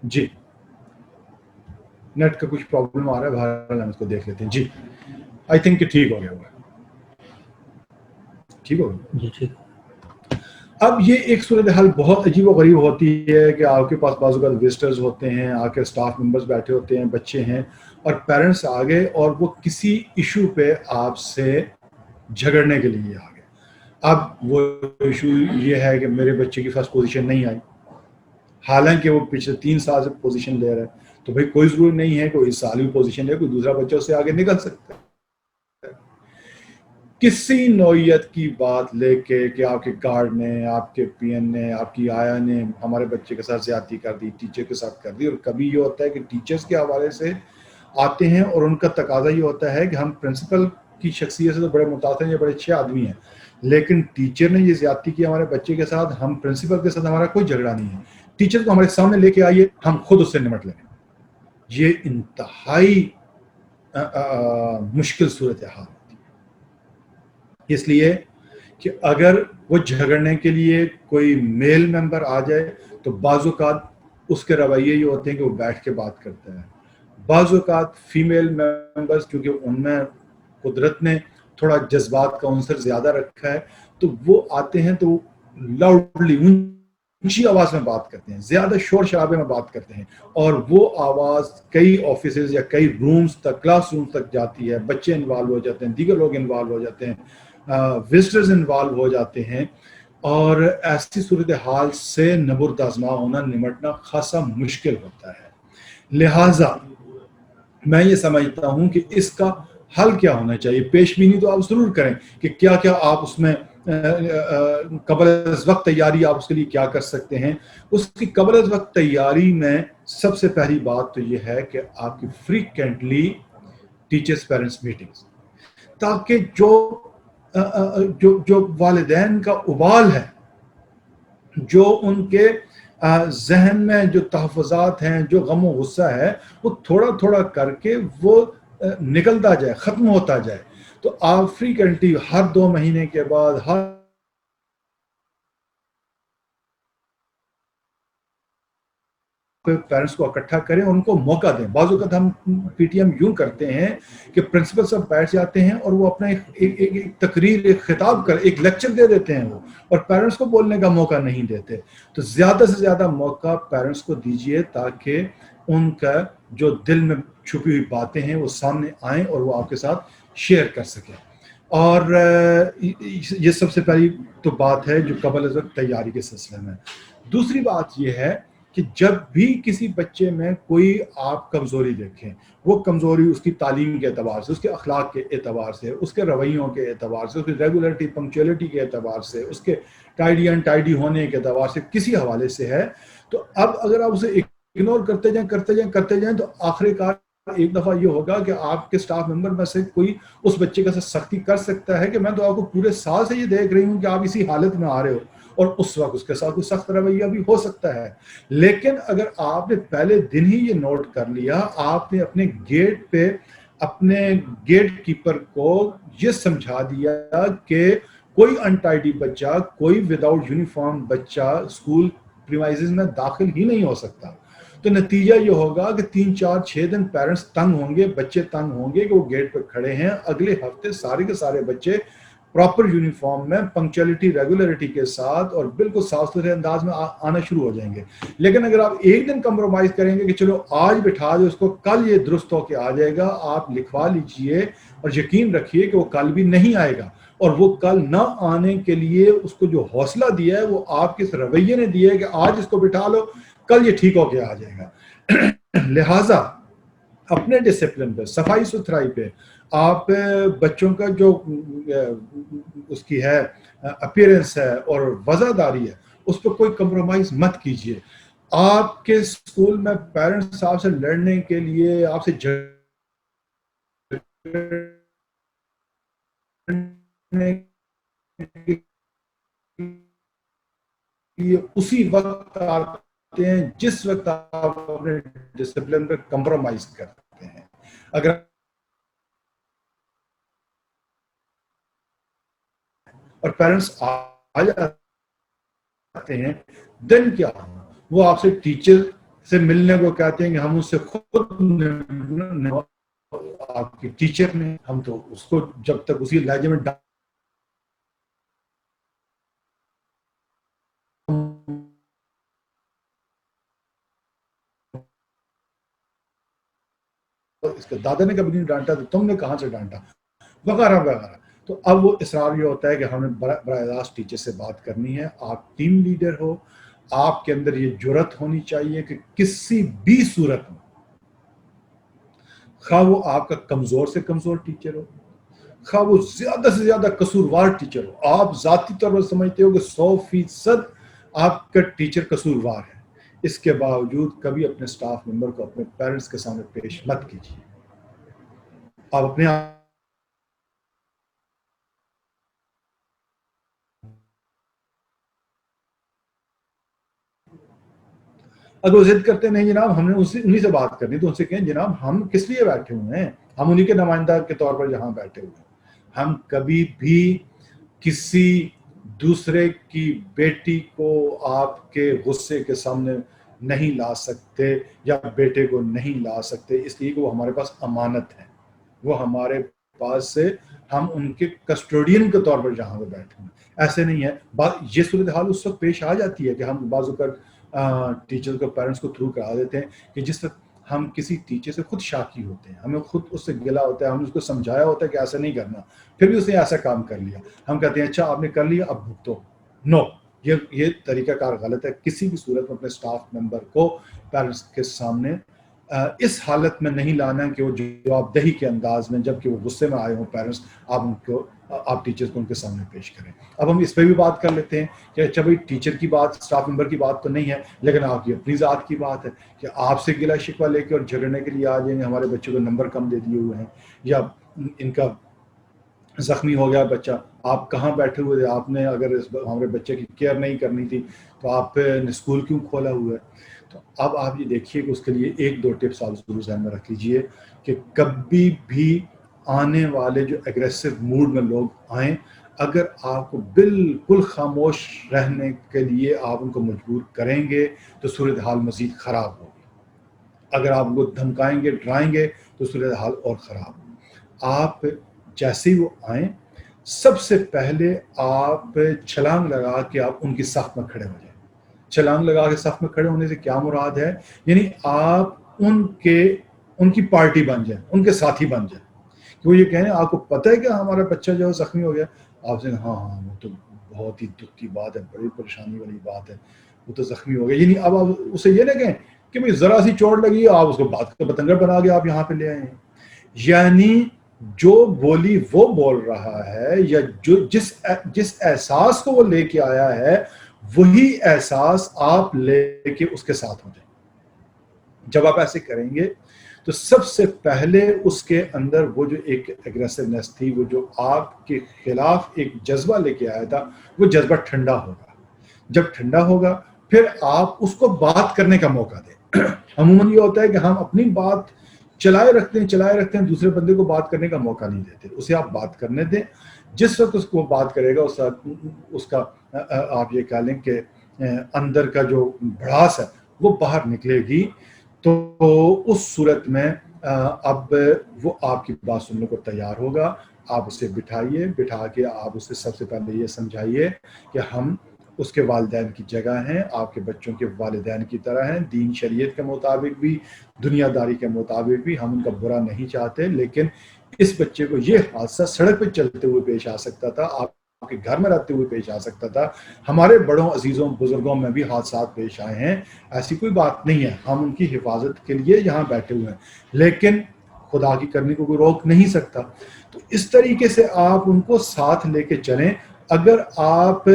جی نیٹ کا کچھ پرابلم آ رہا ہے، بہرحال ہم اس کو دیکھ لیتے ہیں. جی آئی تھنک کہ ٹھیک ہو گیا ہوا ہے، ٹھیک ہو گیا جی ٹھیک. اب یہ ایک صورتحال بہت عجیب و غریب ہوتی ہے کہ آپ کے پاس بعض اوقات وزٹرز ہوتے ہیں، آ کے اسٹاف ممبرز بیٹھے ہوتے ہیں، بچے ہیں اور پیرنٹس آ گئے اور وہ کسی ایشو پہ آپ سے جھگڑنے کے لیے آ گئے. اب وہ ایشو یہ ہے کہ میرے بچے کی فرسٹ پوزیشن نہیں آئی، حالانکہ وہ پچھلے 3 سال سے پوزیشن لے رہا ہے. تو بھائی کوئی ضروری نہیں ہے کہ اس سال بھی پوزیشن لے، کوئی دوسرا بچہ اس سے آگے نکل سکتا ہے. کسی نوعیت کی بات لے کے کہ آپ کے گارڈ نے، آپ کے پی این نے، آپ کی آیا نے ہمارے بچے کے ساتھ زیادتی کر دی، ٹیچر کے ساتھ کر دی. اور کبھی یہ ہوتا ہے کہ ٹیچرز کے حوالے سے آتے ہیں اور ان کا تقاضا یہ ہوتا ہے کہ ہم پرنسپل کی شخصیت سے تو بڑے متاثر ہیں، یہ بڑے اچھے آدمی ہیں، لیکن ٹیچر نے یہ زیادتی کی ہمارے بچے کے ساتھ، ہم پرنسپل کے ساتھ ہمارا کوئی جھگڑا نہیں ہے، ٹیچر کو ہمارے سامنے لے کے آئیے، ہم خود اس سے نمٹ لیں. یہ انتہائی مشکل صورتحال ہوتی ہے، اس لیے کہ اگر وہ جھگڑنے کے لیے کوئی میل ممبر آ جائے تو بعض اوقات اس کے رویے یہ ہوتے ہیں کہ وہ بیٹھ کے بات کرتا ہے. بعض اوقات فیمیل ممبرز کیونکہ ان میں قدرت نے تھوڑا جذبات کا عنصر زیادہ رکھا ہے تو وہ آتے ہیں تو لاؤڈلی اونچی آواز میں بات کرتے ہیں، زیادہ شور شرابے میں بات کرتے ہیں، اور وہ آواز کئی آفیسز یا کئی رومز تک، کلاس روم تک جاتی ہے. بچے انوالو ہو جاتے ہیں، دیگر لوگ انوالو ہو جاتے ہیں، وزٹرز انوالو ہو جاتے ہیں، اور ایسی صورتحال سے نبردآزما ہونا، نمٹنا خاصا مشکل ہوتا ہے. لہٰذا میں یہ سمجھتا ہوں کہ اس کا حل کیا ہونا چاہیے. پیش بینی تو آپ ضرور کریں کہ کیا کیا آپ اس میں قبل از وقت تیاری آپ اس کے لیے کیا کر سکتے ہیں. اس کی قبل از وقت تیاری میں سب سے پہلی بات تو یہ ہے کہ آپ کی فریکوینٹلی ٹیچرز پیرنٹس میٹنگز، تاکہ جو والدین کا ابال ہے، جو ان کے ذہن میں جو تحفظات ہیں، جو غم و غصہ ہے، وہ تھوڑا تھوڑا کر کے وہ نکلتا جائے، ختم ہوتا جائے. تو آپ فریکوینٹلی ہر 2 مہینے کے بعد، ہر پیرنٹس کو اکٹھا کریں، ان کو موقع دیں. بعض اوقات ہم پی ٹی ایم یوں کرتے ہیں کہ پرنسپل صاحب بیٹھ جاتے ہیں اور وہ اپنا ایک تقریر، ایک خطاب ایک لیکچر دے دیتے ہیں وہ، اور پیرنٹس کو بولنے کا موقع نہیں دیتے. تو زیادہ سے زیادہ موقع پیرنٹس کو دیجیے تاکہ ان کا جو دل میں چھپی ہوئی باتیں ہیں وہ سامنے آئیں اور وہ آپ کے ساتھ شیئر کر سکیں. اور یہ سب سے پہلی تو بات ہے جو قبل از وقت تیاری کے سلسلے میں. دوسری بات یہ ہے کہ جب بھی کسی بچے میں کوئی آپ کمزوری دیکھیں، وہ کمزوری اس کی تعلیم کے اعتبار سے، اس کے اخلاق کے اعتبار سے، اس کے رویوں کے اعتبار سے، اس کی ریگولرٹی پنکچولیٹی کے اعتبار سے، اس کے ٹائڈی ان ٹائڈی ہونے کے اعتبار سے، کسی حوالے سے ہے، تو اب اگر آپ اسے اگنور کرتے جائیں تو آخر کار ایک دفعہ یہ ہوگا کہ آپ کے سٹاف ممبر میں سے کوئی اس بچے کا سختی کر سکتا ہے کہ میں تو آپ کو پورے سال سے یہ دیکھ رہی ہوں کہ آپ اسی حالت میں آ رہے ہو، اور اس وقت اس کے ساتھ کوئی سخت رویہ بھی ہو سکتا ہے. لیکن اگر آپ نے پہلے دن ہی یہ نوٹ کر لیا، آپ نے اپنے گیٹ پہ اپنے گیٹ کیپر کو یہ سمجھا دیا کہ کوئی انٹائڈی بچہ، کوئی وداؤٹ یونیفارم بچہ اسکول پریمائزز میں داخل ہی نہیں ہو سکتا، تو نتیجہ یہ ہوگا کہ 3 4 6 دن پیرنٹس تنگ ہوں گے، بچے تنگ ہوں گے کہ وہ گیٹ پہ کھڑے ہیں. اگلے ہفتے سارے کے سارے بچے پراپر یونیفارم میں پنکچولیٹی ریگولرٹی کے ساتھ اور بالکل صاف ستھرے انداز میں آنا شروع ہو جائیں گے. لیکن اگر آپ ایک دن کمپرومائز کریں گے کہ چلو آج بٹھا دو اس کو, کل یہ درست ہو کے آ جائے گا, آپ لکھوا لیجئے اور یقین رکھیے کہ وہ کل بھی نہیں آئے گا. اور وہ کل نہ آنے کے لیے اس کو جو حوصلہ دیا ہے وہ آپ کے رویے نے دیا ہے کہ آج اس کو بٹھا لو, کل یہ ٹھیک ہو کے آ جائے گا. لہٰذا اپنے ڈسپلن پہ, صفائی ستھرائی پہ, آپ بچوں کا جو اس کی ہے اپیرنس ہے اور وزاداری ہے اس پہ کوئی کمپرومائز مت کیجیے. آپ کے اسکول میں پیرنٹس آپ سے لڑنے کے لیے, آپ سے اسی وقت آتے ہیں جس وقت آپ اپنے ڈسپلن پہ کمپرومائز کرتے ہیں. اگر اور پیرنٹس آ جاتے ہیں دن کیا وہ آپ سے ٹیچر سے ملنے کو کہتے ہیں کہ ہم اس سے خود آپ کی ٹیچر نے, ہم تو اس کو جب تک اسی لہجے میں اس کے دادا نے کبھی نہیں ڈانٹا تو تم نے کہاں سے ڈانٹا وغیرہ وغیرہ. تو اب وہ اصرار یہ ہوتا ہے کہ ہمیں براہ راست ٹیچر سے بات کرنی ہے. آپ ٹیم لیڈر ہو, آپ کے اندر یہ جرت ہونی چاہیے کہ کسی بھی صورت میں, خواہ وہ آپ کا کمزور سے کمزور ٹیچر ہو, خواہ وہ زیادہ سے زیادہ قصوروار ٹیچر ہو, آپ ذاتی طور پر سمجھتے ہو کہ 100% آپ کا ٹیچر قصوروار ہے, اس کے باوجود کبھی اپنے سٹاف ممبر کو اپنے پیرنٹس کے سامنے پیش مت کیجیے. آپ اپنے اگر وہ ضد کرتے نہیں جناب ہم نے انہی سے بات کرنی, تو ان سے کہیں جناب ہم کس لیے بیٹھے ہوئے ہیں, ہم انہی کے نمائندہ کے طور پر یہاں بیٹھے ہوئے ہیں. ہم کبھی بھی کسی دوسرے کی بیٹی کو آپ کے غصے کے سامنے نہیں لا سکتے یا بیٹے کو نہیں لا سکتے, اس لیے کہ وہ ہمارے پاس امانت ہے, وہ ہمارے پاس سے ہم ان کے کسٹوڈین کے طور پر جہاں پہ بیٹھے ہیں. ایسے نہیں ہے, یہ صورتحال اس وقت پیش آ جاتی ہے کہ ہم بعض اوقات ٹیچر کو پیرنٹس کو تھرو کرا دیتے ہیں کہ جس وقت ہم کسی ٹیچر سے خود شاکی ہوتے ہیں, ہمیں خود اس سے گلا ہوتا ہے, ہم نے اس کو سمجھایا ہوتا ہے کہ ایسا نہیں کرنا, پھر بھی اس نے ایسا کام کر لیا, ہم کہتے ہیں اچھا آپ نے کر لیا اب بھگتو. نو, یہ طریقہ کار غلط ہے. کسی بھی صورت میں اپنے سٹاف ممبر کو پیرنٹس کے سامنے اس حالت میں نہیں لانا کہ وہ جواب دہی کے انداز میں, جبکہ وہ غصے میں آئے ہوں پیرنٹس, آپ ٹیچرز کو ان کے سامنے پیش کریں. اب ہم اس پہ بھی بات کر لیتے ہیں کہ اچھا بھائی ٹیچر کی بات, اسٹاف ممبر کی بات تو نہیں ہے, لیکن آپ کی اپنی ذات کی بات ہے کہ آپ سے گلا شکوہ لے کے اور جھگڑنے کے لیے آ جائیں گے, ہمارے بچے کو نمبر کم دے دیے ہوئے ہیں یا ان کا زخمی ہو گیا بچہ, آپ کہاں بیٹھے ہوئے تھے, آپ نے اگر ہمارے بچے کی کیئر نہیں کرنی تھی تو آپ نے اسکول کیوں کھولا ہوا ہے. تو اب آپ یہ دیکھیے کہ اس کے لیے 1-2 ٹپس آپ ضرور ذہن میں رکھ لیجیے کہ کبھی بھی آنے والے جو ایگریسو موڈ میں لوگ آئیں, اگر آپ کو بالکل خاموش رہنے کے لیے آپ ان کو مجبور کریں گے تو صورتحال مزید خراب ہوگی. اگر آپ ان کو دھمکائیں گے, ڈرائیں گے تو صورتحال اور خراب ہوگی. آپ جیسے ہی وہ آئیں سب سے پہلے آپ چھلانگ لگا کے آپ ان کی صف میں کھڑے ہو جائیں. چھلانگ لگا کے صف میں کھڑے ہونے سے کیا مراد ہے, یعنی آپ ان کی پارٹی بن جائیں, ان کے ساتھی بن جائیں. کہ وہ یہ کہیں آپ کو پتہ ہے کہ ہمارا بچہ جو ہے زخمی ہو گیا, آپ سے ہاں وہ تو بہت ہی دکھ کی بات ہے, بڑی پریشانی والی بات ہے, وہ تو زخمی ہو گیا. یعنی اب آپ اسے یہ نہ کہیں کہ بھائی ذرا سی چوٹ لگی آپ اس کو بات کا بتنگڑ بنا کے آپ یہاں پہ لے آئے ہیں. یعنی جو بولی وہ بول رہا ہے یا جس احساس کو وہ لے کے آیا ہے وہی احساس آپ لے کے اس کے ساتھ ہو جائیں. جب آپ ایسے کریں گے تو سب سے پہلے اس کے اندر وہ جو ایک ایگریسونیس تھی, وہ جو آپ کے خلاف ایک جذبہ لے کے آیا تھا, وہ جذبہ ٹھنڈا ہوگا. جب ٹھنڈا ہوگا پھر آپ اس کو بات کرنے کا موقع دیں. عموماً یہ ہوتا ہے کہ ہم اپنی بات چلائے رکھتے ہیں, دوسرے بندے کو بات کرنے کا موقع نہیں دیتے. اسے آپ بات کرنے دیں. جس وقت اس کو بات کرے گا اس کا آپ یہ کہہ لیں کہ اندر کا جو بھڑاس ہے وہ باہر نکلے گی, تو اس صورت میں اب وہ آپ کی بات سننے کو تیار ہوگا, آپ اسے بٹھا کے آپ اسے سب سے پہلے یہ سمجھائیے کہ ہم اس کے والدین کی جگہ ہیں، آپ کے بچوں کے والدین کی طرح ہیں، دین شریعت کے مطابق بھی، دنیا داری کے مطابق بھی ہم ان کا برا نہیں چاہتے، لیکن اس بچے کو یہ حادثہ سڑک پہ چلتے ہوئے پیش آ سکتا تھا، آپ کے گھر میں رہتے ہوئے پیش آ سکتا تھا، ہمارے بڑوں عزیزوں بزرگوں میں بھی حادثات پیش آئے ہیں، ایسی کوئی بات نہیں ہے، ہم ان کی حفاظت کے لیے یہاں بیٹھے ہوئے ہیں، لیکن خدا کی کرنی کو کوئی روک نہیں سکتا۔ تو اس طریقے سے آپ ان کو ساتھ لے کے چلیں۔ اگر آپ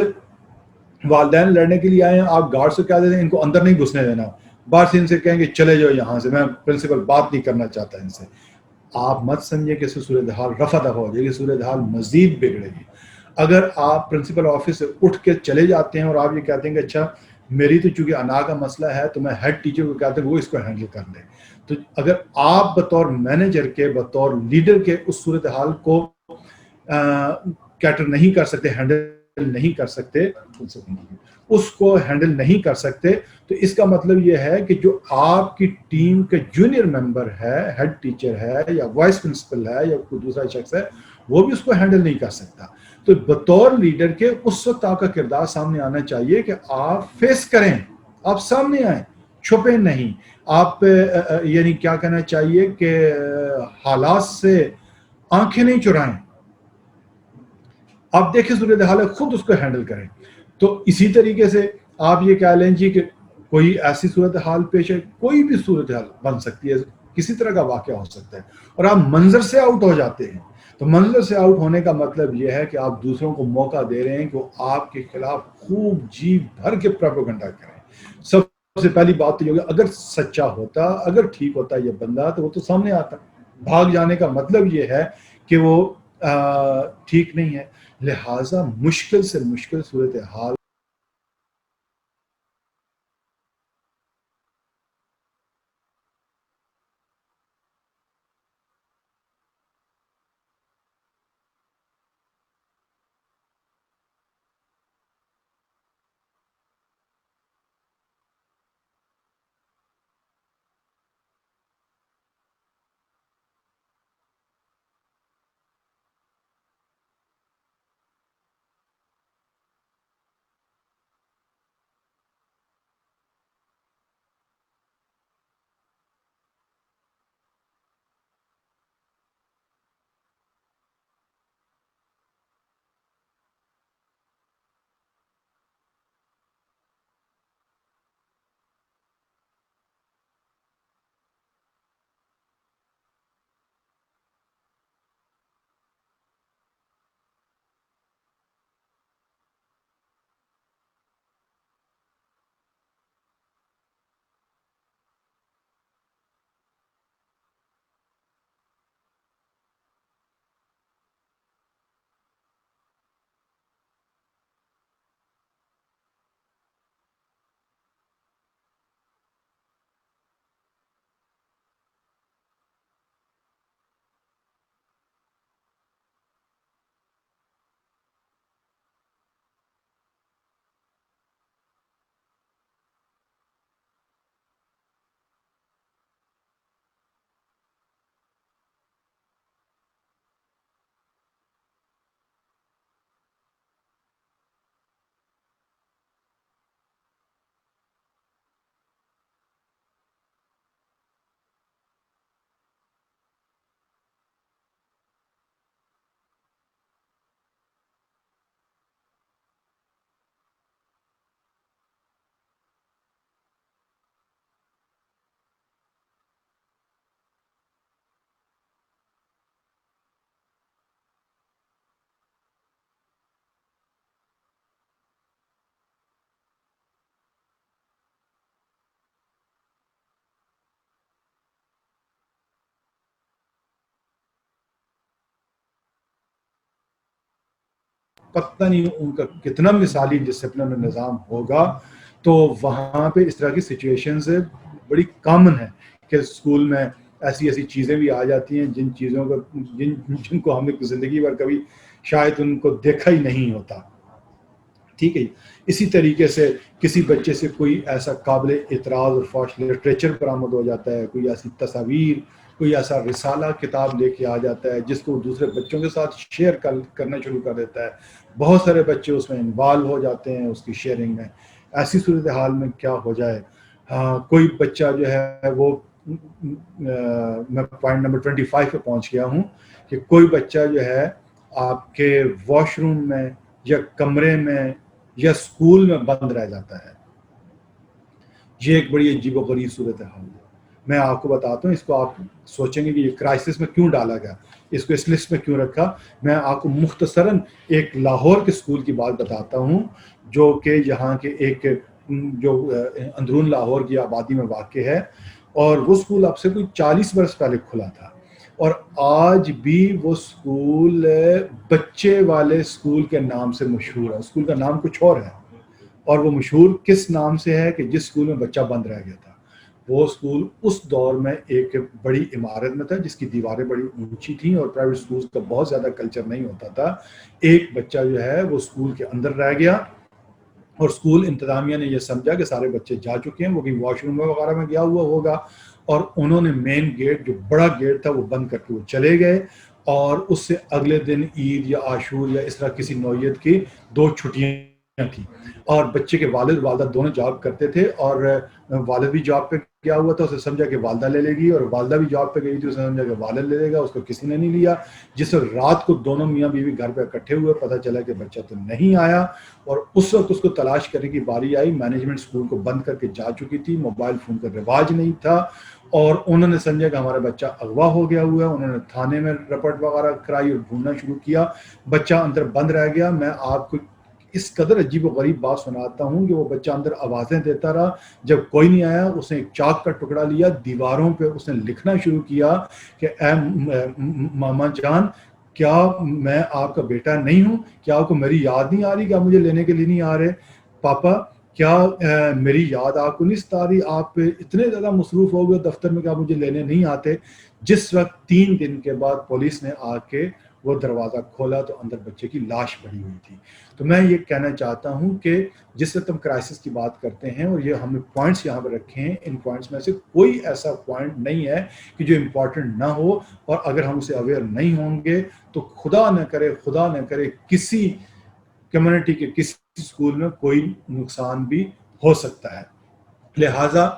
والدین لڑنے کے لیے آئے ہیں، آپ گارڈ سے کہہ دیتے ہیں ان کو اندر نہیں گھسنے دینا، باہر سے ان سے کہیں گے چلے جاؤ یہاں سے، میں پرنسپل بات نہیں کرنا چاہتا ان سے، آپ مت سمجھیں کہ اس سے صورتحال رفع دفع ہو جائے گی، صورتحال مزید بگڑے گی۔ اگر آپ پرنسپل آفس سے اٹھ کے چلے جاتے ہیں اور آپ یہ کہتے ہیں کہ اچھا میری تو چونکہ انا کا مسئلہ ہے تو میں ہیڈ ٹیچر کو کہتے ہیں وہ اس کو ہینڈل کر لے، تو اگر آپ بطور مینیجر کے، بطور لیڈر کے اس صورتحال کو کیٹر نہیں کر سکتے، ہینڈل نہیں کر سکتے، اس کو ہینڈل نہیں کر سکتے، تو اس کا مطلب یہ ہے کہ جو آپ کی ٹیم کے جونیئر ممبر ہے، ہیڈ ٹیچر ہے یا وائس پرنسپل ہے یا کوئی دوسرا شخص ہے، وہ بھی اس کو ہینڈل نہیں کر سکتا۔ تو بطور لیڈر کے اس وقت آپ کا کردار سامنے آنا چاہیے کہ آپ فیس کریں، آپ سامنے آئیں، چھپیں نہیں، آپ یعنی کیا کہنا چاہیے کہ حالات سے آنکھیں نہیں چرائیں، آپ دیکھیں صورتحال ہے خود اس کو ہینڈل کریں۔ تو اسی طریقے سے آپ یہ کہہ لیں جی کہ کوئی ایسی صورتحال پیش ہے، کوئی بھی صورتحال بن سکتی ہے، کسی طرح کا واقعہ ہو سکتا ہے، اور آپ منظر سے آؤٹ ہو جاتے ہیں، تو منظر سے آؤٹ ہونے کا مطلب یہ ہے کہ آپ دوسروں کو موقع دے رہے ہیں کہ وہ آپ کے خلاف خوب جی بھر کے پروپیگنڈا کریں۔ سب سے پہلی بات تو یہ ہوگی اگر سچا ہوتا، اگر ٹھیک ہوتا یہ بندہ تو وہ تو سامنے آتا، بھاگ جانے کا مطلب یہ ہے کہ وہ ٹھیک نہیں ہے۔ لہٰذا مشکل سے مشکل صورتحال پتہ نہیں ان کا کتنا مثالی ڈسپلن اور نظام ہوگا، تو وہاں پہ اس طرح کی سچویشنز بڑی کامن ہے کہ اسکول میں ایسی ایسی چیزیں بھی آ جاتی ہیں جن چیزوں کو جن کو ہم نے زندگی بھر کبھی شاید ان کو دیکھا ہی نہیں ہوتا، ٹھیک ہے۔ اسی طریقے سے کسی بچے سے کوئی ایسا قابل اعتراض اور فحش لٹریچر برآمد ہو جاتا ہے، کوئی ایسی تصاویر کوئی ایسا رسالہ کتاب لے کے آ جاتا ہے جس کو دوسرے بچوں کے ساتھ شیئر کرنا شروع کر دیتا ہے. بہت سارے بچے اس میں انوالو ہو جاتے ہیں اس کی شیئرنگ میں. ایسی صورتحال میں کیا ہو جائے, کوئی بچہ جو ہے وہ میں پوائنٹ نمبر 25 پہ پہنچ گیا ہوں کہ کوئی بچہ جو ہے آپ کے واش روم میں یا کمرے میں یا اسکول میں بند رہ جاتا ہے. یہ ایک بڑی عجیب و غریب صورتحال ہے. میں آپ کو بتاتا ہوں, اس کو آپ سوچیں گے کہ یہ کرائسس میں کیوں ڈالا گیا, اس کو اس لسٹ میں کیوں رکھا. میں آپ کو مختصراً ایک لاہور کے اسکول کی بات بتاتا ہوں جو کہ یہاں کے ایک جو اندرون لاہور کی آبادی میں واقع ہے, اور وہ اسکول اب سے کوئی 40 برس پہلے کھلا تھا, اور آج بھی وہ اسکول بچے والے اسکول کے نام سے مشہور ہے. اسکول کا نام کچھ اور ہے, اور وہ مشہور کس نام سے ہے کہ جس اسکول میں بچہ بند رہ گیا تھا. وہ اسکول اس دور میں ایک بڑی عمارت میں تھا جس کی دیواریں بڑی اونچی تھیں, اور پرائیویٹ اسکولز کا بہت زیادہ کلچر نہیں ہوتا تھا. ایک بچہ جو ہے وہ اسکول کے اندر رہ گیا, اور اسکول انتظامیہ نے یہ سمجھا کہ سارے بچے جا چکے ہیں, وہ کہیں واش روم وغیرہ میں گیا ہوا ہوگا, اور انہوں نے مین گیٹ جو بڑا گیٹ تھا وہ بند کر کے وہ چلے گئے. اور اس سے اگلے دن عید یا عاشور یا اس طرح کسی نوعیت کی 2 چھٹیاں تھیں, اور بچے کے والد والدہ دونوں جاب کرتے تھے, اور والد بھی جاب پہ گیا ہوا تھا, اسے سمجھا کہ والدہ لے لے گی, اور والدہ بھی جاب پہ گئی تھی, اسے سمجھا کہ والد لے لے گا, اس کو کسی نے نہیں لیا. جس رات کو دونوں میاں بیوی گھر پہ اکٹھے ہوئے, پتہ چلا کہ بچہ تو نہیں آیا, اور اس وقت اس کو تلاش کرنے کی باری آئی. مینجمنٹ اسکول کو بند کر کے جا چکی تھی, موبائل فون کا رواج نہیں تھا, اور انہوں نے سمجھا کہ ہمارا بچہ اغوا ہو گیا ہوا ہے. انہوں نے تھانے میں رپورٹ وغیرہ کرائی اور ڈھونڈنا شروع کیا. بچہ اندر بند رہ گیا. میں آپ کو اس قدر عجیب و غریب بات سناتا ہوں کہ وہ بچہ اندر آوازیں دیتا رہا. جب کوئی نہیں آیا, اس نے ایک چاک کا ٹکڑا لیا, دیواروں پہ اس نے لکھنا شروع کیا کہ اے ماما جان, کیا میں آپ کا بیٹا نہیں ہوں؟ کیا آپ کو میری یاد نہیں آ رہی کہ آپ مجھے لینے کے لیے نہیں آ رہے؟ پاپا کیا میری یاد آپ کو نہیں ستا رہی؟ آپ اتنے زیادہ مصروف ہو گئے دفتر میں کہ آپ مجھے لینے نہیں آتے. جس وقت 3 دن کے بعد پولیس نے آ کے وہ دروازہ کھولا تو اندر بچے کی لاش پڑی ہوئی تھی. تو میں یہ کہنا چاہتا ہوں کہ جس وقت ہم کرائسس کی بات کرتے ہیں, اور یہ ہم نے پوائنٹس یہاں پہ رکھے ہیں, ان پوائنٹس میں سے کوئی ایسا پوائنٹ نہیں ہے کہ جو امپورٹنٹ نہ ہو, اور اگر ہم اسے اویئر نہیں ہوں گے تو خدا نہ کرے کسی کمیونٹی کے کسی اسکول میں کوئی نقصان بھی ہو سکتا ہے. لہٰذا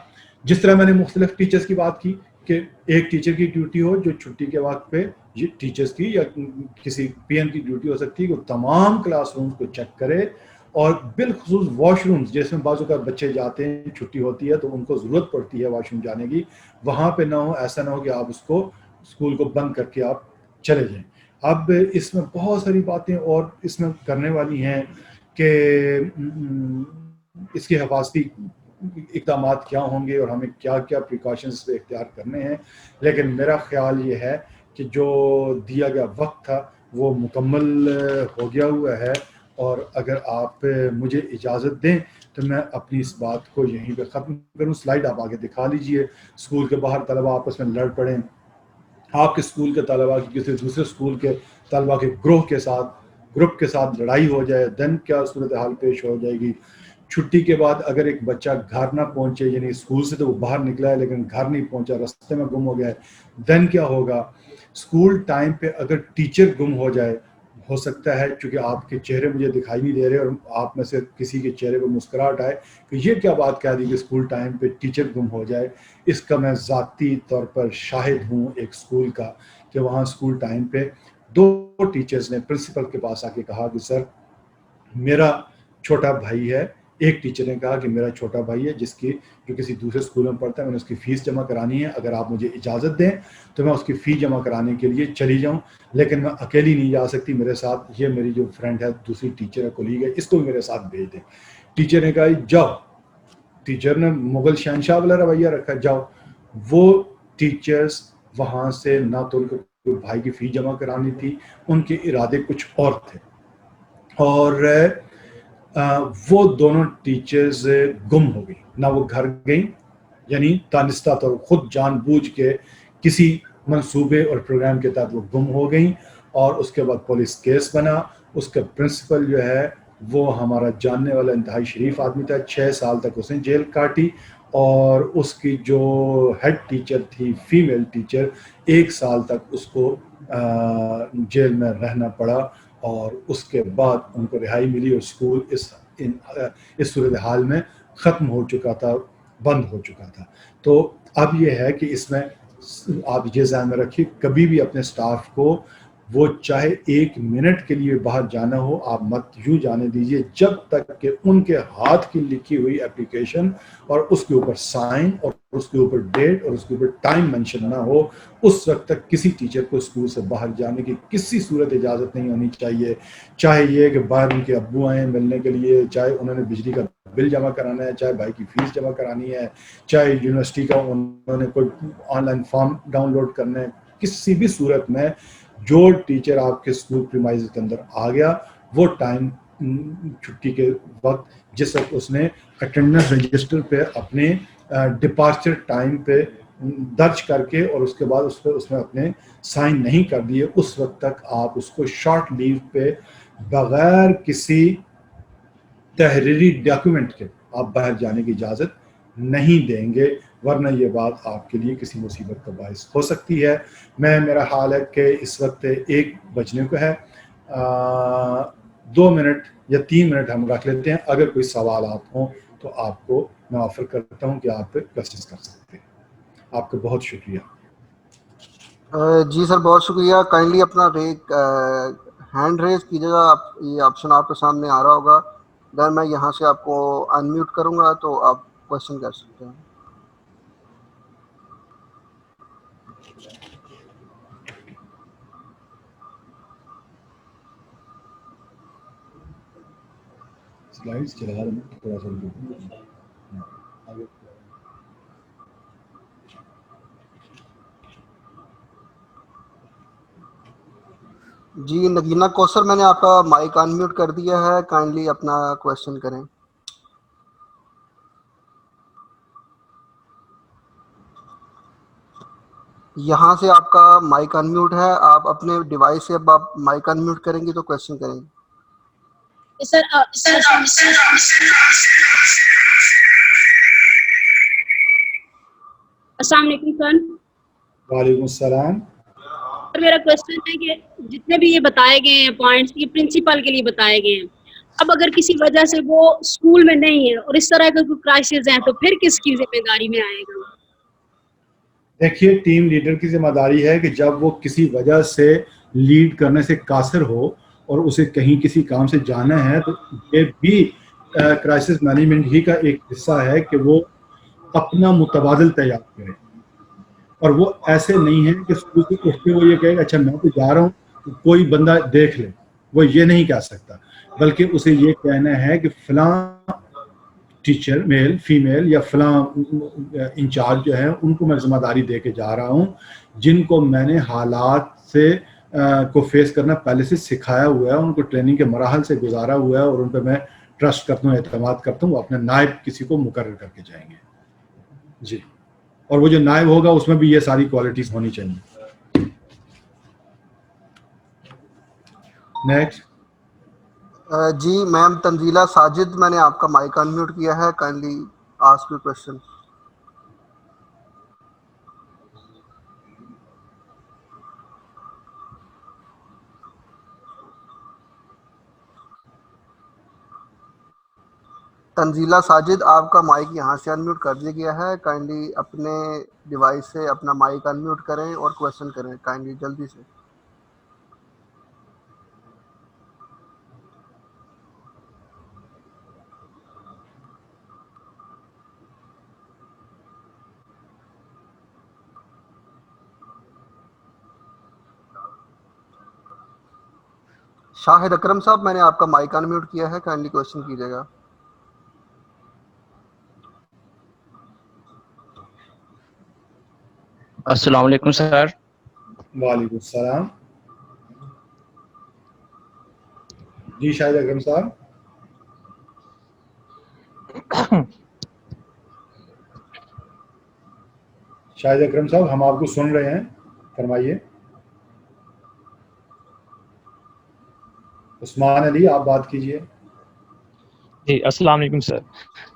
جس طرح میں نے مختلف ٹیچرز کی بات کی کہ ایک ٹیچر کی ڈیوٹی ہو جو چھٹی کے وقت پہ یہ ٹیچرز کی یا کسی پی ایم کی ڈیوٹی ہو سکتی ہے کہ وہ تمام کلاس رومز کو چیک کرے, اور بالخصوص واش رومز جس میں بعض اوقات بچے جاتے ہیں, چھٹی ہوتی ہے تو ان کو ضرورت پڑتی ہے واش روم جانے کی, وہاں پہ نہ ہو, ایسا نہ ہو کہ آپ اس کو اسکول کو بند کر کے آپ چلے جائیں. اب اس میں بہت ساری باتیں اور اس میں کرنے والی ہیں کہ اس کے حفاظتی اقدامات کیا ہوں گے اور ہمیں کیا کیا پریکاشنز اختیار کرنے ہیں, لیکن میرا خیال یہ ہے کہ جو دیا گیا وقت تھا وہ مکمل ہو گیا ہوا ہے, اور اگر آپ مجھے اجازت دیں تو میں اپنی اس بات کو یہیں پہ ختم کروں. سلائیڈ آپ آگے دکھا لیجئے. اسکول کے باہر طلبہ آپس میں لڑ پڑیں, آپ کے اسکول کے طلبہ کی کسی دوسرے اسکول کے طلبہ کے گروپ کے ساتھ لڑائی ہو جائے, دن کیا صورتحال پیش ہو جائے گی. چھٹی کے بعد اگر ایک بچہ گھر نہ پہنچے, یعنی اسکول سے تو وہ باہر نکلا ہے لیکن گھر نہیں پہنچا, رستے میں گم ہو گیا ہے, دن کیا ہوگا. اسکول ٹائم پہ اگر ٹیچر گم ہو جائے, ہو سکتا ہے چونکہ آپ کے چہرے مجھے دکھائی نہیں دے رہے اور آپ میں سے کسی کے چہرے پہ مسکراہٹ آئے کہ یہ کیا بات کہہ دی کہ اسکول ٹائم پہ ٹیچر گم ہو جائے. اس کا میں ذاتی طور پر شاہد ہوں ایک اسکول کا کہ وہاں اسکول ٹائم پہ 2 ٹیچرز نے پرنسپل کے پاس آ کے کہا کہ سر میرا چھوٹا بھائی ہے. ایک ٹیچر نے کہا کہ میرا چھوٹا بھائی ہے جو کسی دوسرے اسکول میں پڑھتا ہے, میں نے اس کی فیس جمع کرانی ہے, اگر آپ مجھے اجازت دیں تو میں اس کی فی جمع کرانے کے لیے چلی جاؤں, لیکن میں اکیلی نہیں جا سکتی, میرے ساتھ یہ میری جو فرینڈ ہے, دوسری ٹیچر ہے, کولیگ ہے, اس کو بھی میرے ساتھ بھیج دیں. ٹیچر نے کہا جاؤ. ٹیچر نے مغل شہنشاہ والا رویہ رکھا, جاؤ. وہ ٹیچرز وہاں سے نہ تو ان کو بھائی کی فی جمع کرانی تھی, ان کے ارادے کچھ اور تھے, اور وہ دونوں ٹیچرز گم ہو گئی. نہ وہ گھر گئیں, یعنی دانستہ طور خود جان بوجھ کے کسی منصوبے اور پروگرام کے تحت وہ گم ہو گئیں, اور اس کے بعد پولیس کیس بنا. اس کا پرنسپل جو ہے وہ ہمارا جاننے والا انتہائی شریف آدمی تھا, 6 سال تک اس نے جیل کاٹی, اور اس کی جو ہیڈ ٹیچر تھی فیمیل ٹیچر 1 سال تک اس کو جیل میں رہنا پڑا، اور اس کے بعد ان کو رہائی ملی اور اسکول اس صورتحال میں ختم ہو چکا تھا، بند ہو چکا تھا۔ تو اب یہ ہے کہ اس میں آپ یہ ذہن میں رکھیے، کبھی بھی اپنے سٹاف کو وہ چاہے 1 منٹ کے لیے باہر جانا ہو، آپ مت یوں جانے دیجئے جب تک کہ ان کے ہاتھ کی لکھی ہوئی اپلیکیشن اور اس کے اوپر سائن اور اس کے اوپر ڈیٹ اور اس کے اوپر ٹائم منشن نہ ہو، اس وقت تک کسی ٹیچر کو اسکول سے باہر جانے کی کسی صورت اجازت نہیں ہونی چاہیے۔ چاہے یہ کہ باہر ان کے ابو آئیں ملنے کے لیے، چاہے انہوں نے بجلی کا بل جمع کرانا ہے، چاہے بھائی کی فیس جمع کرانی ہے، چاہے یونیورسٹی کا انہوں نے کوئی online form download کرنا ہے، کسی بھی صورت میں جو ٹیچر آپ کے اسکول پریمائز کے اندر آ گیا، وہ ٹائم چھٹی کے وقت جس وقت اس نے اٹینڈنس رجسٹر پہ اپنے ڈپارچر ٹائم پہ درج کر کے اور اس کے بعد اس میں اپنے سائن نہیں کر دیے، اس وقت تک آپ اس کو شارٹ لیو پہ بغیر کسی تحریری ڈاکیومنٹ کے آپ باہر جانے کی اجازت نہیں دیں گے، ورنہ یہ بات آپ کے لیے کسی مصیبت کا باعث ہو سکتی ہے۔ میرا حال ہے کہ اس وقت 1 بجنے کو ہے، 2 منٹ یا 3 منٹ ہم رکھ لیتے ہیں، اگر کوئی سوالات ہوں تو آپ کو میں آفر کرتا ہوں کہ آپ کوشچنس کر سکتے ہیں۔ آپ کا بہت شکریہ۔ جی سر بہت شکریہ۔ کائنڈلی اپنا ہینڈ ریز کیجیے گا، یہ آپشن آپ کے سامنے آ رہا ہوگا، دین میں یہاں سے آپ کو انمیوٹ کروں گا تو آپ کوشچن کر سکتے ہیں۔ سلائڈز چلا رہا ہوں تھوڑا سا جی نگینہ کوثر، میں نے آپ کا مائک انمیوٹ کر دیا ہے، کائنڈلی اپنا کوشچن کریں۔ یہاں سے آپ کا مائک انمیوٹ ہے، آپ اپنے ڈیوائس سے اب آپ مائک انمیوٹ کریں گی تو کوشچن کریں گے۔ سر السلام علیکم سر۔ وعلیکم السلام۔ میرا کوشچن ہے کہ جتنے بھی یہ بتائے گئے ہیں پوائنٹس، یہ پرنسپل کے لیے بتائے گئے ہیں، اب اگر کسی وجہ سے وہ اسکول میں نہیں ہے اور اس طرح کا کوئی کرائسس ہے تو پھر کس کی ذمہ داری میں آئے گا؟ دیکھیے، ٹیم لیڈر کی ذمہ داری ہے کہ جب وہ کسی وجہ سے لیڈ کرنے سے قاصر ہو اور اسے کہیں کسی کام سے جانا ہے، تو یہ بھی کرائسس مینجمنٹ ہی کا ایک حصہ ہے کہ وہ اپنا متبادل تیار کرے، اور وہ ایسے نہیں ہے کہ اسکول سے اٹھ کے وہ یہ کہے کہ اچھا میں تو جا رہا ہوں کوئی بندہ دیکھ لے، وہ یہ نہیں کہہ سکتا، بلکہ اسے یہ کہنا ہے کہ فلاں ٹیچر میل فیمیل یا فلاں انچارج جو ہیں ان کو میں ذمہ داری دے کے جا رہا ہوں، جن کو میں نے حالات سے کو فیس کرنا پہلے سے سکھایا ہوا ہے، ان کو ٹریننگ کے مراحل سے گزارا ہوا ہے، اور ان پہ میں ٹرسٹ کرتا ہوں، اعتماد کرتا ہوں، وہ اپنے نائب کسی کو مقرر کر کے جائیں گے۔ جی، اور وہ جو نائب ہوگا اس میں بھی یہ ساری کوالٹیز ہونی چاہیے۔ نیکسٹ۔ جی میم تنزیلہ ساجد، میں نے آپ کا مائک انمیوٹ کیا ہے، kindly ask your question. Tanzeela Sajid, آپ کا مائک یہاں سے انمیوٹ کر دیا گیا ہے، کائنڈلی اپنے ڈیوائس سے اپنا مائک انمیوٹ کریں اور کوشچن کریں کائنڈلی جلدی سے۔ شاہد اکرم صاحب، میں نے آپ کا مائک انمیوٹ کیا ہے، کائنڈلی کوشچن کیجیے گا۔ السلام علیکم سر۔ وعلیکم السلام۔ جی شاہد اکرم صاحب۔ شاہد اکرم صاحب، ہم آپ کو سن رہے ہیں، فرمائیے۔ عثمان علی، آپ بات کیجئے۔ جی السلام علیکم سر.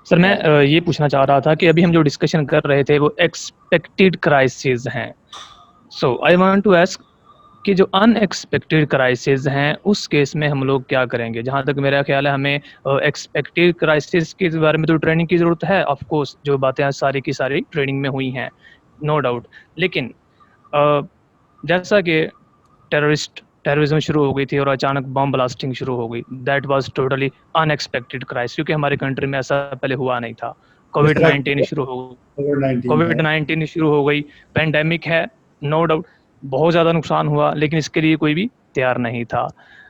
سر میں یہ پوچھنا چاہ رہا تھا کہ ابھی ہم جو ڈسکشن کر رہے تھے وہ ایکسپیکٹڈ کرائسز ہیں. سو آئی وانٹ ٹو آسک کہ جو ان ایکسپیکٹڈ کرائسز ہیں اس کیس میں ہم لوگ کیا کریں گے؟ جہاں تک میرا خیال ہے ہمیں ایکسپیکٹڈ کرائسز کے بارے میں تو ٹریننگ کی ضرورت ہے، آف کورس جو باتیں ساری کی ساری ٹریننگ میں ہوئی ہیں، نو ڈاؤٹ. لیکن جیسا کہ ٹیررزم شروع ہو گئی تھی اور اچانک بم بلاسٹنگ شروع ہو گئی، that was totally in expected crisis, کیونکہ ہمارے کنٹری میں ایسا پہلے ہوا نہیں تھا. کووڈ-19 شروع ہو گئی، پینڈیمک ہے، نو ڈاؤٹ بہت زیادہ نقصان ہوا، لیکن اس کے لیے کوئی بھی تیار نہیں تھا.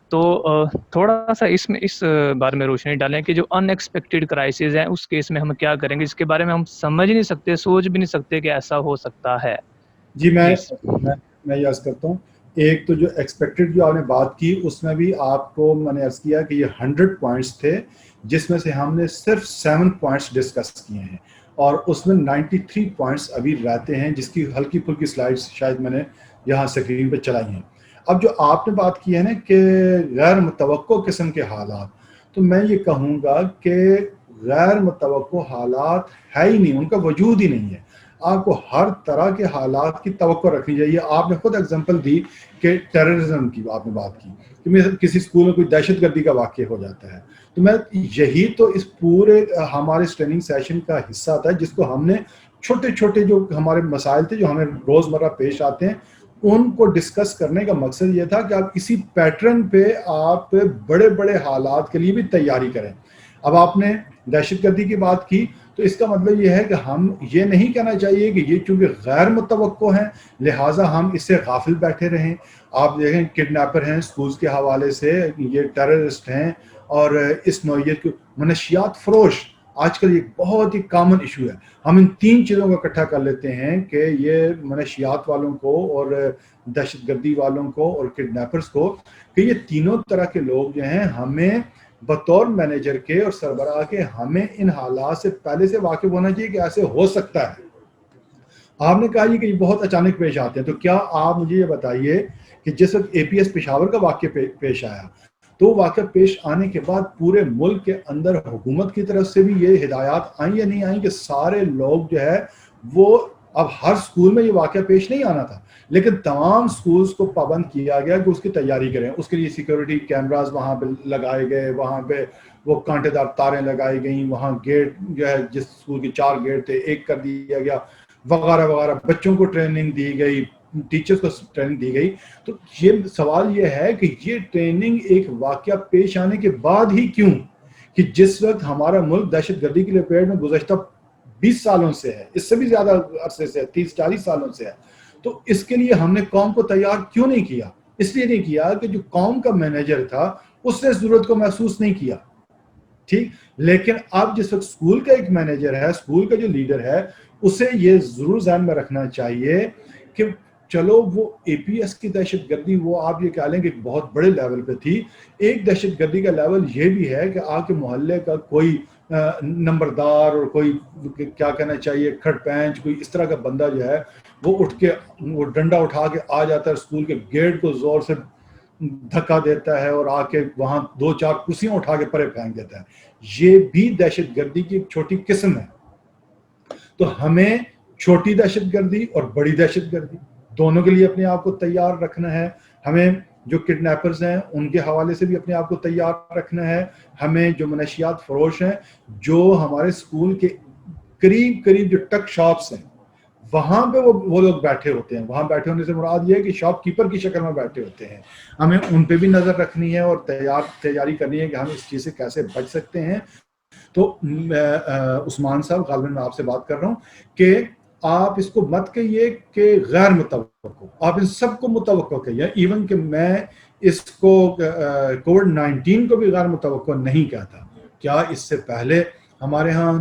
تو تھوڑا سا اس بارے میں روشنی ڈالیں کہ جو ان ایکسپیکٹڈ کرائسز ہیں اس کیس میں ہم کیا کریں گے، اس کے بارے میں ہم سمجھ نہیں سکتے، سوچ بھی نہیں سکتے کہ ایسا ہو سکتا ہے. جی میں یہ عرض کرتا ہوں. ایک تو جو ایکسپیکٹڈ جو آپ نے بات کی اس میں بھی آپ کو میں نے عرض کیا کہ یہ 100 پوائنٹس تھے، جس میں سے ہم نے صرف 7 پوائنٹس ڈسکس کیے ہیں، اور اس میں 93 پوائنٹس ابھی رہتے ہیں، جس کی ہلکی پھلکی سلائڈس شاید میں نے یہاں اسکرین پہ چلائی ہیں. اب جو آپ نے بات کی ہے نا کہ غیر متوقع قسم کے حالات، تو میں یہ کہوں گا کہ غیر متوقع حالات ہے ہی نہیں، ان کا وجود ہی نہیں ہے. آپ کو ہر طرح کے حالات کی توقع رکھنی چاہیے. آپ نے خود اگزامپل دی کہ ٹیررزم کی آپ نے بات کی کہ کسی اسکول میں کوئی دہشت گردی کا واقعہ ہو جاتا ہے، تو میں یہی تو اس پورے ہمارے ٹریننگ سیشن کا حصہ تھا، جس کو ہم نے چھوٹے چھوٹے جو ہمارے مسائل تھے جو ہمیں روزمرہ پیش آتے ہیں ان کو ڈسکس کرنے کا مقصد یہ تھا کہ آپ اسی پیٹرن پہ آپ بڑے بڑے حالات کے لیے بھی تیاری کریں. اب آپ نے دہشت گردی کی بات کی تو اس کا مطلب یہ ہے کہ ہم یہ نہیں کہنا چاہیے کہ یہ چونکہ غیر متوقع ہیں لہٰذا ہم اس سے غافل بیٹھے رہیں. آپ دیکھیں کڈنیپر ہیں اسکولز کے حوالے سے، یہ ٹیررسٹ ہیں، اور اس نوعیت کے منشیات فروش آج کل ایک بہت ہی کامن ایشو ہے. ہم ان 3 چیزوں کو اکٹھا کر لیتے ہیں کہ یہ منشیات والوں کو اور دہشت گردی والوں کو اور کڈنیپرز کو، کہ یہ تینوں طرح کے لوگ جو ہیں ہمیں بطور مینیجر کے اور سربراہ کے ہمیں ان حالات سے پہلے سے واقف ہونا چاہیے کہ ایسے ہو سکتا ہے. آپ نے کہا کہ یہ بہت اچانک پیش آتے ہیں، تو کیا آپ مجھے یہ بتائیے کہ جس وقت APS پشاور کا واقعہ پیش آیا تو واقعہ پیش آنے کے بعد پورے ملک کے اندر حکومت کی طرف سے بھی یہ ہدایات آئیں یا نہیں آئیں کہ سارے لوگ جو ہے وہ، اب ہر سکول میں یہ واقعہ پیش نہیں آنا تھا لیکن تمام سکولز کو پابند کیا گیا کہ اس کی تیاری کریں. اس کے لیے سیکیورٹی کیمراز وہاں پہ لگائے گئے، وہاں پہ وہ کانٹے دار تاریں لگائی گئیں، وہاں گیٹ جو ہے جس سکول کے 4 گیٹ تھے 1 کر دیا گیا، وغیرہ وغیرہ. بچوں کو ٹریننگ دی گئی، ٹیچرز کو ٹریننگ دی گئی. تو یہ سوال یہ ہے کہ یہ ٹریننگ ایک واقعہ پیش آنے کے بعد ہی کیوں، کہ جس وقت ہمارا ملک دہشت گردی کی لپیٹ میں گزشتہ 20 سالوں سے ہے، اس سے بھی زیادہ عرصے سے 30-40 سالوں سے ہے، تو اس کے لیے ہم نے قوم کو تیار کیوں نہیں کیا؟ اس لیے نہیں کیا کہ جو قوم کا مینیجر تھا اس نے ضرورت کو محسوس نہیں کیا. ٹھیک، لیکن اب جس وقت اسکول کا ایک مینیجر ہے، اسکول کا جو لیڈر ہے، اسے یہ ضرور ذہن میں رکھنا چاہیے کہ چلو وہ APS کی دہشت گردی وہ آپ یہ کہہ لیں کہ بہت بڑے لیول پہ تھی. ایک دہشت گردی کا لیول یہ بھی ہے کہ آپ کے محلے کا کوئی نمبردار اور کوئی کیا کہنا چاہیے کھڑ پینچ کوئی اس طرح کا بندہ جو ہے وہ اٹھ کے وہ ڈنڈا اٹھا کے آ جاتا ہے اسکول کے گیٹ کو زور سے دھکا دیتا ہے اور آ کے وہاں 2-4 کرسیاں اٹھا کے پرے پھینک دیتا ہے. یہ بھی دہشت گردی کی ایک چھوٹی قسم ہے. تو ہمیں چھوٹی دہشت گردی اور بڑی دہشت گردی دونوں کے لیے اپنے آپ کو تیار رکھنا ہے. ہمیں جو کڈنیپرز ہیں ان کے حوالے سے بھی اپنے آپ کو تیار رکھنا ہے. ہمیں جو منشیات فروش ہیں، جو ہمارے اسکول کے قریب قریب جو ٹک شاپس ہیں وہاں پہ وہ لوگ بیٹھے ہوتے ہیں، وہاں بیٹھے ہونے سے مراد یہ ہے کہ شاپ کیپر کی شکل میں بیٹھے ہوتے ہیں، ہمیں ان پہ بھی نظر رکھنی ہے اور تیاری کرنی ہے کہ ہم اس چیز سے کیسے بچ سکتے ہیں. تو عثمان صاحب غالباً میں آپ سے بات کر رہا ہوں کہ آپ اس کو مت کہیے کہ غیر متوقع، آپ ان سب کو متوقع کہیے. ایون کہ میں اس کو کووڈ-19 کو بھی غیر متوقع نہیں کہتا. کیا اس سے پہلے ہمارے ہاں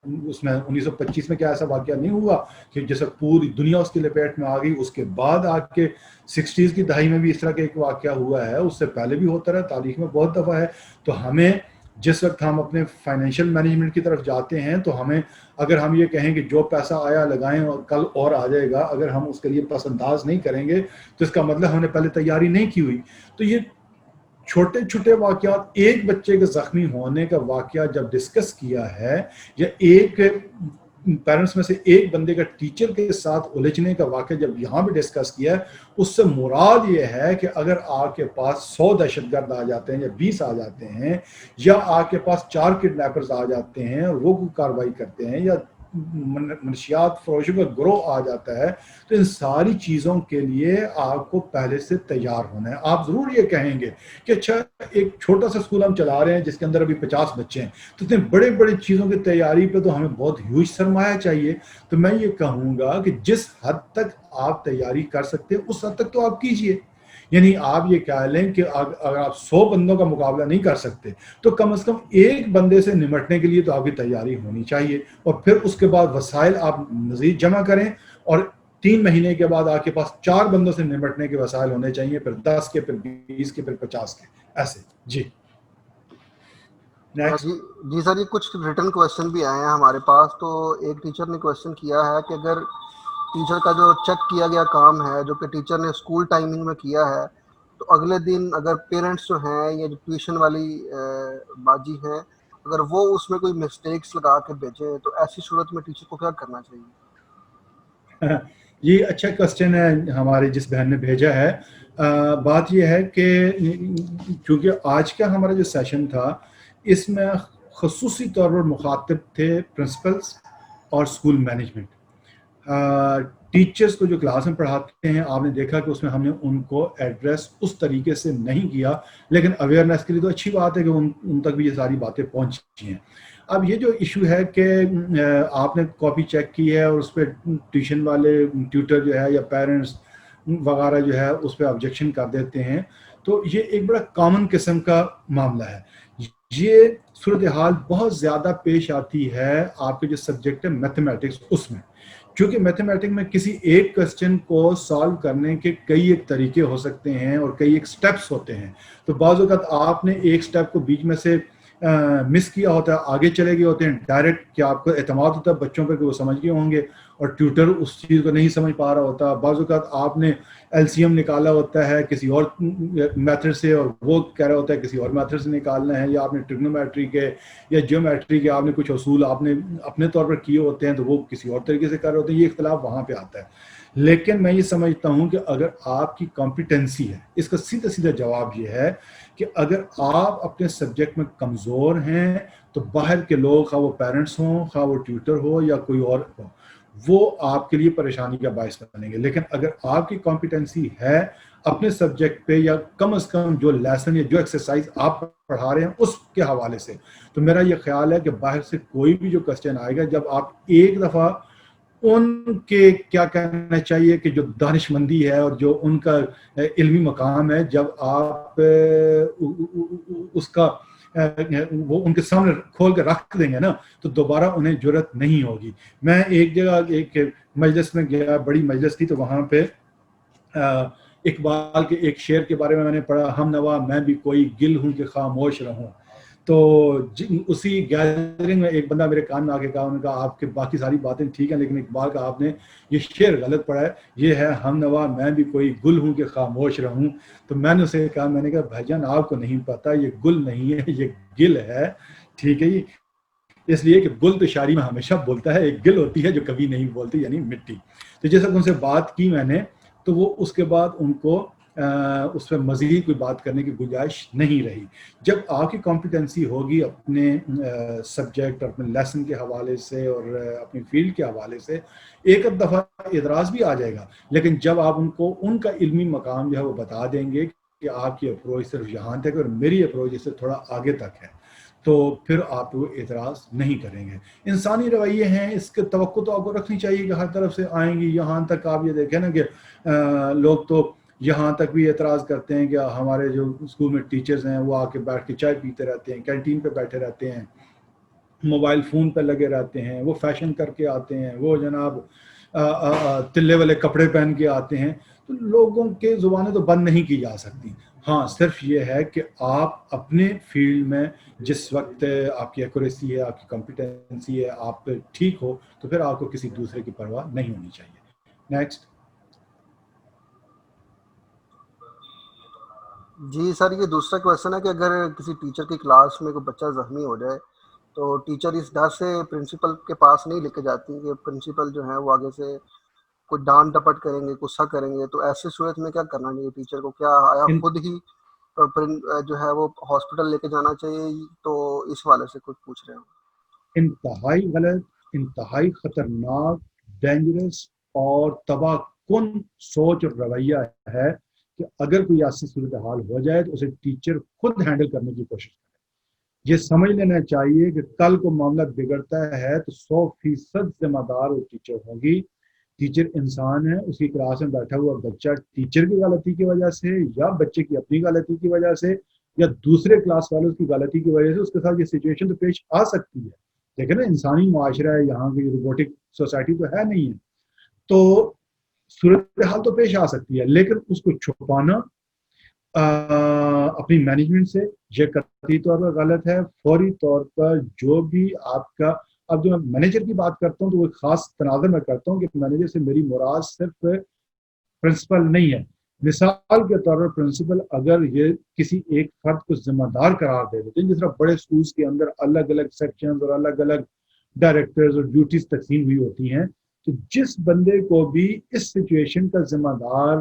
1925 میں کیا ایسا واقعہ نہیں ہوا کہ جیسے پوری دنیا اس کی لپیٹ میں آ گئی؟ اس کے بعد آ کے 60s کی دہائی میں بھی اس طرح کا ایک واقعہ ہوا ہے، اس سے پہلے بھی ہوتا رہا، تاریخ میں بہت دفعہ ہے. تو ہمیں جس وقت ہم اپنے فائنینشیل مینجمنٹ کی طرف جاتے ہیں تو ہمیں اگر ہم یہ کہیں کہ جو پیسہ آیا لگائیں اور کل اور آ جائے گا، اگر ہم اس کے لیے پس انداز نہیں کریں گے تو اس کا مطلب ہم نے پہلے تیاری نہیں کی ہوئی. تو یہ چھوٹے چھوٹے واقعات، ایک بچے کے زخمی ہونے کا واقعہ جب ڈسکس کیا ہے، یا ایک پیرنٹس میں سے ایک بندے کا ٹیچر کے ساتھ الجھنے کا واقعہ جب یہاں بھی ڈسکس کیا ہے، اس سے مراد یہ ہے کہ اگر آپ کے پاس 100 دہشت گرد آ جاتے ہیں یا 20 آ جاتے ہیں، یا آپ کے پاس 4 کڈنیپرز آ جاتے ہیں اور وہ کوئی کارروائی کرتے ہیں، یا منشیات فروشوں کا گروہ آ جاتا ہے، تو ان ساری چیزوں کے لیے آپ کو پہلے سے تیار ہونا ہے. آپ ضرور یہ کہیں گے کہ اچھا ایک چھوٹا سا اسکول ہم چلا رہے ہیں جس کے اندر ابھی 50 بچے ہیں، تو اتنے بڑے بڑے چیزوں کی تیاری پہ تو ہمیں بہت ہیوج سرمایہ چاہیے. تو میں یہ کہوں گا کہ جس حد تک آپ تیاری کر سکتے ہیں اس حد تک تو آپ کیجئے. یعنی آپ یہ کہہ لیں کہ اگر آپ 100 بندوں کا مقابلہ نہیں کر سکتے تو کم از کم ایک بندے سے نمٹنے کے لیے تو آپ کی تیاری ہونی چاہیے، اور پھر اس کے بعد وسائل آپ مزید جمع کریں، اور 3 مہینے کے بعد آپ کے پاس 4 بندوں سے نمٹنے کے وسائل ہونے چاہیے، پھر 10 کے، پھر 20 کے، پھر 50 کے، ایسے. جی نیکسٹ. جی سر، یہ کچھ ریٹن کویشچن بھی آئے ہیں ہمارے پاس. تو ایک ٹیچر نے کویشچن کیا ہے کہ اگر ٹیچر کا جو چیک کیا گیا کام ہے جو کہ ٹیچر نے اسکول ٹائمنگ میں کیا ہے، تو اگلے دن اگر پیرنٹس جو ہیں یا جو ٹیوشن والی باجی ہیں، اگر وہ اس میں کوئی مسٹیکس لگا کے بھیجیں، تو ایسی صورت میں ٹیچر کو کیا کرنا چاہیے؟ یہ اچھا کوسچن ہے ہمارے جس بہن نے بھیجا ہے. بات یہ ہے کہ چونکہ آج کا ہمارا جو سیشن تھا اس میں خصوصی طور پر مخاطب تھے پرنسپلس اور اسکول مینجمنٹ. ٹیچرز کو جو کلاس میں پڑھاتے ہیں، آپ نے دیکھا کہ اس میں ہم نے ان کو ایڈریس اس طریقے سے نہیں کیا، لیکن اویئرنیس کے لیے تو اچھی بات ہے کہ ان تک بھی یہ ساری باتیں پہنچی ہیں. اب یہ جو ایشو ہے کہ آپ نے کاپی چیک کی ہے اور اس پہ ٹیوشن والے ٹیوٹر جو ہے یا پیرنٹس وغیرہ جو ہے اس پہ آبجیکشن کر دیتے ہیں، تو یہ ایک بڑا کامن قسم کا معاملہ ہے. یہ صورتحال بہت زیادہ پیش آتی ہے آپ کے جو سبجیکٹ ہے میتھمیٹکس، اس میں کیونکہ میتھمیٹکس میں کسی ایک کوسچن کو سالو کرنے کے کئی ایک طریقے ہو سکتے ہیں اور کئی ایک سٹیپس ہوتے ہیں. تو بعض اوقات آپ نے ایک سٹیپ کو بیچ میں سے مس کیا ہوتا ہے، آگے چلے گئے ہوتے ہیں ڈائریکٹ، کہ آپ کو اعتماد ہوتا ہے بچوں پہ کہ وہ سمجھ گئے ہوں گے، اور ٹیوٹر اس چیز کو نہیں سمجھ پا رہا ہوتا. بعض اوقات آپ نے LCM نکالا ہوتا ہے کسی اور میتھڈ سے، اور وہ کہہ رہا ہوتا ہے کسی اور میتھڈ سے نکالنا ہے، یا آپ نے ٹریگنومیٹری کے یا جیومیٹری کے آپ نے کچھ اصول آپ نے اپنے طور پر کیے ہوتے ہیں، تو وہ کسی اور طریقے سے کر رہے ہوتے ہیں. یہ اختلاف وہاں پہ آتا ہے. لیکن میں یہ سمجھتا ہوں کہ اگر آپ کی کمپیٹنسی ہے، اس کا سیدھا سیدھا جواب یہ ہے کہ اگر آپ اپنے سبجیکٹ میں کمزور ہیں تو باہر کے لوگ، خواہ وہ پیرنٹس ہوں، خواہ وہ ٹیوٹر ہو یا کوئی اور ہو، وہ آپ کے لیے پریشانی کا باعث بنیں گے. لیکن اگر آپ کی کمپیٹنسی ہے اپنے سبجیکٹ پہ، یا کم از کم جو لیسن یا جو ایکسرسائز آپ پڑھا رہے ہیں اس کے حوالے سے، تو میرا یہ خیال ہے کہ باہر سے کوئی بھی جو کوسچن آئے گا، جب آپ ایک دفعہ ان کے کیا کہنا چاہیے کہ جو دانش مندی ہے اور جو ان کا علمی مقام ہے، جب آپ اس کا وہ ان کے سامنے کھول کے رکھ دیں گے نا، تو دوبارہ انہیں جرأت نہیں ہوگی. میں ایک جگہ ایک مجلس میں گیا، بڑی مجلس تھی، تو وہاں پہ اقبال کے ایک شعر کے بارے میں نے پڑھا، ہم نوا میں بھی کوئی گل ہوں کہ خاموش رہوں. تو اسی گیدرنگ میں ایک بندہ میرے کان میں آ کے کہا، انہوں نے کہا آپ کے باقی ساری باتیں ٹھیک ہیں لیکن اقبال کا آپ نے یہ شعر غلط پڑھا ہے، یہ ہے ہم نوا میں بھی کوئی گل ہوں کہ خاموش رہوں. تو میں نے اسے کہا، میں نے کہا بھائی جان آپ کو نہیں پتا، یہ گل نہیں ہے، یہ گل ہے. ٹھیک ہے جی، اس لیے کہ گل تو شاعری میں ہمیشہ بولتا ہے، ایک گل ہوتی ہے جو کبھی نہیں بولتی، یعنی مٹی. تو جیسا کہ ان سے بات کی میں نے، تو وہ اس کے بعد ان کو اس پہ مزید کوئی بات کرنے کی گنجائش نہیں رہی. جب آپ کی کمپیٹنسی ہوگی اپنے سبجیکٹ اور اپنے لیسن کے حوالے سے اور اپنی فیلڈ کے حوالے سے، ایک دفعہ اعتراض بھی آ جائے گا، لیکن جب آپ ان کو ان کا علمی مقام جو ہے وہ بتا دیں گے کہ آپ کی اپروچ صرف یہاں تک اور میری اپروچ اس سے تھوڑا آگے تک ہے، تو پھر آپ وہ اعتراض نہیں کریں گے. انسانی رویے ہیں، اس کے توقع تو آپ کو رکھنی چاہیے کہ ہر طرف سے آئیں گی. یہاں تک آپ یہ دیکھیں نا کہ لوگ تو یہاں تک بھی اعتراض کرتے ہیں کہ ہمارے جو اسکول میں ٹیچرز ہیں وہ آ کے بیٹھ کے چائے پیتے رہتے ہیں، کینٹین پہ بیٹھے رہتے ہیں، موبائل فون پہ لگے رہتے ہیں، وہ فیشن کر کے آتے ہیں، وہ جناب تلے والے کپڑے پہن کے آتے ہیں. تو لوگوں کے زبانیں تو بند نہیں کی جا سکتی. ہاں صرف یہ ہے کہ آپ اپنے فیلڈ میں جس وقت آپ کی ایکوریسی ہے، آپ کی کمپیٹنسی ہے، آپ ٹھیک ہو، تو پھر آپ کو کسی دوسرے کی پرواہ نہیں ہونی چاہیے. نیکسٹ. جی سر، یہ دوسرا کویشچن ہے کہ اگر کسی ٹیچر کی کلاس میں کوئی بچہ زخمی ہو جائے تو ٹیچر اس ڈر سے پرنسپل کے پاس نہیں لے کے جاتی کہ پرنسپل جو ہے وہ آگے سے کوئی ڈانٹ ڈپٹ کریں گے، غصہ کریں گے، تو ایسی صورت میں کیا کرنا چاہیے ٹیچر کو؟ کیا آیا ان- خود ہی جو ہے وہ ہاسپٹل لے کے جانا چاہیے؟ تو اس حوالے سے کچھ پوچھ رہے ہیں۔ انتہائی غلط، انتہائی خطرناک، ڈینجرس اور تباہ کن سوچ اور رویہ ہے کہ اگر کوئی ایسی صورتحال ہو جائے تو اسے ٹیچر خود ہینڈل کرنے کی کوشش کرے۔ یہ سمجھ لینا چاہیے کہ کل کو معاملہ بگڑتا ہے تو 100% ذمہ دار وہ ٹیچر ہوگی۔ ٹیچر انسان ہے، اس کی کلاس میں بیٹھا ہوا بچہ ٹیچر کی غلطی کی وجہ سے یا بچے کی اپنی غلطی کی وجہ سے یا دوسرے کلاس والوں کی غلطی کی وجہ سے اس کے ساتھ یہ سچویشن تو پیش آ سکتی ہے، لیکن انسانی معاشرہ ہے، یہاں کی روبوٹک سوسائٹی تو ہے نہیں ہے، تو صورتحال تو پیش آ سکتی ہے، لیکن اس کو چھپانا اپنی مینجمنٹ سے یہ قطعی طور پر غلط ہے۔ فوری طور پر جو بھی آپ کا، اب جو میں مینیجر کی بات کرتا ہوں تو وہ خاص تناظر میں کرتا ہوں کہ مینیجر سے میری مراد صرف پرنسپل نہیں ہے۔ مثال کے طور پر پرنسپل اگر یہ کسی ایک فرد کو ذمہ دار قرار دے دیتے ہیں، جس طرح بڑے اسکولس کے اندر الگ الگ سیکشنز اور الگ الگ ڈائریکٹرز اور ڈیوٹیز تقسیم ہوئی ہوتی ہیں، تو جس بندے کو بھی اس سچویشن کا ذمہ دار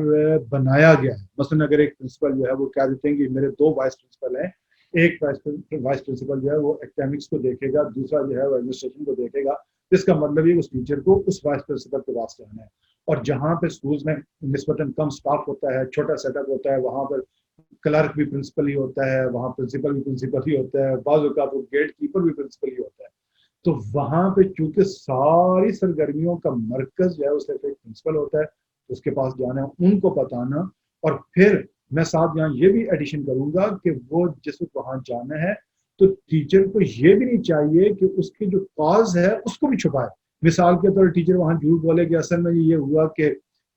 بنایا گیا ہے، مثلا اگر ایک پرنسپل جو ہے وہ کہہ دیتے ہیں کہ میرے 2 وائس پرنسپل ہیں، ایک وائس پرنسپل جو ہے وہ اکیڈمکس کو دیکھے گا، دوسرا جو ہے وہ ایڈمنسٹریشن کو دیکھے گا، اس کا مطلب یہ اس ٹیچر کو اس وائس پرنسپل کے واسطے آنا ہے۔ اور جہاں پہ اسکولس میں نسبتاً کم سٹاف ہوتا ہے، چھوٹا سیٹ اپ ہوتا ہے، وہاں پر کلرک بھی پرنسپل ہی ہوتا ہے، وہاں پرنسپل بھی پرنسپل ہی ہوتا ہے، بعض اوقات وہ گیٹ کیپر بھی پرنسپل ہی ہوتا ہے۔ تو وہاں پہ چونکہ ساری سرگرمیوں کا مرکز جو ہے وہ صرف ایک پرنسپل ہوتا ہے، اس کے پاس جانا، ان کو بتانا، اور پھر میں ساتھ یہاں یہ بھی ایڈیشن کروں گا کہ وہ جس وقت وہاں جانا ہے تو ٹیچر کو یہ بھی نہیں چاہیے کہ اس کی جو کاز ہے اس کو بھی چھپائے۔ مثال کے طور پر ٹیچر وہاں جھوٹ بولے کہ اصل میں یہ ہوا کہ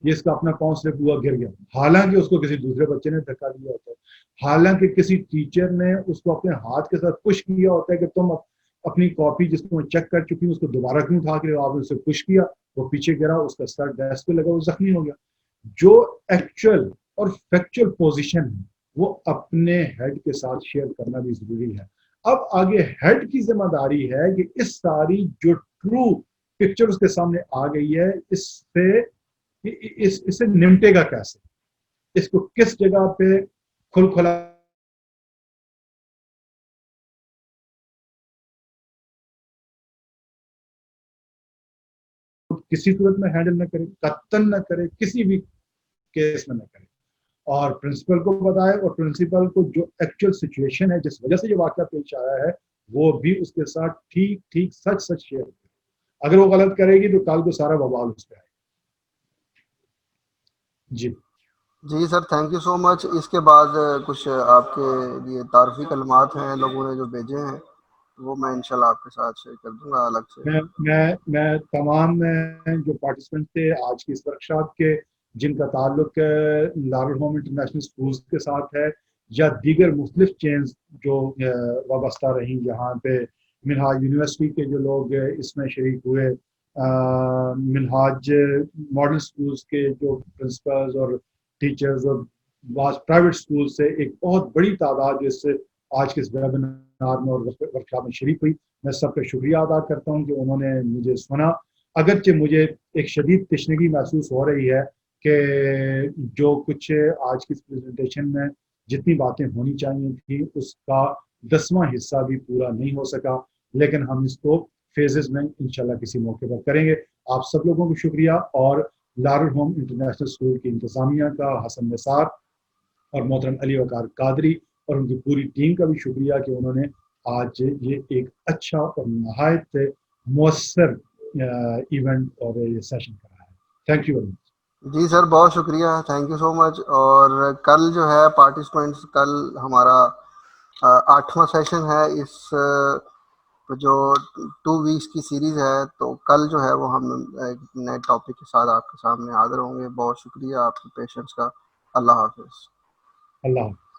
یہ اس کا اپنا پاؤں سلپ ہوا، گر گیا، حالانکہ اس کو کسی دوسرے بچے نے دھکا دیا ہوتا ہے، حالانکہ کسی ٹیچر نے اس کو اپنے ہاتھ کے ساتھ پش کیا ہوتا ہے کہ تم اپنی کاپی جس کو میں چیک کر چکی ہوں اس کو دوبارہ کیوں اٹھا کے آپ نے اسے پش کیا، وہ پیچھے گرا، اس کا سر ڈیسک پہ لگا، وہ زخمی ہو گیا۔ جو ایکچوئل اور فیکچوئل پوزیشن ہے وہ اپنے ہیڈ کے ساتھ شیئر کرنا بھی ضروری ہے۔ اب آگے ہیڈ کی ذمہ داری ہے کہ اس ساری جو ٹرو پکچر اس کے سامنے آ گئی ہے، اس سے نمٹے گا کیسے، اس کو کس جگہ پہ کھل کھلا کسی صورت میں ہینڈل نہ کرے، قطعاً نہ کرے، کسی بھی کیس میں نہ کرے، اور پرنسپل کو بتائے، اور پرنسپل کو جو ایکچوئل سچویشن ہے جس وجہ سے یہ واقعہ پیش آیا ہے وہ بھی اس کے ساتھ ٹھیک ٹھیک سچ سچ شیئر کرے۔ اگر وہ غلط کرے گی تو کل کو سارا وبال اس پہ آئے۔ جی سر، تھینک یو سو مچ۔ اس کے بعد کچھ آپ کے لیے تعارفی کلمات ہیں لوگوں نے جو بھیجے ہیں، وہ میں انشاءاللہ آپ کے ساتھ شیئر کر دوں گا الگ سے۔ میں تمام جو پارٹیسپینٹ تھے آج کی اس ورکشاپ کے، جن کا تعلق لاہور انٹرنیشنل اسکولز کے ساتھ ہے یا دیگر مختلف چینز جو وابستہ رہیں، یہاں پہ منہاج یونیورسٹی کے جو لوگ اس میں شریک ہوئے، منہاج ماڈل اسکولز کے جو پرنسپلز اور ٹیچرز، اور بعض پرائیویٹ اسکول سے ایک بہت بڑی تعداد جو اس سے آج کے اس ویبینار میں اور ورکشاپ میں شریک ہوئی، میں سب کا شکریہ ادا کرتا ہوں کہ انہوں نے مجھے سنا۔ اگرچہ مجھے ایک شدید تشنگی محسوس ہو رہی ہے کہ جو کچھ آج کی اس پریزنٹیشن میں جتنی باتیں ہونی چاہیے تھیں اس کا 10واں حصہ بھی پورا نہیں ہو سکا، لیکن ہم اس کو فیزز میں انشاءاللہ کسی موقع پر کریں گے۔ آپ سب لوگوں کو شکریہ، اور لارل ہوم انٹرنیشنل اسکول کی انتظامیہ کا، حسن نثار اور محترم علی وقار قادری اور ان کی پوری ٹیم کا بھی شکریہ کہ انہوں نے آج یہ ایک اچھا اور نہایت مؤثر ایونٹ اور یہ سیشن کرایا ہے۔ Thank you very much. جی سر، بہت شکریہ، تھینک یو سو مچ۔ اور کل جو ہے پارٹیسپینٹس، کل ہمارا 8واں سیشن ہے اس جو 2 ویکس کی سیریز ہے، تو کل جو ہے وہ ہم ایک نئے ٹاپک کے ساتھ آپ کے سامنے حاضر ہوں گے۔ بہت شکریہ آپ کے پیشنس کا۔ اللہ حافظ۔ اللہ حافظ۔